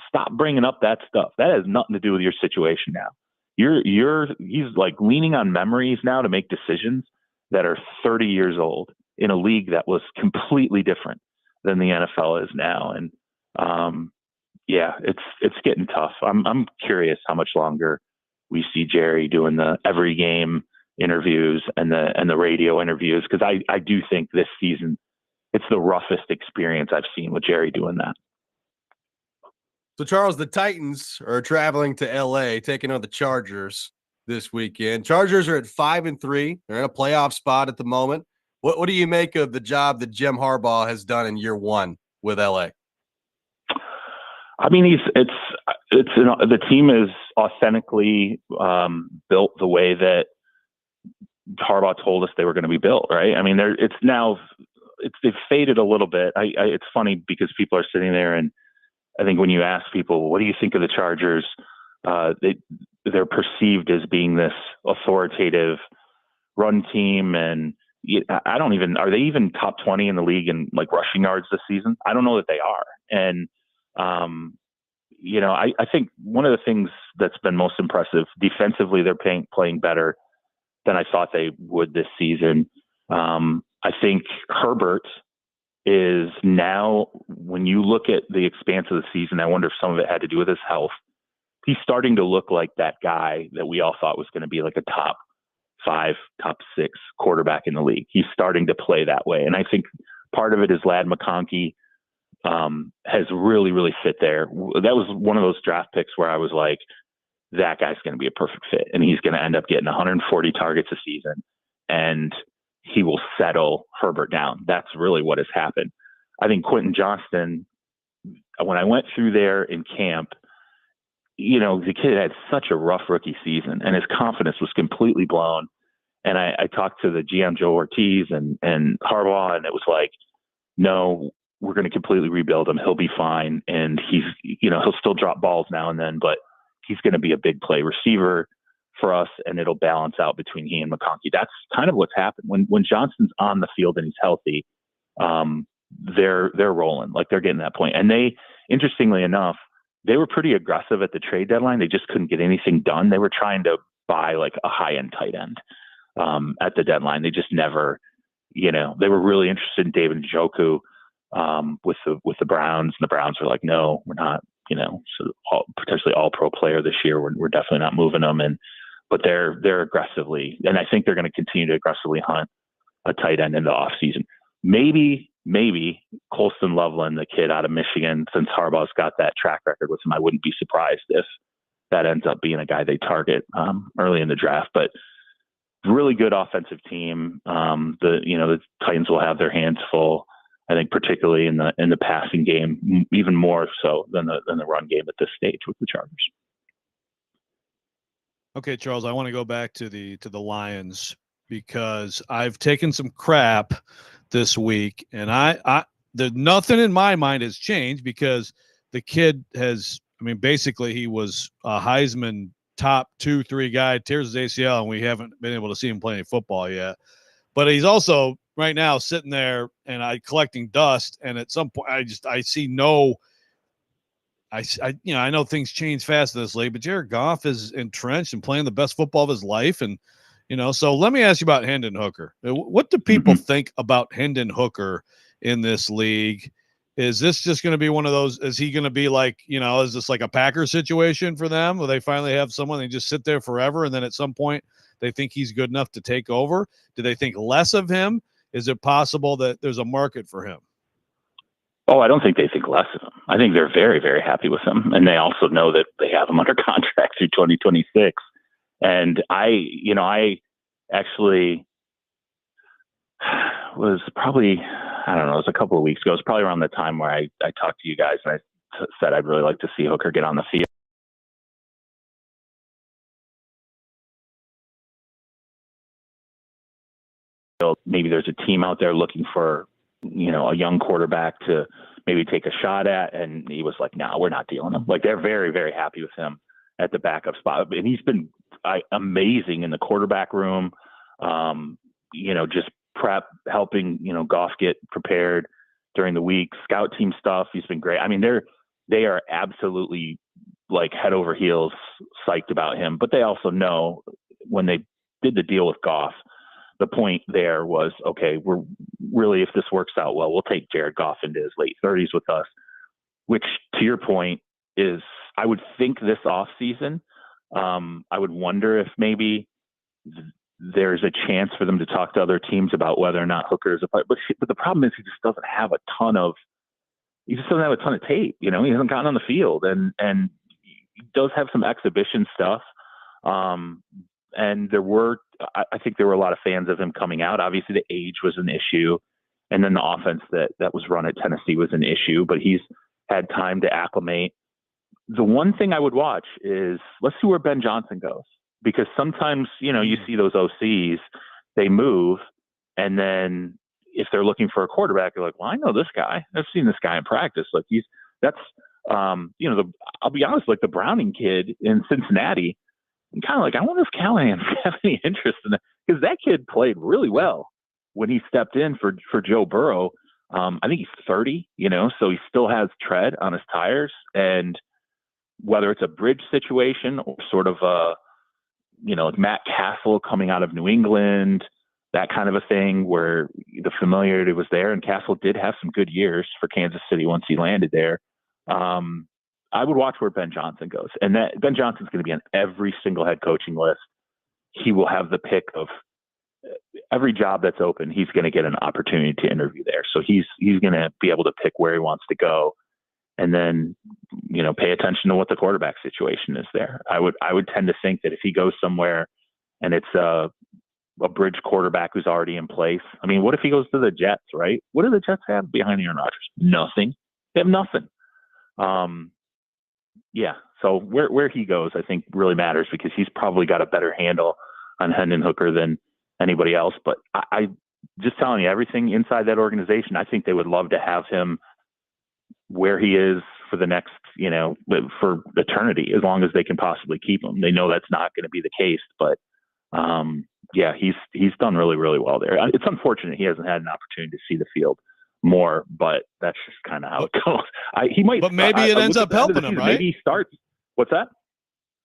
stop bringing up that stuff. That has nothing to do with your situation now. He's like leaning on memories now to make decisions that are 30 years old in a league that was completely different than the NFL is now. And it's getting tough. I'm curious how much longer we see Jerry doing the every game interviews and the radio interviews, because I do think this season it's the roughest experience I've seen with Jerry doing that. So, Charles, the Titans are traveling to LA, taking on the Chargers this weekend. Chargers are at 5-3. They're in a playoff spot at the moment. What do you make of the job that Jim Harbaugh has done in year one with LA? I mean, the team is authentically built the way that Harbaugh told us they were going to be built, right? I mean, they've faded a little bit. It's funny because people are sitting there, and I think when you ask people, what do you think of the Chargers? They're perceived as being this authoritative run team, and are they even top 20 in the league in like rushing yards this season? I don't know that they are. And, I think one of the things that's been most impressive defensively, they're playing better than I thought they would this season. I think Herbert is now, when you look at the expanse of the season, I wonder if some of it had to do with his health, he's starting to look like that guy that we all thought was going to be like a top 5, top 6 quarterback in the league. He's starting to play that way. And I think part of it is Ladd McConkey has really, really fit there. That was one of those draft picks where I was like, that guy's going to be a perfect fit. And he's going to end up getting 140 targets a season. And he will settle Herbert down. That's really what has happened. I think Quentin Johnston, when I went through there in camp, the kid had such a rough rookie season and his confidence was completely blown. And I talked to the GM, Joe Ortiz and Harbaugh, and it was like, no, we're going to completely rebuild him. He'll be fine. And he'll still drop balls now and then, but he's going to be a big play receiver for us, and it'll balance out between he and McConkey. That's kind of what's happened. When Johnston's on the field and he's healthy, they're rolling, like they're getting that point. And they, interestingly enough, they were pretty aggressive at the trade deadline. They just couldn't get anything done. They were trying to buy like a high-end tight end at the deadline. They just never, they were really interested in David Njoku with the Browns, and the Browns were like, no, we're not, so potentially all pro player this year. We're definitely not moving them. But they're aggressively, and I think they're going to continue to aggressively hunt a tight end in the offseason. Maybe Colston Loveland, the kid out of Michigan, since Harbaugh's got that track record with him, I wouldn't be surprised if that ends up being a guy they target early in the draft. But really good offensive team. The Titans will have their hands full, I think, particularly in the passing game, even more so than the run game at this stage with the Chargers. Okay, Charles, I want to go back to the Lions because I've taken some crap this week, and nothing in my mind has changed because the kid has, basically he was a Heisman top 2-3 guy, tears his ACL, and we haven't been able to see him play any football yet. But he's also right now sitting there and collecting dust. And at some point, I see no. I know things change fast in this league, but Jared Goff is entrenched and playing the best football of his life. And, so let me ask you about Hendon Hooker. What do people think about Hendon Hooker in this league? Is this just going to be one of those? Is he going to be like, is this like a Packers situation for them where they finally have someone, they just sit there forever, and then at some point they think he's good enough to take over? Do they think less of him? Is it possible that there's a market for him? Oh, I don't think they think less of him. I think they're very, very happy with him. And they also know that they have him under contract through 2026. And I actually was probably, I don't know, it was a couple of weeks ago. It was probably around the time where I talked to you guys and I said I'd really like to see Hooker get on the field. Maybe there's a team out there looking for, a young quarterback to maybe take a shot at. And he was like, no, we're not dealing him. Like, they're very, very happy with him at the backup spot. And he's been amazing in the quarterback room, just prep, helping, Goff get prepared during the week, scout team stuff. He's been great. They are absolutely like head over heels psyched about him, but they also know when they did the deal with Goff, the point there was, okay, we're really, if this works out well, we'll take Jared Goff into his late 30s with us, which, to your point, is, I would think this offseason, I would wonder if maybe there's a chance for them to talk to other teams about whether or not Hooker is a player. But the problem is he just doesn't have a ton of tape. He hasn't gotten on the field, and he does have some exhibition stuff. And I think there were a lot of fans of him coming out. Obviously, the age was an issue, and then the offense that was run at Tennessee was an issue. But he's had time to acclimate. The one thing I would watch is, let's see where Ben Johnson goes, because sometimes you see those OCs, they move, and then if they're looking for a quarterback, you're like, well, I know this guy. I've seen this guy in practice. Like I'll be honest, like the Browning kid in Cincinnati. I'm kind of like, I wonder if Callahan have any interest in that, because that kid played really well when he stepped in for Joe Burrow. I think he's 30, so he still has tread on his tires. And whether it's a bridge situation or sort of like Matt Castle coming out of New England, that kind of a thing where the familiarity was there, and Castle did have some good years for Kansas City once he landed there. I would watch where Ben Johnson goes, and that Ben Johnson's going to be on every single head coaching list. He will have the pick of every job that's open. He's going to get an opportunity to interview there. So he's going to be able to pick where he wants to go, and then, pay attention to what the quarterback situation is there. I would tend to think that if he goes somewhere and it's a bridge quarterback who's already in place. I mean, what if he goes to the Jets, right? What do the Jets have behind Aaron Rodgers? Nothing. They have nothing. Yeah. So where he goes, I think really matters, because he's probably got a better handle on Hendon Hooker than anybody else. But I just telling you, everything inside that organization, I think they would love to have him where he is for the next, for eternity, as long as they can possibly keep him. They know that's not going to be the case, but yeah, he's done really, really well there. It's unfortunate he hasn't had an opportunity to see the field more, but that's just kind of how it goes. He might, but maybe it ends up helping him, right? Maybe he starts. What's that?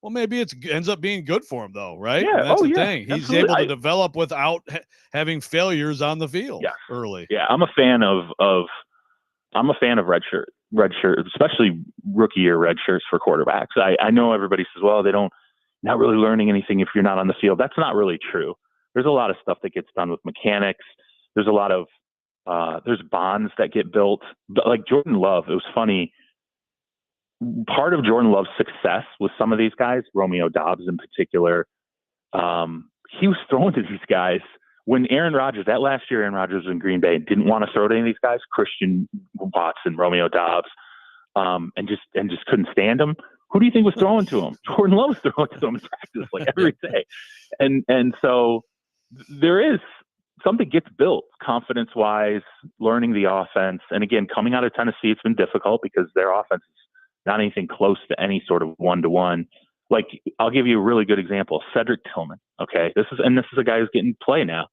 Well, maybe it ends up being good for him, though, right? Yeah. That's the yeah, thing. He's absolutely. able to develop without having failures on the field early. Yeah, I'm a fan of red shirt, especially rookie year red shirts for quarterbacks. I know everybody says, well, not really learning anything if you're not on the field. That's not really true. There's a lot of stuff that gets done with mechanics. There's a lot of there's bonds that get built. Like Jordan Love, it was funny. Part of Jordan Love's success with some of these guys, Romeo Doubs in particular, he was throwing to these guys when that last year Aaron Rodgers was in Green Bay, didn't want to throw to any of these guys, Christian Watson, Romeo Doubs, and just couldn't stand them. Who do you think was throwing to him? Jordan Love was throwing to them in practice like every day. And so there is something gets built confidence-wise, learning the offense. And again, coming out of Tennessee, it's been difficult because their offense is not anything close to any sort of one-to-one. Like, I'll give you a really good example. Cedric Tillman. Okay. This is a guy who's getting play now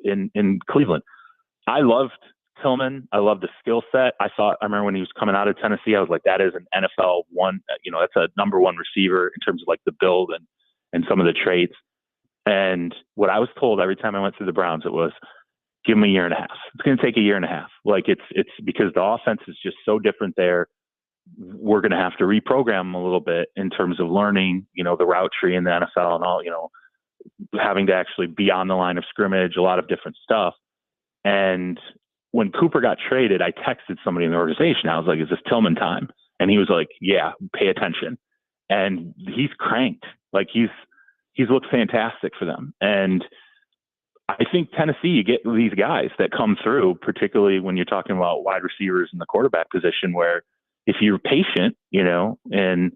in Cleveland. I loved Tillman. I loved the skill set. I remember when he was coming out of Tennessee, I was like, that is an NFL one, that's a number one receiver in terms of like the build and some of the traits. And what I was told every time I went through the Browns, it was, give him a year and a half. It's going to take a year and a half. Like it's because the offense is just so different there. We're going to have to reprogram them a little bit in terms of learning, the route tree in the NFL and all, having to actually be on the line of scrimmage, a lot of different stuff. And when Cooper got traded, I texted somebody in the organization. I was like, is this Tillman time? And he was like, yeah, pay attention. And he's cranked. Like he's looked fantastic for them. And I think Tennessee, you get these guys that come through, particularly when you're talking about wide receivers in the quarterback position, where if you're patient, and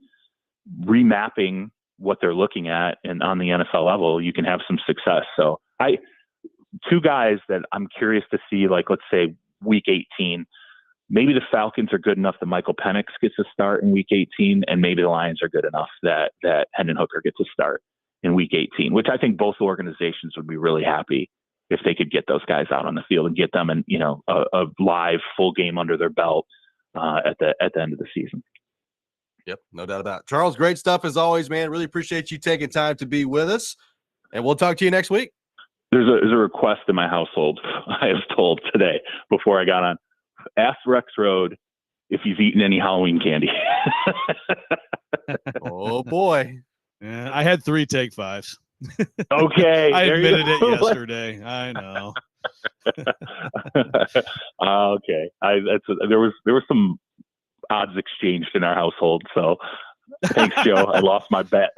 remapping what they're looking at and on the NFL level, you can have some success. So two guys that I'm curious to see, like, let's say week 18, maybe the Falcons are good enough that Michael Penix gets a start in week 18, and maybe the Lions are good enough that Hendon Hooker gets a start in week 18, which I think both organizations would be really happy if they could get those guys out on the field and get them in, a live full game under their belt at the end of the season. Yep, no doubt about it. Charles, great stuff as always, man. Really appreciate you taking time to be with us, and we'll talk to you next week. There's a request in my household. I was told today before I got on. Ask Rexrode if he's eaten any Halloween candy. Oh boy, yeah, I had 3 take 5s. Okay, I admitted it yesterday. I know. Okay, there was some odds exchanged in our household, so thanks, Joe. I lost my bet.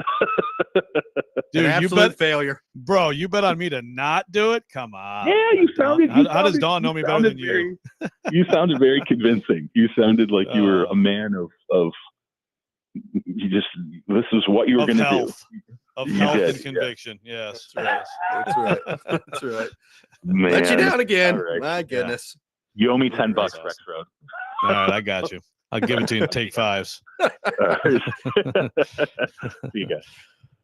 Dude, you bet failure, bro. You bet on me to not do it. Come on. Yeah, you sounded. How does Dawn know me better than you? You sounded very convincing. You sounded like you were a man of. You just. This is what you were going to do. Of health and conviction. Yeah. Yes. That's right. That's right. Man, let you down again. Right. My goodness. Yeah. You owe me $10, Rexrode. All right, I got you. I'll give it to you in take 5s. See you guys.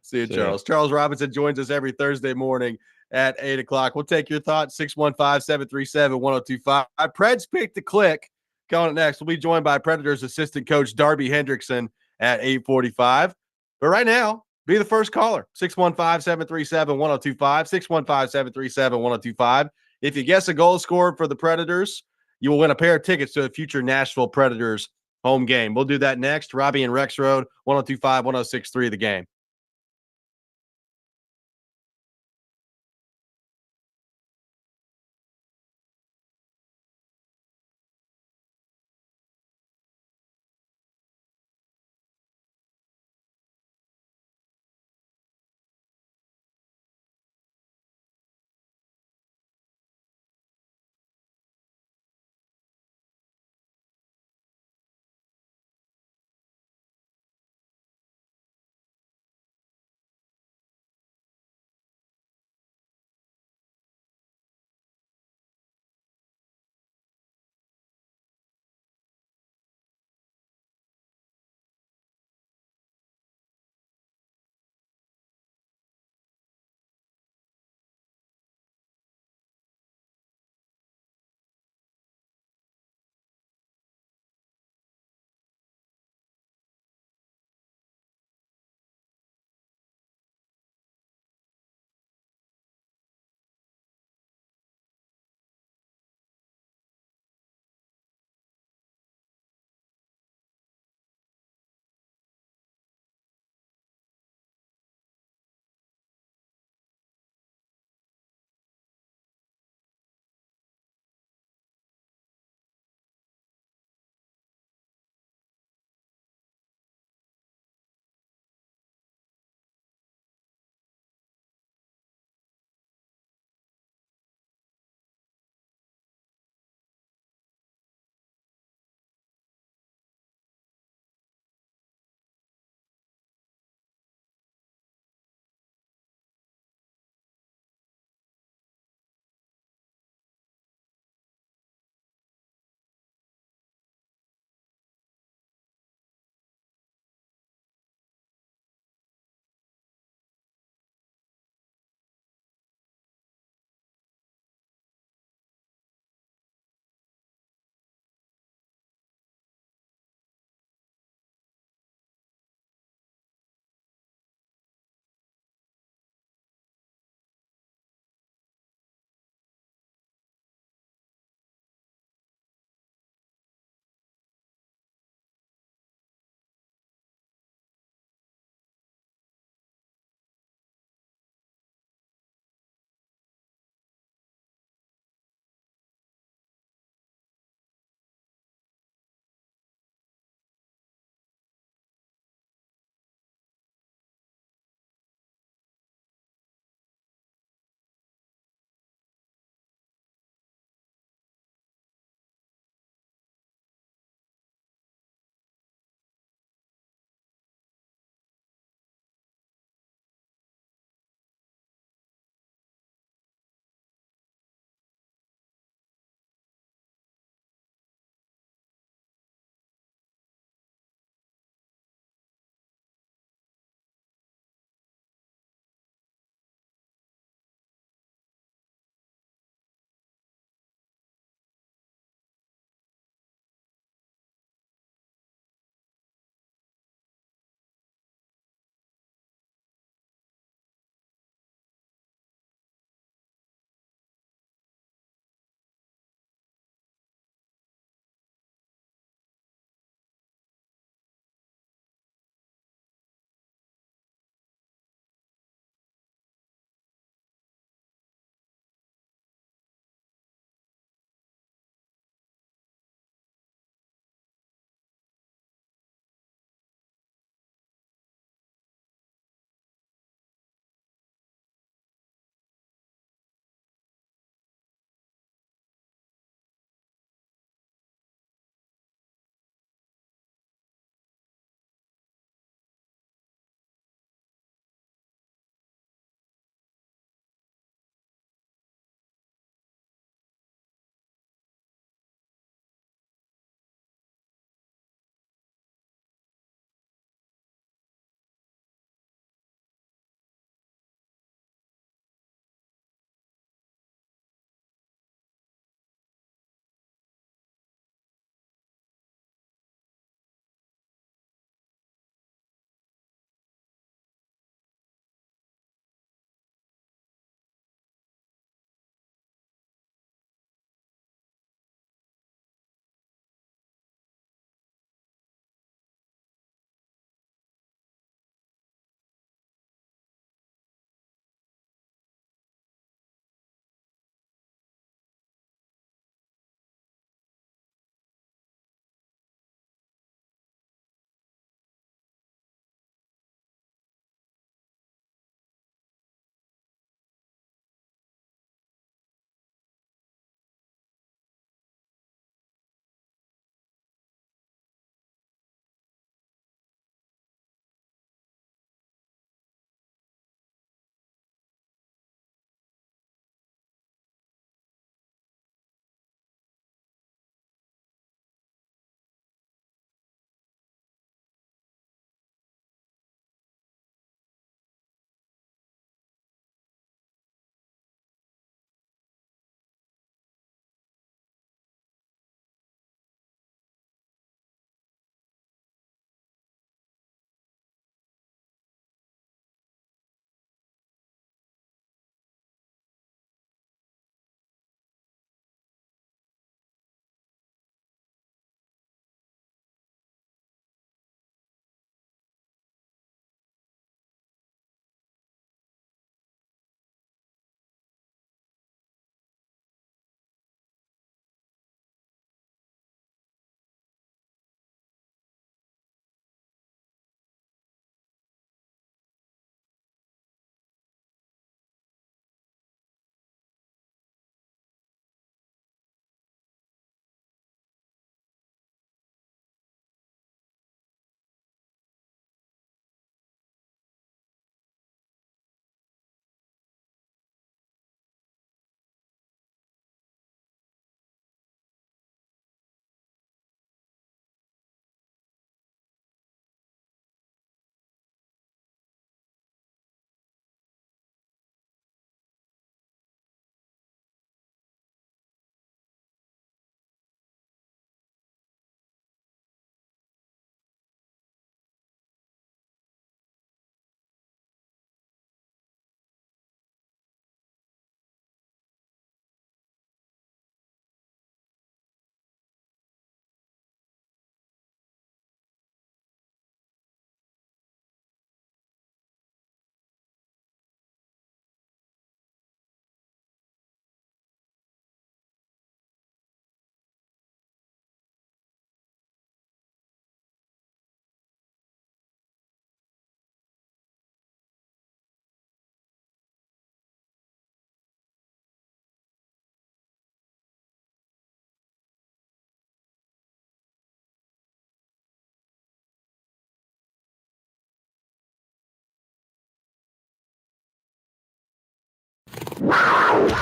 See you, Charles. Charles Robinson joins us every Thursday morning at 8 o'clock. We'll take your thoughts, 615-737-1025. Preds pick to click. Coming up next, we'll be joined by Predators assistant coach Darby Hendrickson at 8:45. But right now, be the first caller, 615-737-1025, 615-737-1025. If you guess a goal scored for the Predators, you will win a pair of tickets to a future Nashville Predators home game. We'll do that next. Robby and Rexrode, 1025, 1063, The Game.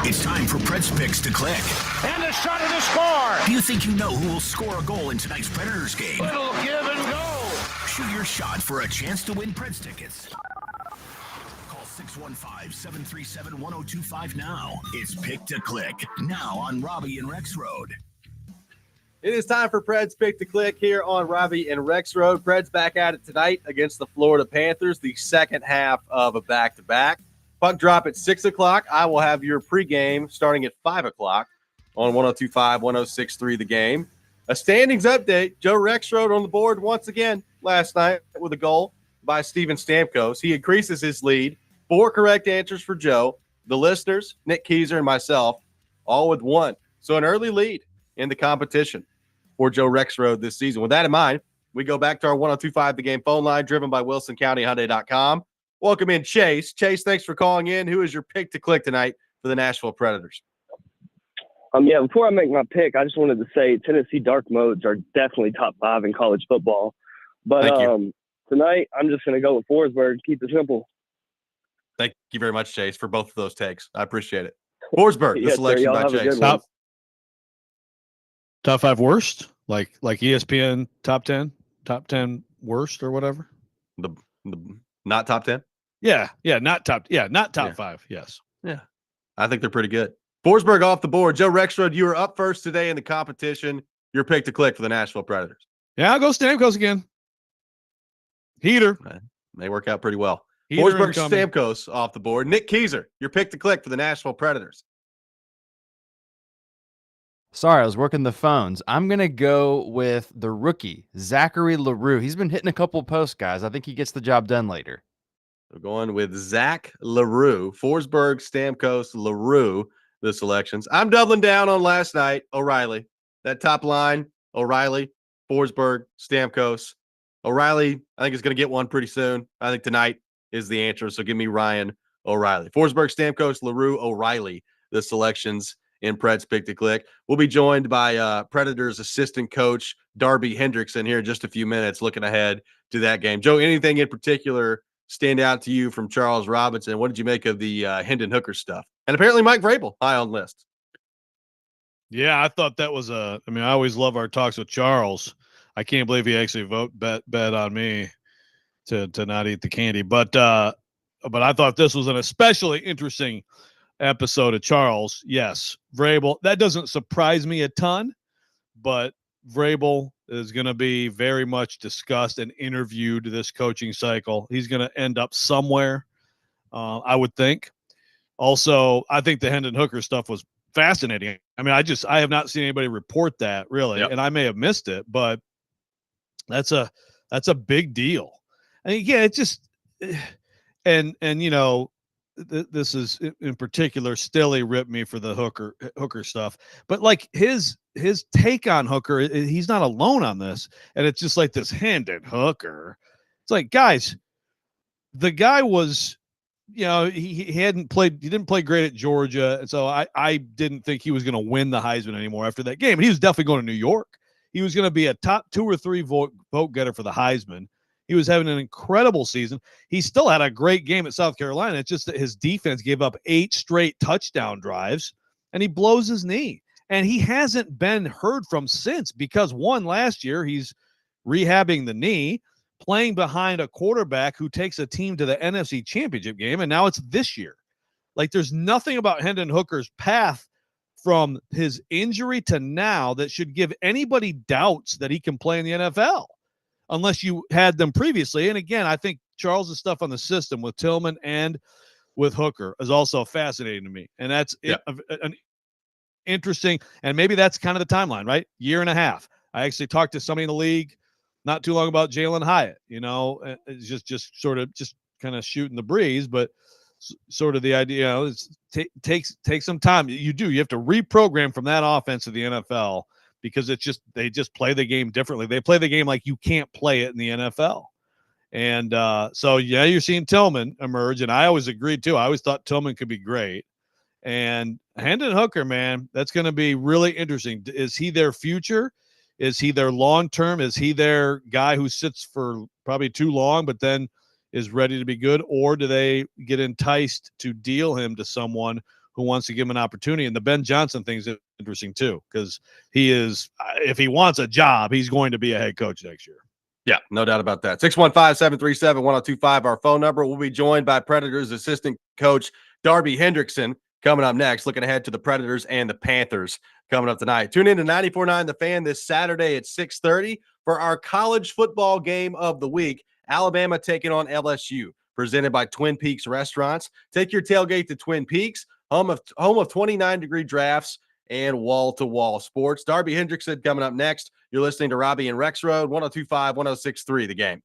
It's time for Preds Picks to click. And a shot at the score. Do you think you know who will score a goal in tonight's Predators game? Little give and go. Shoot your shot for a chance to win Preds tickets. Call 615-737-1025 now. It's Pick to Click, now on Robby and Rexrode. It is time for Preds Pick to Click here on Robby and Rexrode. Preds back at it tonight against the Florida Panthers, the second half of a back-to-back. Puck drop at 6 o'clock. I will have your pregame starting at 5 o'clock on 102.5, 106.3 The Game. A standings update. Joe Rexrode on the board once again last night with a goal by Steven Stamkos. He increases his lead. 4 correct answers for Joe. The listeners, Nick Keyser and myself, all with 1. So an early lead in the competition for Joe Rexrode this season. With that in mind, we go back to our 102.5 The Game phone line driven by WilsonCountyHyundai.com. Welcome in, Chase. Chase, thanks for calling in. Who is your pick to click tonight for the Nashville Predators? Yeah, before I make my pick, I just wanted to say Tennessee dark modes are definitely top 5 in college football. But tonight, I'm just going to go with Forsberg. Keep it simple. Thank you very much, Chase, for both of those takes. I appreciate it. Forsberg, the selection by Chase. Top 5 worst? Like ESPN top 10 worst or whatever? The not top 10? Yeah, not top 5. Yes. Yeah. I think they're pretty good. Forsberg off the board. Joe Rexrode, you were up first today in the competition. Your pick to click for the Nashville Predators. Yeah, I'll go Stamkos again. Heater. They work out pretty well. Heater Forsberg, incoming. Stamkos off the board. Nick Keyser, your pick to click for the Nashville Predators. Sorry, I was working the phones. I'm going to go with the rookie, Zachary Leroux. He's been hitting a couple posts, guys. I think he gets the job done later. We're going with Zach Leroux. Forsberg, Stamkos, Leroux, the selections. I'm doubling down on last night, O'Reilly. That top line, O'Reilly, Forsberg, Stamkos. O'Reilly, I think, is going to get one pretty soon. I think tonight is the answer, so give me Ryan O'Reilly. Forsberg, Stamkos, Leroux, O'Reilly, the selections in Preds Pick to Click. We'll be joined by Predators assistant coach Darby Hendrickson here in just a few minutes, looking ahead to that game. Joe, anything in particular stand out to you from Charles Robinson? What did you make of the Hendon Hooker stuff? And apparently Mike Vrabel, high on list. Yeah, I thought that was I always love our talks with Charles. I can't believe he actually bet on me to not eat the candy. But I thought this was an especially interesting episode of Charles. Yes, Vrabel. That doesn't surprise me a ton, but Vrabel is going to be very much discussed and interviewed this coaching cycle. He's going to end up somewhere, I would think. Also, I think the Hendon Hooker stuff was fascinating. I have not seen anybody report that really, and I may have missed it, but that's a big deal. And again, it just and this is in particular, Stilly ripped me for the Hooker stuff, but like his take on Hooker, he's not alone on this. And it's just like this Hendon Hooker. It's like, guys, the guy was, he didn't play great at Georgia. And so I didn't think he was going to win the Heisman anymore after that game. And he was definitely going to New York. He was going to be a top 2 or 3 vote getter for the Heisman. He was having an incredible season. He still had a great game at South Carolina. It's just that his defense gave up 8 straight touchdown drives, and he blows his knee. And he hasn't been heard from since because, one, last year he's rehabbing the knee, playing behind a quarterback who takes a team to the NFC Championship game, and now it's this year. Like, there's nothing about Hendon Hooker's path from his injury to now that should give anybody doubts that he can play in the NFL. Unless you had them previously. And again, I think Charles' stuff on the system with Tillman and with Hooker is also fascinating to me. And that's an interesting, and maybe that's kind of the timeline, right? Year and a half. I actually talked to somebody in the league not too long about Jalen Hyatt, it's just kind of shooting the breeze, but sort of the idea, is take some time. You have to reprogram from that offense to the NFL. Because they just play the game differently. They play the game like you can't play it in the NFL. And so you're seeing Tillman emerge, and I always agreed too. I always thought Tillman could be great. And Hendon Hooker, man, that's going to be really interesting. Is he their future? Is he their long-term? Is he their guy who sits for probably too long but then is ready to be good? Or do they get enticed to deal him to someone who wants to give him an opportunity. And the Ben Johnson thing is interesting too, because he is, if he wants a job, he's going to be a head coach next year. Yeah, no doubt about that. 615-737-1025, our phone number. We'll be joined by Predators assistant coach Darby Hendrickson coming up next, looking ahead to the Predators and the Panthers coming up tonight. Tune in to 94.9 The Fan this Saturday at 6:30 for our college football game of the week. Alabama taking on LSU, presented by Twin Peaks Restaurants. Take your tailgate to Twin Peaks, home of 29-degree drafts and wall-to-wall sports. Darby Hendrickson coming up next. You're listening to Robby and Rexrode, 102.5, 106.3 The Game.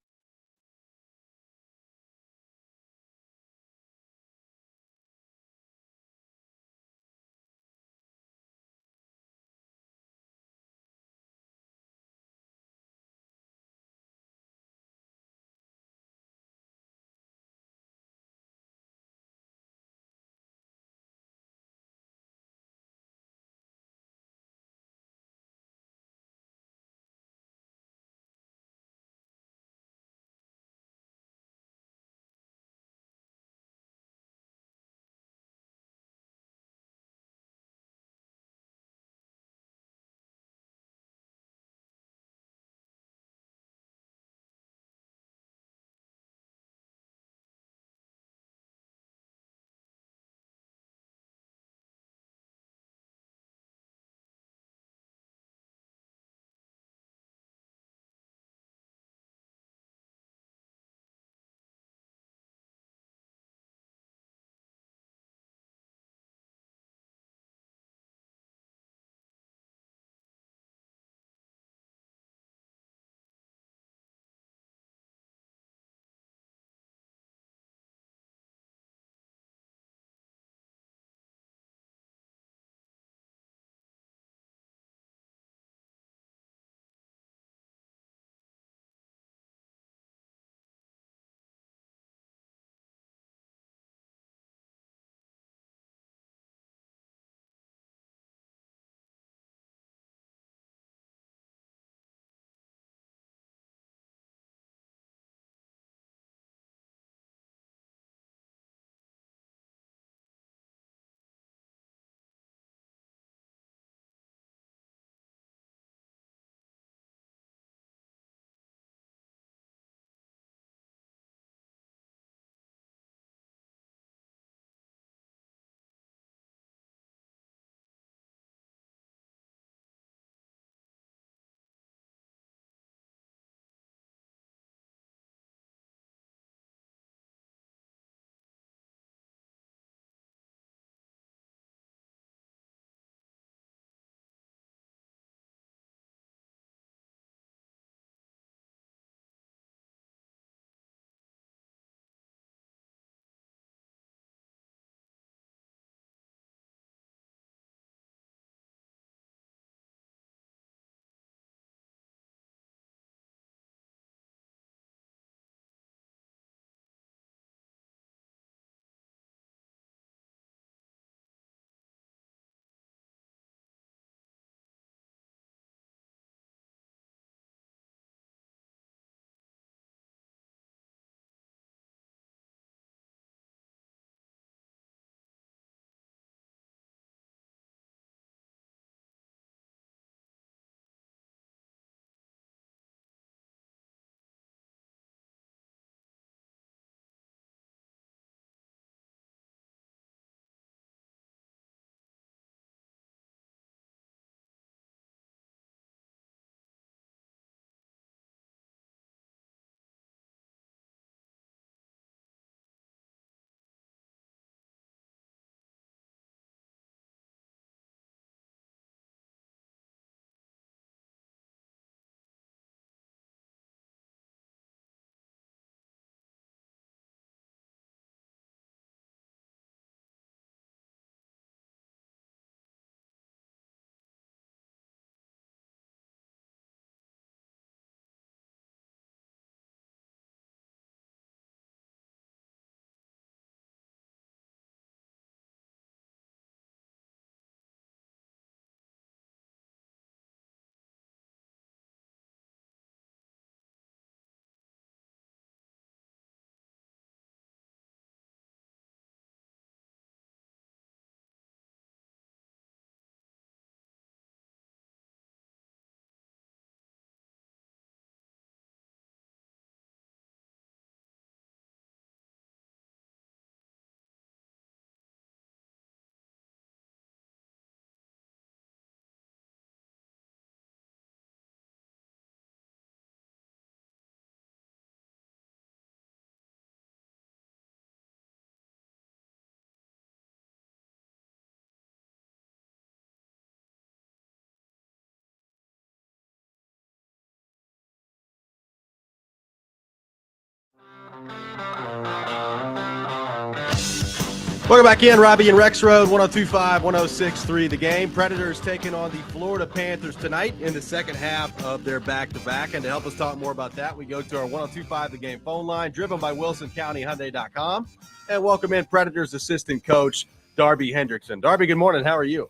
Welcome back in, Robby and Rexrode, 102.5, 106.3 The Game. Predators taking on the Florida Panthers tonight in the second half of their back-to-back. And to help us talk more about that, we go to our 102.5 The Game phone line, driven by WilsonCountyHyundai.com. And welcome in Predators assistant coach, Darby Hendrickson. Darby, good morning. How are you?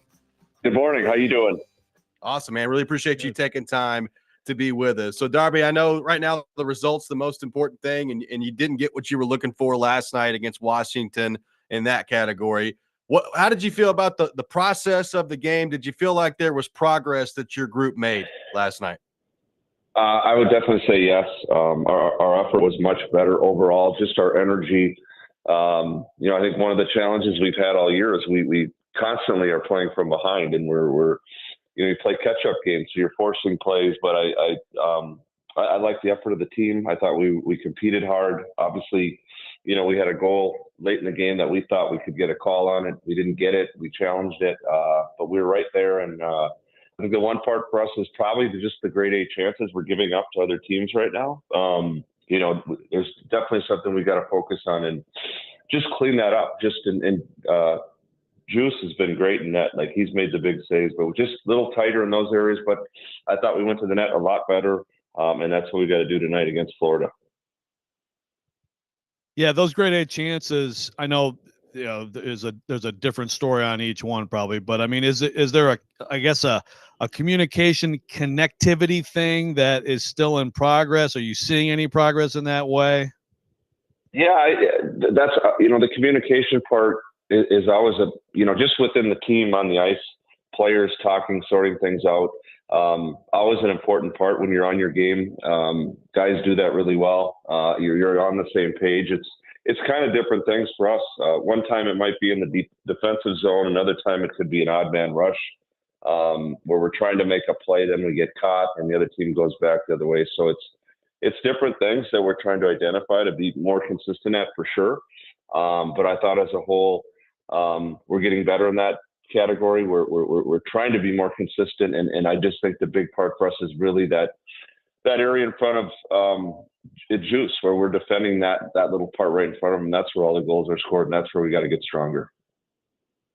Good morning. How you doing? Awesome, man. Really appreciate you taking time to be with us. So, Darby, I know right now the result's the most important thing, and you didn't get what you were looking for last night against Washington in that category. How did you feel about the process of the game? Did you feel like there was progress that your group made last night? I would definitely say yes. Our effort was much better overall. Just our energy. I think one of the challenges we've had all year is we constantly are playing from behind, and you play catch-up games, so you're forcing plays. But I like the effort of the team. I thought we competed hard. Obviously, we had a goal late in the game that we thought we could get a call on it. We didn't get it. We challenged it, but we were right there. And I think the one part for us is probably just the grade A chances we're giving up to other teams right now. There's definitely something we got to focus on and just clean that up. Juice has been great in net. Like, he's made the big saves, but we're just a little tighter in those areas. But I thought we went to the net a lot better, and that's what we got to do tonight against Florida. Yeah, those grade A chances, I know, there's a different story on each one probably, but I mean, is there a communication connectivity thing that is still in progress? Are you seeing any progress in that way? Yeah, that's the communication part is always just within the team on the ice, players talking, sorting things out. Always an important part when you're on your game. Guys do that really well. You're on the same page. It's kind of different things for us. One time it might be in the defensive zone. Another time it could be an odd man rush where we're trying to make a play, then we get caught, and the other team goes back the other way. So it's different things that we're trying to identify to be more consistent at, for sure. But I thought as a whole, we're getting better in that category. We're trying to be more consistent, and I just think the big part for us is really that area in front of Juice, where we're defending that little part right in front of him. That's where all the goals are scored, and that's where we got to get stronger.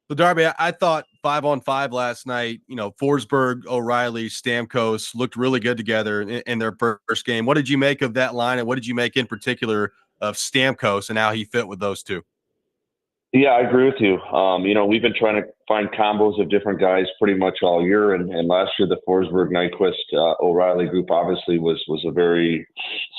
So, Darby, I thought 5-on-5 last night, Forsberg, O'Reilly, Stamkos looked really good together in their first game. What did you make of that line, and what did you make in particular of Stamkos and how he fit with those two? Yeah, I agree with you. We've been trying to find combos of different guys pretty much all year, and last year the Forsberg, Nyquist, O'Reilly group obviously was a very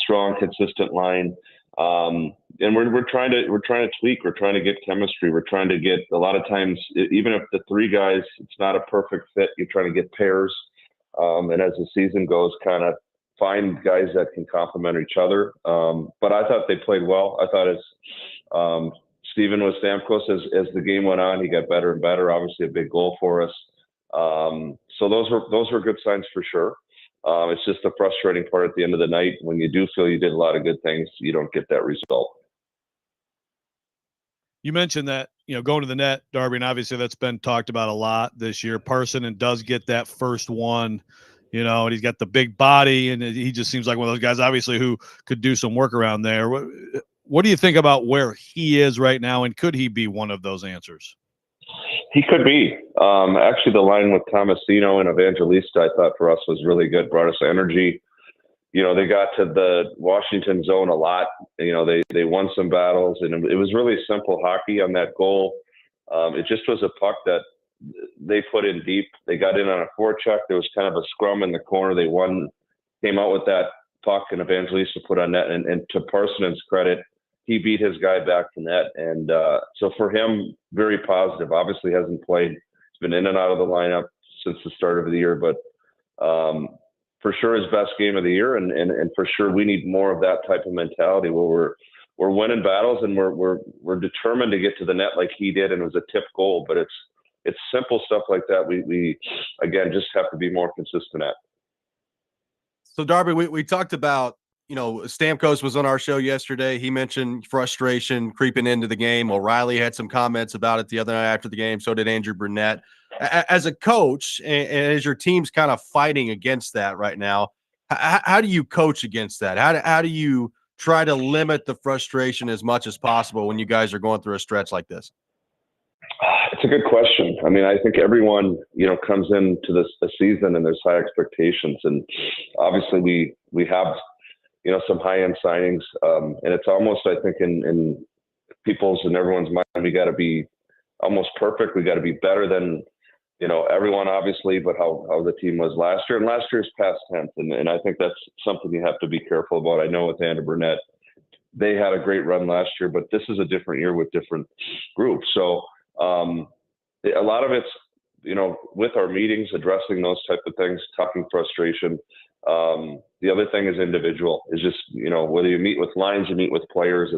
strong, consistent line. And we're trying to tweak. We're trying to get chemistry. We're trying to get, a lot of times, even if the three guys, it's not a perfect fit, you're trying to get pairs. And as the season goes, kind of find guys that can complement each other. But I thought they played well. I thought as Steven with Stamkos, as the game went on, he got better and better. Obviously, a big goal for us. So those were good signs for sure. It's just a frustrating part at the end of the night when you do feel you did a lot of good things, you don't get that result. You mentioned that, going to the net, Darby, and obviously that's been talked about a lot this year. Parsonen does get that first one, and he's got the big body, and he just seems like one of those guys, obviously, who could do some work around there. What do you think about where he is right now, and could he be one of those answers? He could be. Actually, the line with Tomasino and Evangelista, I thought for us was really good, brought us energy. They got to the Washington zone a lot. They won some battles, and it was really simple hockey on that goal. It just was a puck that they put in deep. They got in on a forecheck. There was kind of a scrum in the corner. They came out with that puck, and Evangelista put on net. And to Parsonen's credit, he beat his guy back to net. And so for him, very positive. Obviously hasn't played. He's been in and out of the lineup since the start of the year, but for sure his best game of the year. And for sure we need more of that type of mentality where we're winning battles and we're determined to get to the net like he did. And it was a tip goal, but it's simple stuff like that. We again, just have to be more consistent at. So Darby, we talked about, Stamkos was on our show yesterday. He mentioned frustration creeping into the game. O'Reilly had some comments about it the other night after the game. So did Andrew Burnett. As a coach, and as your team's kind of fighting against that right now, how do you coach against that? How do you try to limit the frustration as much as possible when you guys are going through a stretch like this? It's a good question. I mean, I think everyone, comes into this a season and there's high expectations, and obviously we have, some high end signings, and it's almost, I think, in people's and everyone's mind, we got to be almost perfect. We got to be better than, everyone, obviously, but how the team was last year, and last year's past tense, and I think that's something you have to be careful about. I know with Anna Burnett, they had a great run last year, but this is a different year with different groups. So a lot of it's, with our meetings, addressing those type of things, talking frustration. The other thing is individual. Is just, whether you meet with lines, you meet with players.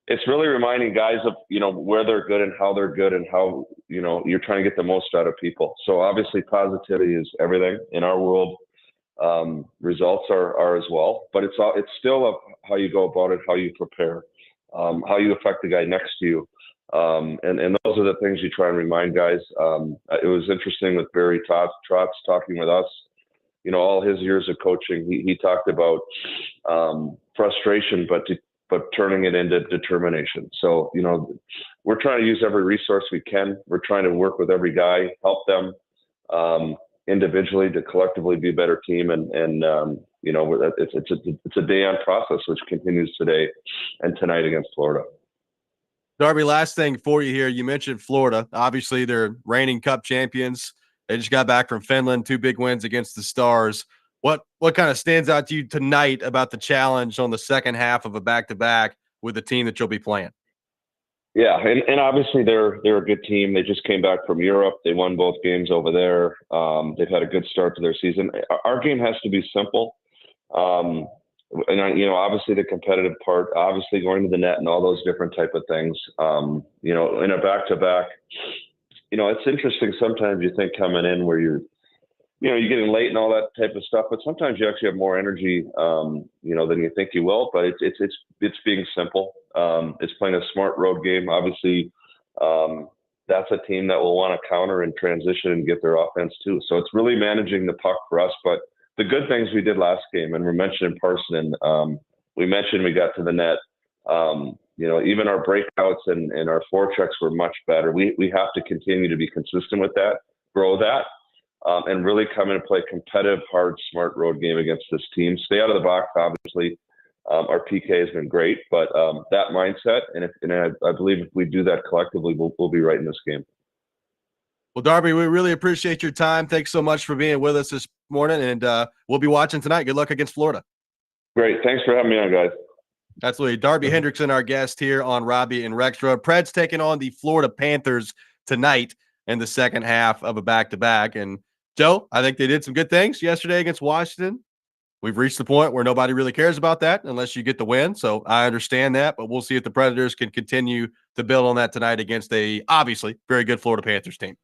It's really reminding guys of, where they're good and how they're good and how, you're trying to get the most out of people. So obviously positivity is everything in our world. Results are as well, but it's still how you go about it, how you prepare, how you affect the guy next to you. And those are the things you try and remind guys. It was interesting with Barry Trotz talking with us, all his years of coaching, he talked about frustration, but turning it into determination. So, we're trying to use every resource we can. We're trying to work with every guy, help them individually to collectively be a better team. And it's a day on process, which continues today and tonight against Florida. Darby, last thing for you here. You mentioned Florida. Obviously, they're reigning Cup champions. They just got back from Finland, 2 big wins against the Stars. What kind of stands out to you tonight about the challenge on the second half of a back-to-back with the team that you'll be playing? Yeah, and obviously they're a good team. They just came back from Europe. They won both games over there. They've had a good start to their season. Our game has to be simple. And obviously the competitive part, obviously going to the net and all those different type of things. In a back-to-back, it's interesting. Sometimes you think coming in where you're getting late and all that type of stuff, but sometimes you actually have more energy, than you think you will. But it's being simple. It's playing a smart road game. Obviously, that's a team that will want to counter and transition and get their offense too. So it's really managing the puck for us. But the good things we did last game, and we mentioned in Parson, we mentioned we got to the net. Even our breakouts and our forechecks were much better. We have to continue to be consistent with that, grow that. And really come in and play competitive, hard, smart road game against this team. Stay out of the box, obviously. Our PK has been great, but that mindset, and I believe if we do that collectively, we'll be right in this game. Well, Darby, we really appreciate your time. Thanks so much for being with us this morning, and we'll be watching tonight. Good luck against Florida. Great. Thanks for having me on, guys. Absolutely. Darby Hendrickson, our guest here on Robby and Rexrode. Preds taking on the Florida Panthers tonight in the second half of a back-to-back. And Joe, I think they did some good things yesterday against Washington. We've reached the point where nobody really cares about that unless you get the win. So I understand that, but we'll see if the Predators can continue to build on that tonight against a obviously very good Florida Panthers team.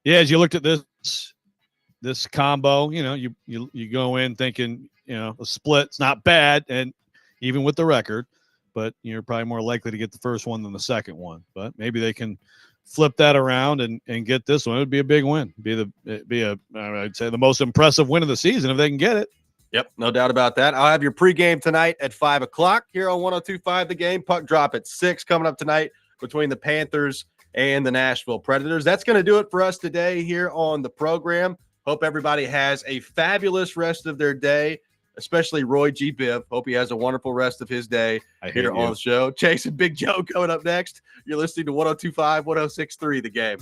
Yeah, as you looked at this combo, you go in thinking, a split's not bad, and even with the record, but you're probably more likely to get the first one than the second one. But maybe they can flip that around and get this one. It would be a big win. I'd say the most impressive win of the season if they can get it. Yep, no doubt about that. I'll have your pregame tonight at 5 o'clock here on 102.5 The Game. Puck drop at 6 coming up tonight between the Panthers and the Nashville Predators. That's going to do it for us today here on the program. Hope everybody has a fabulous rest of their day, especially Roy G. Biv. Hope he has a wonderful rest of his day here on the show. Chase and Big Joe coming up next. You're listening to 102.5, 106.3 The Game.